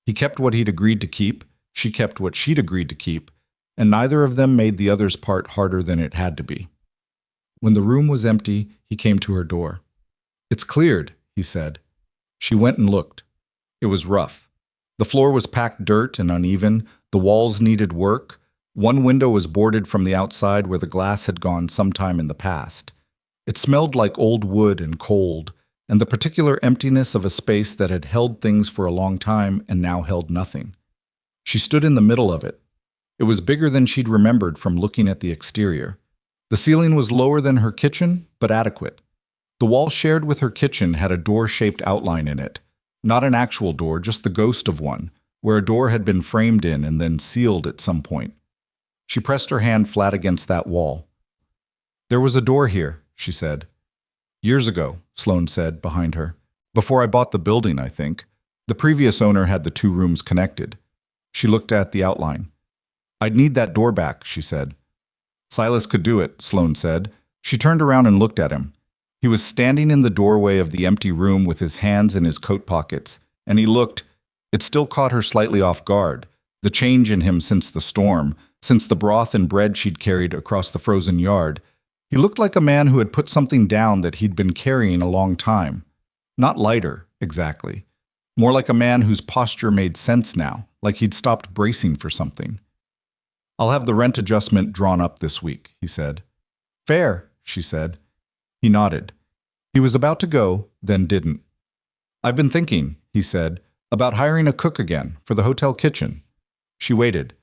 He kept what he'd agreed to keep, she kept what she'd agreed to keep, and neither of them made the other's part harder than it had to be. When the room was empty, he came to her door. "It's cleared," he said. She went and looked. It was rough. The floor was packed dirt and uneven, the walls needed work. One window was boarded from the outside where the glass had gone sometime in the past. It smelled like old wood and cold, and the particular emptiness of a space that had held things for a long time and now held nothing. She stood in the middle of it. It was bigger than she'd remembered from looking at the exterior. The ceiling was lower than her kitchen, but adequate. The wall shared with her kitchen had a door-shaped outline in it. Not an actual door, just the ghost of one, where a door had been framed in and then sealed at some point. She pressed her hand flat against that wall. "There was a door here," she said. "Years ago," Sloane said, behind her. "Before I bought the building, I think. The previous owner had the 2 rooms connected." She looked at the outline. "I'd need that door back," she said. "Silas could do it," Sloane said. She turned around and looked at him. He was standing in the doorway of the empty room with his hands in his coat pockets, and he looked. It still caught her slightly off guard, the change in him since the storm, since the broth and bread she'd carried across the frozen yard. He looked like a man who had put something down that he'd been carrying a long time. Not lighter, exactly. More like a man whose posture made sense now, like he'd stopped bracing for something. "I'll have the rent adjustment drawn up this week," he said. "Fair," she said. He nodded. He was about to go, then didn't. "I've been thinking," he said, "about hiring a cook again for the hotel kitchen." She waited.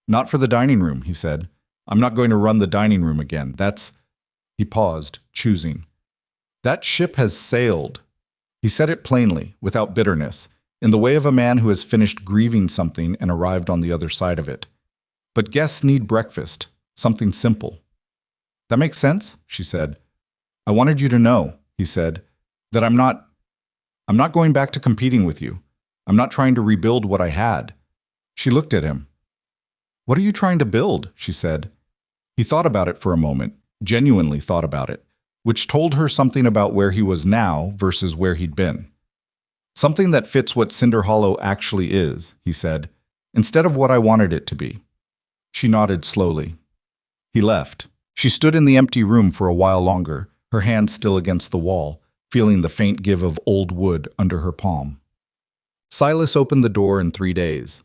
"Not for the dining room," he said. "I'm not going to run the dining room again. That's—" He paused, choosing. "That ship has sailed." He said it plainly, without bitterness, in the way of a man who has finished grieving something and arrived on the other side of it. "But guests need breakfast, something simple." "That makes sense," she said. "I wanted you to know," he said, "that I'm not going back to competing with you. I'm not trying to rebuild what I had." She looked at him. "What are you trying to build?" she said. He thought about it for a moment, genuinely thought about it, which told her something about where he was now versus where he'd been. "Something that fits what Cinder Hollow actually is," he said, "instead of what I wanted it to be." She nodded slowly. He left. She stood in the empty room for a while longer, her hand still against the wall, feeling the faint give of old wood under her palm. Silas opened the door in 3 days.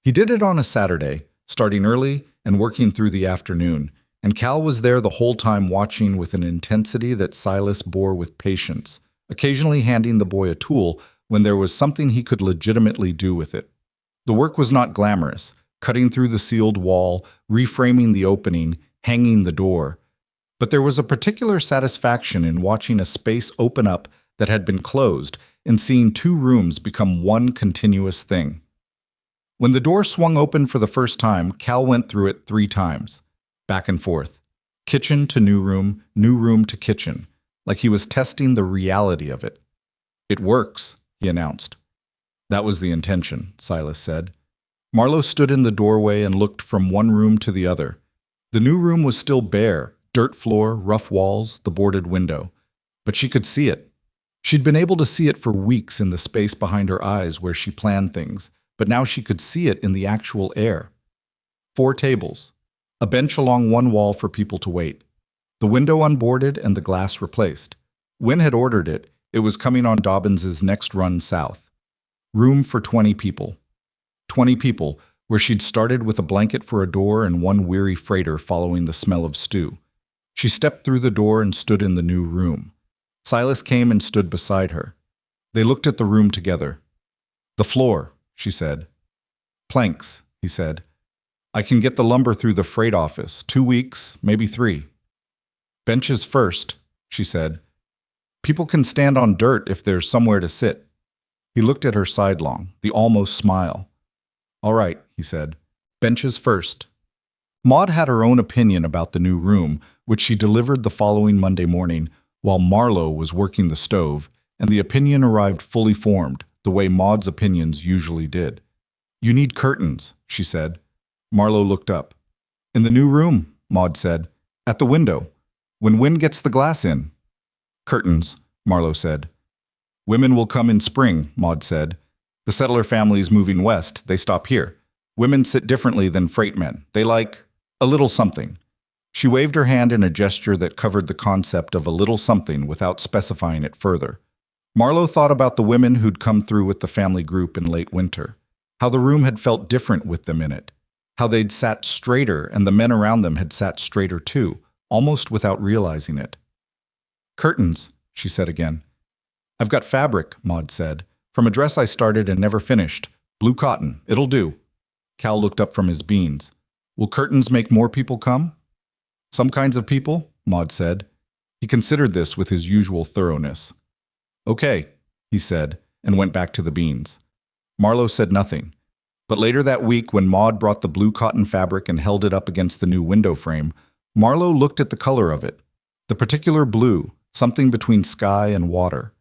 He did it on a Saturday, starting early and working through the afternoon, and Cal was there the whole time watching with an intensity that Silas bore with patience, occasionally handing the boy a tool when there was something he could legitimately do with it. The work was not glamorous, cutting through the sealed wall, reframing the opening, hanging the door. But there was a particular satisfaction in watching a space open up that had been closed and seeing 2 rooms become one continuous thing. When the door swung open for the first time, Cal went through it 3 times, back and forth, kitchen to new room to kitchen, like he was testing the reality of it. "It works," he announced. "That was the intention," Silas said. Marlowe stood in the doorway and looked from one room to the other. The new room was still bare, dirt floor, rough walls, the boarded window. But she could see it. She'd been able to see it for weeks in the space behind her eyes where she planned things, but now she could see it in the actual air. 4 tables. A bench along one wall for people to wait. The window unboarded and the glass replaced. Wynn had ordered it. It was coming on Dobbins's next run south. Room for 20 people. 20 people, where she'd started with a blanket for a door and one weary freighter following the smell of stew. She stepped through the door and stood in the new room. Silas came and stood beside her. They looked at the room together. "The floor," she said. "Planks," he said. "I can get the lumber through the freight office. 2 weeks, maybe 3. "Benches first," she said. "People can stand on dirt if there's somewhere to sit." He looked at her sidelong, the almost smile. "All right," he said. Benches first. Maud had her own opinion about the new room, which she delivered the following Monday morning while Marlowe was working the stove, and the opinion arrived fully formed, the way Maud's opinions usually did. "You need curtains," she said. Marlowe looked up. "In the new room," Maud said. "At the window. When wind gets the glass in." "Curtains," Marlowe said. "Women will come in spring," Maud said. "The settler families moving west, they stop here. Women sit differently than freight men. They like a little something." She waved her hand in a gesture that covered the concept of a little something without specifying it further. Marlowe thought about the women who'd come through with the family group in late winter, how the room had felt different with them in it, how they'd sat straighter and the men around them had sat straighter too, almost without realizing it. "Curtains," she said again. "I've got fabric," Maud said, "from a dress I started and never finished. Blue cotton. It'll do." Cal looked up from his beans. "Will curtains make more people come?" "Some kinds of people," Maud said. He considered this with his usual thoroughness. "Okay," he said, and went back to the beans. Marlowe said nothing. But later that week, when Maud brought the blue cotton fabric and held it up against the new window frame, Marlowe looked at the color of it, the particular blue, something between sky and water,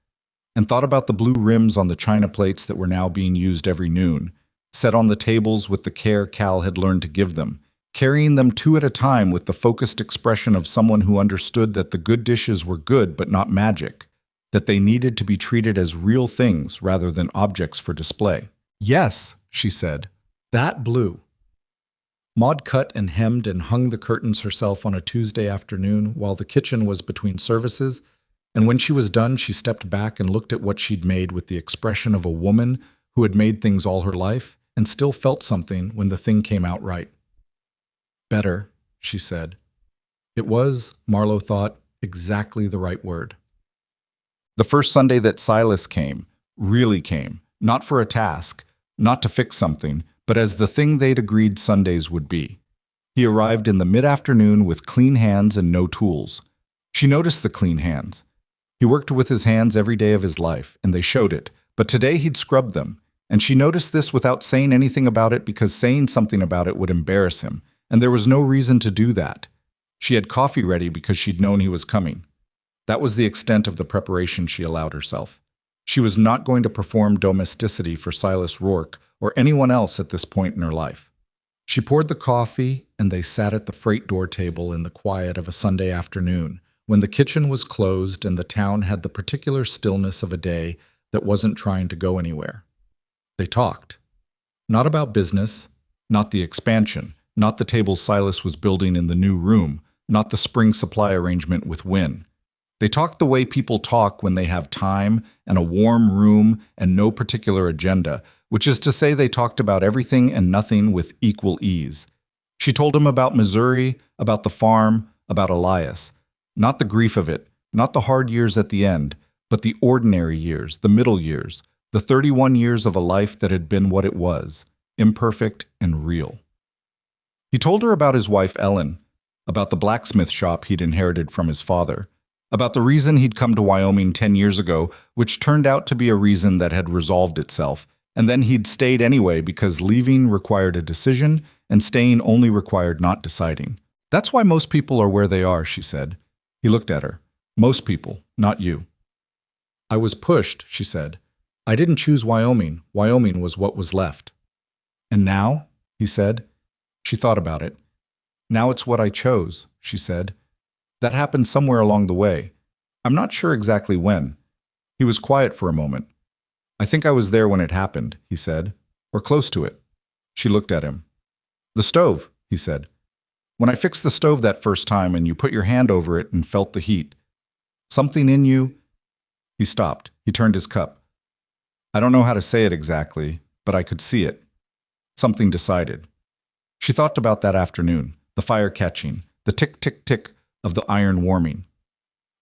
and thought about the blue rims on the china plates that were now being used every noon, set on the tables with the care Cal had learned to give them, carrying them two at a time with the focused expression of someone who understood that the good dishes were good but not magic, that they needed to be treated as real things rather than objects for display. "Yes," she said, "that blue." Maud cut and hemmed and hung the curtains herself on a Tuesday afternoon while the kitchen was between services, and when she was done she stepped back and looked at what she'd made with the expression of a woman who had made things all her life and still felt something when the thing came out right. "Better," she said. It was, Marlowe thought, exactly the right word. The first Sunday that Silas came, really came, not for a task, not to fix something, but as the thing they'd agreed Sundays would be. He arrived in the mid-afternoon with clean hands and no tools. She noticed the clean hands. He worked with his hands every day of his life, and they showed it, but today he'd scrubbed them, and she noticed this without saying anything about it because saying something about it would embarrass him, and there was no reason to do that. She had coffee ready because she'd known he was coming. That was the extent of the preparation she allowed herself. She was not going to perform domesticity for Silas Rourke or anyone else at this point in her life. She poured the coffee, and they sat at the freight door table in the quiet of a Sunday afternoon, when the kitchen was closed and the town had the particular stillness of a day that wasn't trying to go anywhere. They talked. Not about business, not the expansion, not the tables Silas was building in the new room, not the spring supply arrangement with Wynne. They talked the way people talk when they have time and a warm room and no particular agenda, which is to say they talked about everything and nothing with equal ease. She told him about Missouri, about the farm, about Elias. Not the grief of it, not the hard years at the end, but the ordinary years, the middle years, the 31 years of a life that had been what it was, imperfect and real. He told her about his wife Ellen, about the blacksmith shop he'd inherited from his father, about the reason he'd come to Wyoming 10 years ago, which turned out to be a reason that had resolved itself, and then he'd stayed anyway because leaving required a decision and staying only required not deciding. "That's why most people are where they are," she said. He looked at her. "Most people, not you." "I was pushed," she said. "I didn't choose Wyoming. Wyoming was what was left." "And now?" he said. She thought about it. "Now it's what I chose," she said. "That happened somewhere along the way. I'm not sure exactly when." He was quiet for a moment. "I think I was there when it happened," he said, "or close to it." She looked at him. "The stove," he said. "When I fixed the stove that first time and you put your hand over it and felt the heat. Something in you—" He stopped. He turned his cup. "I don't know how to say it exactly, but I could see it. Something decided." She thought about that afternoon, the fire catching, the tick-tick-tick of the iron warming.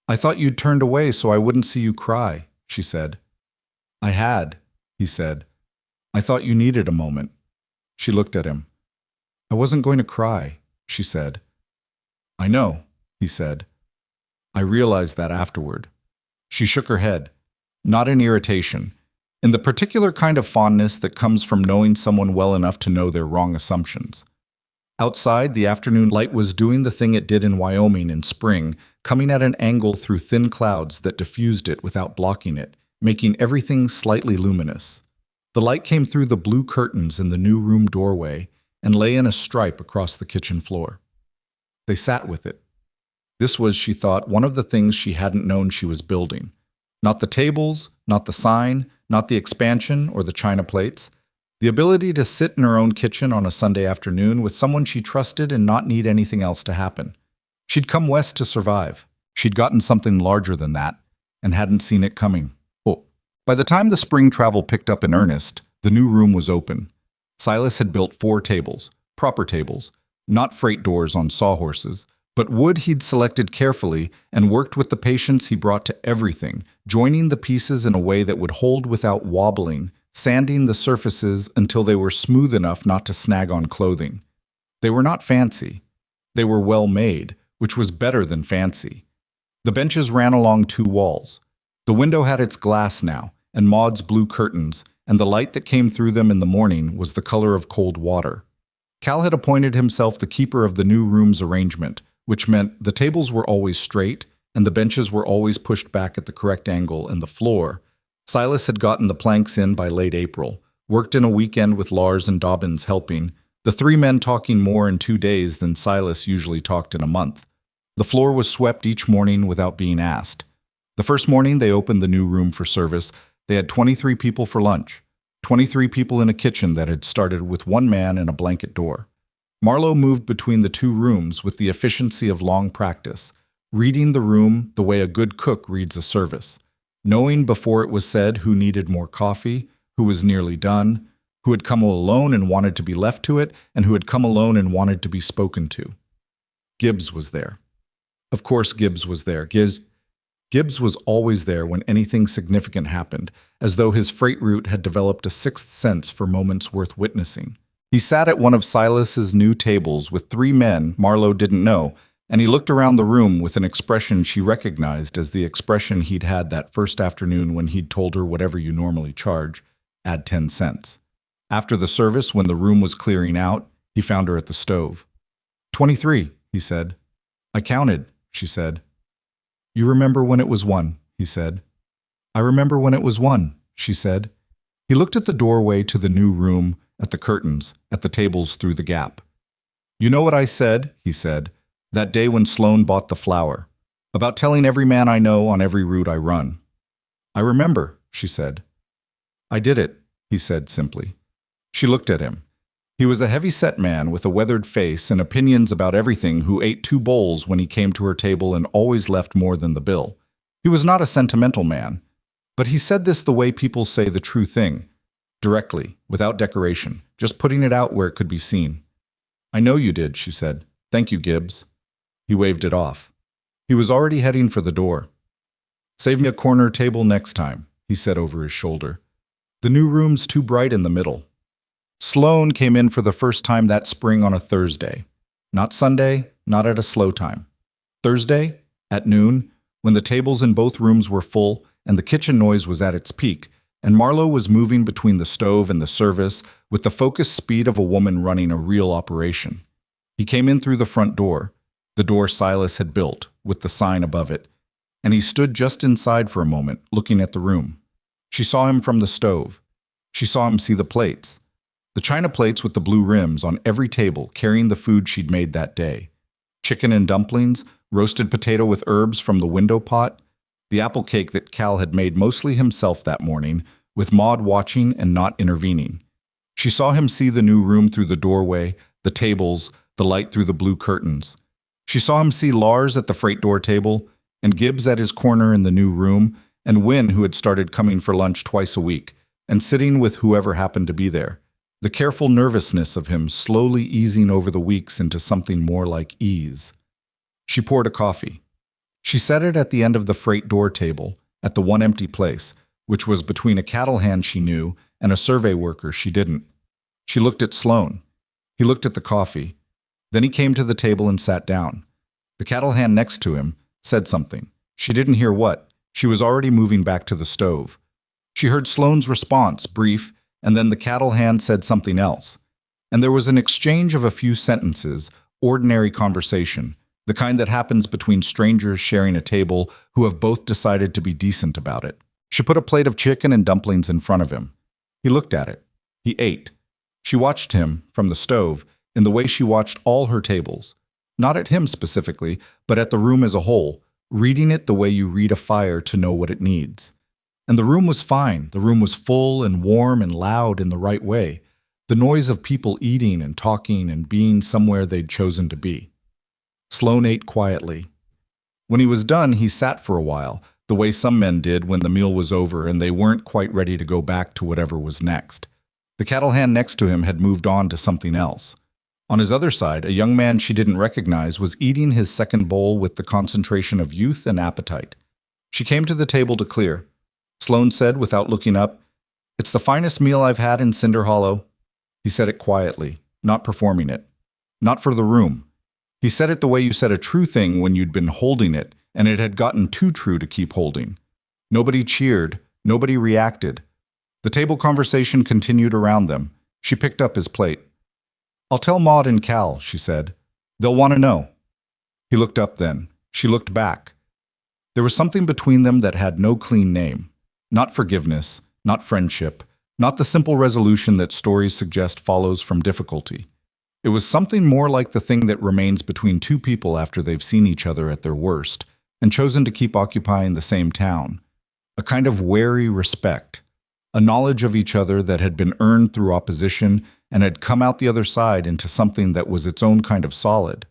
"I thought you'd turned away so I wouldn't see you cry," she said. "I had," he said. "I thought you needed a moment." She looked at him. "I wasn't going to cry," she said. "I know," he said. "I realized that afterward." She shook her head, not in irritation, in the particular kind of fondness that comes from knowing someone well enough to know their wrong assumptions. Outside, the afternoon light was doing the thing it did in Wyoming in spring, coming at an angle through thin clouds that diffused it without blocking it, making everything slightly luminous. The light came through the blue curtains in the new room doorway and lay in a stripe across the kitchen floor. They sat with it. This was, she thought, one of the things she hadn't known she was building. Not the tables, not the sign, not the expansion or the china plates. The ability to sit in her own kitchen on a Sunday afternoon with someone she trusted and not need anything else to happen. She'd come west to survive. She'd gotten something larger than that and hadn't seen it coming. Oh. By the time the spring travel picked up in earnest, the new room was open. Silas had built 4 tables, proper tables, not freight doors on sawhorses, but wood he'd selected carefully and worked with the patience he brought to everything, joining the pieces in a way that would hold without wobbling, sanding the surfaces until they were smooth enough not to snag on clothing. They were not fancy. They were well made, which was better than fancy. The benches ran along 2 walls. The window had its glass now, and Maud's blue curtains, and the light that came through them in the morning was the color of cold water. Cal had appointed himself the keeper of the new room's arrangement, which meant the tables were always straight, and the benches were always pushed back at the correct angle, and the floor. Silas had gotten the planks in by late April, worked in a weekend with Lars and Dobbins helping, the 3 men talking more in 2 days than Silas usually talked in a month. The floor was swept each morning without being asked. The first morning they opened the new room for service, they had 23 people for lunch, 23 people in a kitchen that had started with 1 man and a blanket door. Marlowe moved between the 2 rooms with the efficiency of long practice, reading the room the way a good cook reads a service, knowing before it was said who needed more coffee, who was nearly done, who had come alone and wanted to be left to it, and who had come alone and wanted to be spoken to. Gibbs was there. Of course Gibbs was there. Gibbs was always there when anything significant happened, as though his freight route had developed a 6th sense for moments worth witnessing. He sat at one of Silas's new tables with 3 men Marlowe didn't know, and he looked around the room with an expression she recognized as the expression he'd had that first afternoon when he'd told her whatever you normally charge, add 10 cents. After the service, when the room was clearing out, he found her at the stove. 23, he said. I counted, she said. You remember when it was 1, he said. I remember when it was 1, she said. He looked at the doorway to the new room, at the curtains, at the tables through the gap. You know what I said, he said, that day when Sloan bought the flour, about telling every man I know on every route I run. I remember, she said. I did it, he said simply. She looked at him. He was a heavy-set man with a weathered face and opinions about everything who ate 2 bowls when he came to her table and always left more than the bill. He was not a sentimental man, but he said this the way people say the true thing, directly, without decoration, just putting it out where it could be seen. I know you did, she said. Thank you, Gibbs. He waved it off. He was already heading for the door. Save me a corner table next time, he said over his shoulder. The new room's too bright in the middle. Sloan came in for the first time that spring on a Thursday. Not Sunday, not at a slow time. Thursday, at noon, when the tables in both rooms were full and the kitchen noise was at its peak, and Marlowe was moving between the stove and the service with the focused speed of a woman running a real operation. He came in through the front door, the door Silas had built, with the sign above it, and he stood just inside for a moment, looking at the room. She saw him from the stove. She saw him see the plates. The china plates with the blue rims on every table carrying the food she'd made that day. Chicken and dumplings, roasted potato with herbs from the window pot, the apple cake that Cal had made mostly himself that morning, with Maud watching and not intervening. She saw him see the new room through the doorway, the tables, the light through the blue curtains. She saw him see Lars at the freight door table, and Gibbs at his corner in the new room, and Wynne, who had started coming for lunch twice a week, and sitting with whoever happened to be there. The careful nervousness of him slowly easing over the weeks into something more like ease. She poured a coffee. She set it at the end of the freight door table, at the one empty place, which was between a cattle hand she knew and a survey worker she didn't. She looked at Sloan. He looked at the coffee. Then he came to the table and sat down. The cattle hand next to him said something. She didn't hear what. She was already moving back to the stove. She heard Sloane's response, brief, and then the cattle hand said something else. And there was an exchange of a few sentences, ordinary conversation, the kind that happens between strangers sharing a table who have both decided to be decent about it. She put a plate of chicken and dumplings in front of him. He looked at it. He ate. She watched him, from the stove, in the way she watched all her tables. Not at him specifically, but at the room as a whole, reading it the way you read a fire to know what it needs. And the room was fine. The room was full and warm and loud in the right way. The noise of people eating and talking and being somewhere they'd chosen to be. Sloane ate quietly. When he was done, he sat for a while, the way some men did when the meal was over and they weren't quite ready to go back to whatever was next. The cattle hand next to him had moved on to something else. On his other side, a young man she didn't recognize was eating his second bowl with the concentration of youth and appetite. She came to the table to clear. Sloane said without looking up, "It's the finest meal I've had in Cinder Hollow." He said it quietly, not performing it. Not for the room. He said it the way you said a true thing when you'd been holding it, and it had gotten too true to keep holding. Nobody cheered. Nobody reacted. The table conversation continued around them. She picked up his plate. "I'll tell Maud and Cal," she said. "They'll want to know." He looked up then. She looked back. There was something between them that had no clean name. Not forgiveness, not friendship, not the simple resolution that stories suggest follows from difficulty. It was something more like the thing that remains between two people after they've seen each other at their worst and chosen to keep occupying the same town. A kind of wary respect, a knowledge of each other that had been earned through opposition and had come out the other side into something that was its own kind of solid.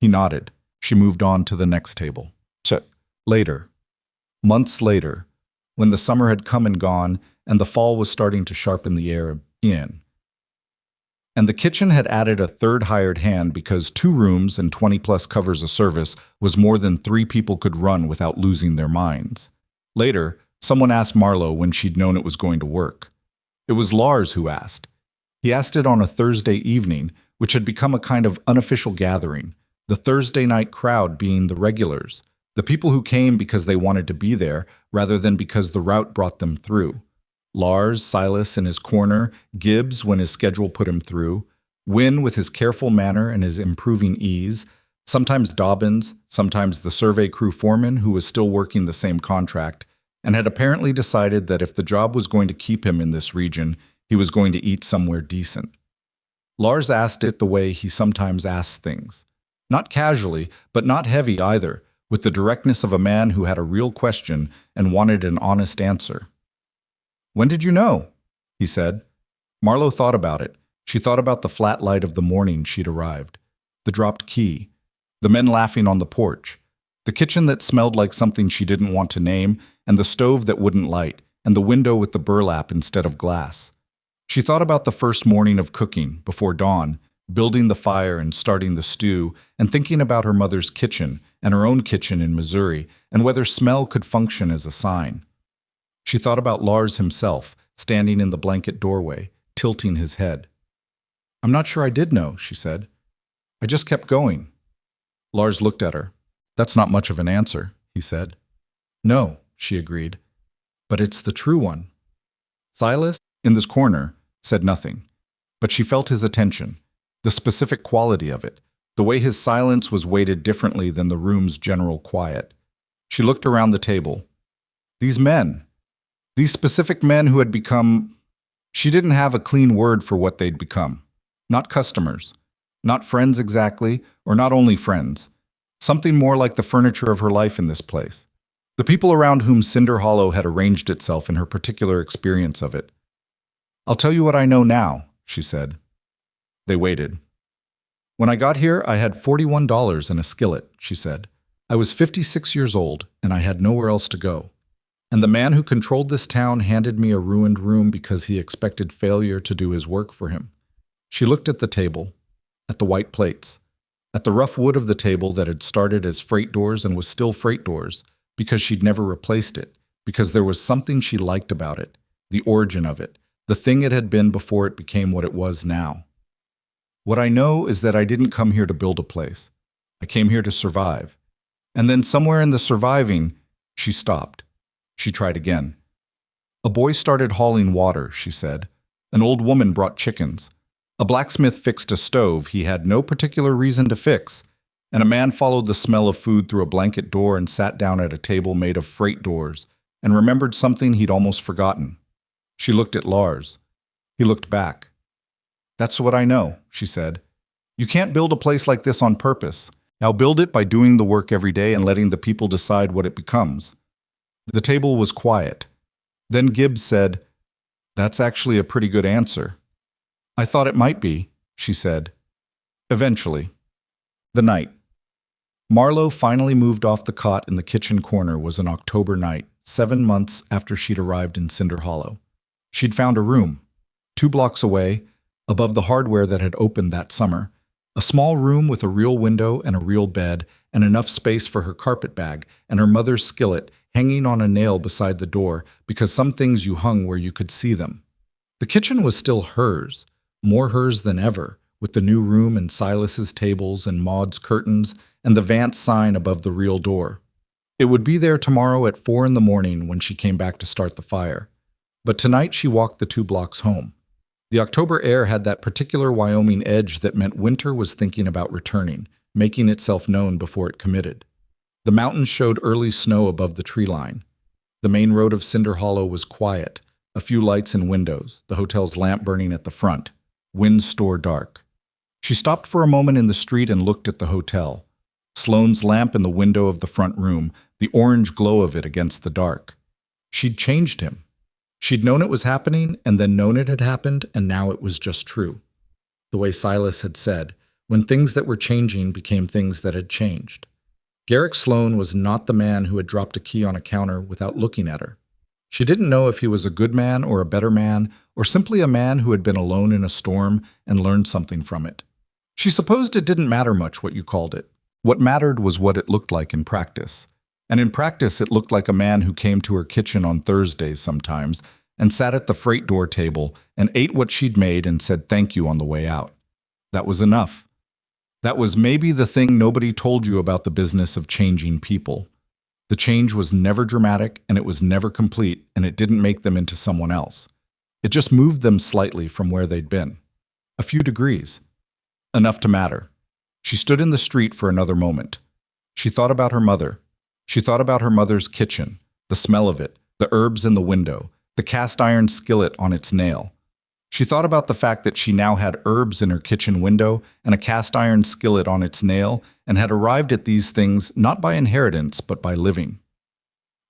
He nodded. She moved on to the next table. Later. Months later, when the summer had come and gone and the fall was starting to sharpen the air again. And the kitchen had added a third hired hand because 2 rooms and 20-plus covers of service was more than 3 people could run without losing their minds. Later, someone asked Marlowe when she'd known it was going to work. It was Lars who asked. He asked it on a Thursday evening, which had become a kind of unofficial gathering, the Thursday night crowd being the regulars, the people who came because they wanted to be there rather than because the route brought them through. Lars, Silas in his corner, Gibbs when his schedule put him through, Wynne with his careful manner and his improving ease, sometimes Dobbins, sometimes the survey crew foreman who was still working the same contract, and had apparently decided that if the job was going to keep him in this region, he was going to eat somewhere decent. Lars asked it the way he sometimes asks things. Not casually, but not heavy either, with the directness of a man who had a real question and wanted an honest answer. "When did you know?" he said. Marlowe thought about it. She thought about the flat light of the morning she'd arrived, the dropped key, the men laughing on the porch, the kitchen that smelled like something she didn't want to name, and the stove that wouldn't light, and the window with the burlap instead of glass. She thought about the first morning of cooking, before dawn, building the fire and starting the stew, and thinking about her mother's kitchen and her own kitchen in Missouri, and whether smell could function as a sign. She thought about Lars himself, standing in the blanket doorway, tilting his head. "I'm not sure I did know," she said. "I just kept going." Lars looked at her. "That's not much of an answer," he said. "No," she agreed, "but it's the true one." Silas, in this corner, said nothing, but she felt his attention, the specific quality of it, the way his silence was weighted differently than the room's general quiet. She looked around the table. These men, these specific men who had become, she didn't have a clean word for what they'd become. Not customers, not friends exactly, or not only friends. Something more like the furniture of her life in this place. The people around whom Cinder Hollow had arranged itself in her particular experience of it. "I'll tell you what I know now," she said. They waited. "When I got here, I had $41 and a skillet," she said. "I was 56 years old, and I had nowhere else to go. And the man who controlled this town handed me a ruined room because he expected failure to do his work for him." She looked at the table, at the white plates, at the rough wood of the table that had started as freight doors and was still freight doors, because she'd never replaced it, because there was something she liked about it, the origin of it, the thing it had been before it became what it was now. "What I know is that I didn't come here to build a place. I came here to survive. And then somewhere in the surviving," she stopped. She tried again. A boy started hauling water, she said. An old woman brought chickens. A blacksmith fixed a stove he had no particular reason to fix, and a man followed the smell of food through a blanket door and sat down at a table made of freight doors and remembered something he'd almost forgotten. She looked at Lars. He looked back. "That's what I know," she said. "You can't build a place like this on purpose. Now build it by doing the work every day and letting the people decide what it becomes." The table was quiet. Then Gibbs said, "That's actually a pretty good answer." "I thought it might be," she said. Eventually. The night. Marlowe finally moved off the cot in the kitchen corner was an October night, 7 months after she'd arrived in Cinder Hollow. She'd found a room, 2 blocks away, above the hardware that had opened that summer. A small room with a real window and a real bed and enough space for her carpet bag and her mother's skillet hanging on a nail beside the door because some things you hung where you could see them. The kitchen was still hers, more hers than ever, with the new room and Silas's tables and Maud's curtains and the Vance sign above the real door. It would be there tomorrow at 4 in the morning when she came back to start the fire. But tonight she walked the 2 blocks home. The October air had that particular Wyoming edge that meant winter was thinking about returning, making itself known before it committed. The mountains showed early snow above the tree line. The main road of Cinder Hollow was quiet, a few lights in windows, the hotel's lamp burning at the front, Wynn's store dark. She stopped for a moment in the street and looked at the hotel. Sloane's lamp in the window of the front room, the orange glow of it against the dark. She'd changed him. She'd known it was happening, and then known it had happened, and now it was just true. The way Silas had said, when things that were changing became things that had changed. Garrick Sloane was not the man who had dropped a key on a counter without looking at her. She didn't know if he was a good man or a better man, or simply a man who had been alone in a storm and learned something from it. She supposed it didn't matter much what you called it. What mattered was what it looked like in practice. And in practice, it looked like a man who came to her kitchen on Thursdays sometimes and sat at the freight door table and ate what she'd made and said thank you on the way out. That was enough. That was maybe the thing nobody told you about the business of changing people. The change was never dramatic, and it was never complete, and it didn't make them into someone else. It just moved them slightly from where they'd been. A few degrees. Enough to matter. She stood in the street for another moment. She thought about her mother. She thought about her mother's kitchen, the smell of it, the herbs in the window, the cast iron skillet on its nail. She thought about the fact that she now had herbs in her kitchen window and a cast iron skillet on its nail and had arrived at these things not by inheritance but by living.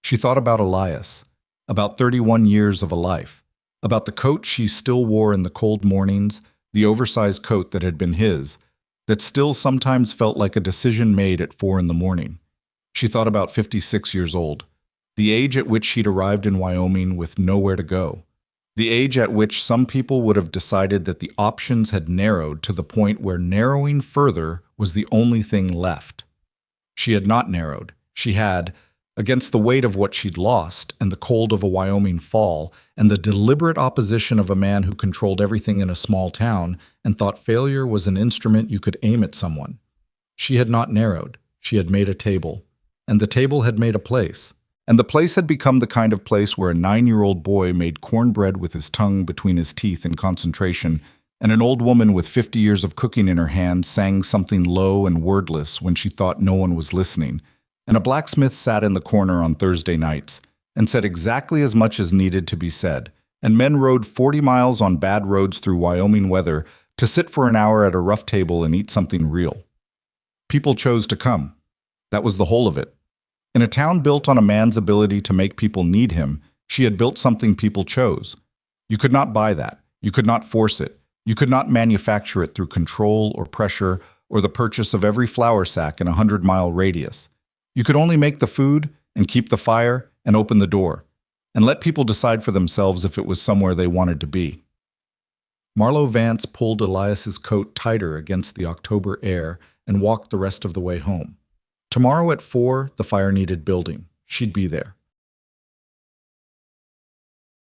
She thought about Elias, about 31 years of a life, about the coat she still wore in the cold mornings, the oversized coat that had been his, that still sometimes felt like a decision made at 4 in the morning. She thought about 56 years old, the age at which she'd arrived in Wyoming with nowhere to go, the age at which some people would have decided that the options had narrowed to the point where narrowing further was the only thing left. She had not narrowed. She had, against the weight of what she'd lost and the cold of a Wyoming fall and the deliberate opposition of a man who controlled everything in a small town and thought failure was an instrument you could aim at someone. She had not narrowed. She had made a table. And the table had made a place. And the place had become the kind of place where a 9-year-old boy made cornbread with his tongue between his teeth in concentration, and an old woman with 50 years of cooking in her hand sang something low and wordless when she thought no one was listening, and a blacksmith sat in the corner on Thursday nights and said exactly as much as needed to be said, and men rode 40 miles on bad roads through Wyoming weather to sit for an hour at a rough table and eat something real. People chose to come. That was the whole of it. In a town built on a man's ability to make people need him, she had built something people chose. You could not buy that. You could not force it. You could not manufacture it through control or pressure or the purchase of every flour sack in a 100-mile radius. You could only make the food and keep the fire and open the door and let people decide for themselves if it was somewhere they wanted to be. Marlowe Vance pulled Elias's coat tighter against the October air and walked the rest of the way home. Tomorrow at 4, the fire needed building. She'd be there.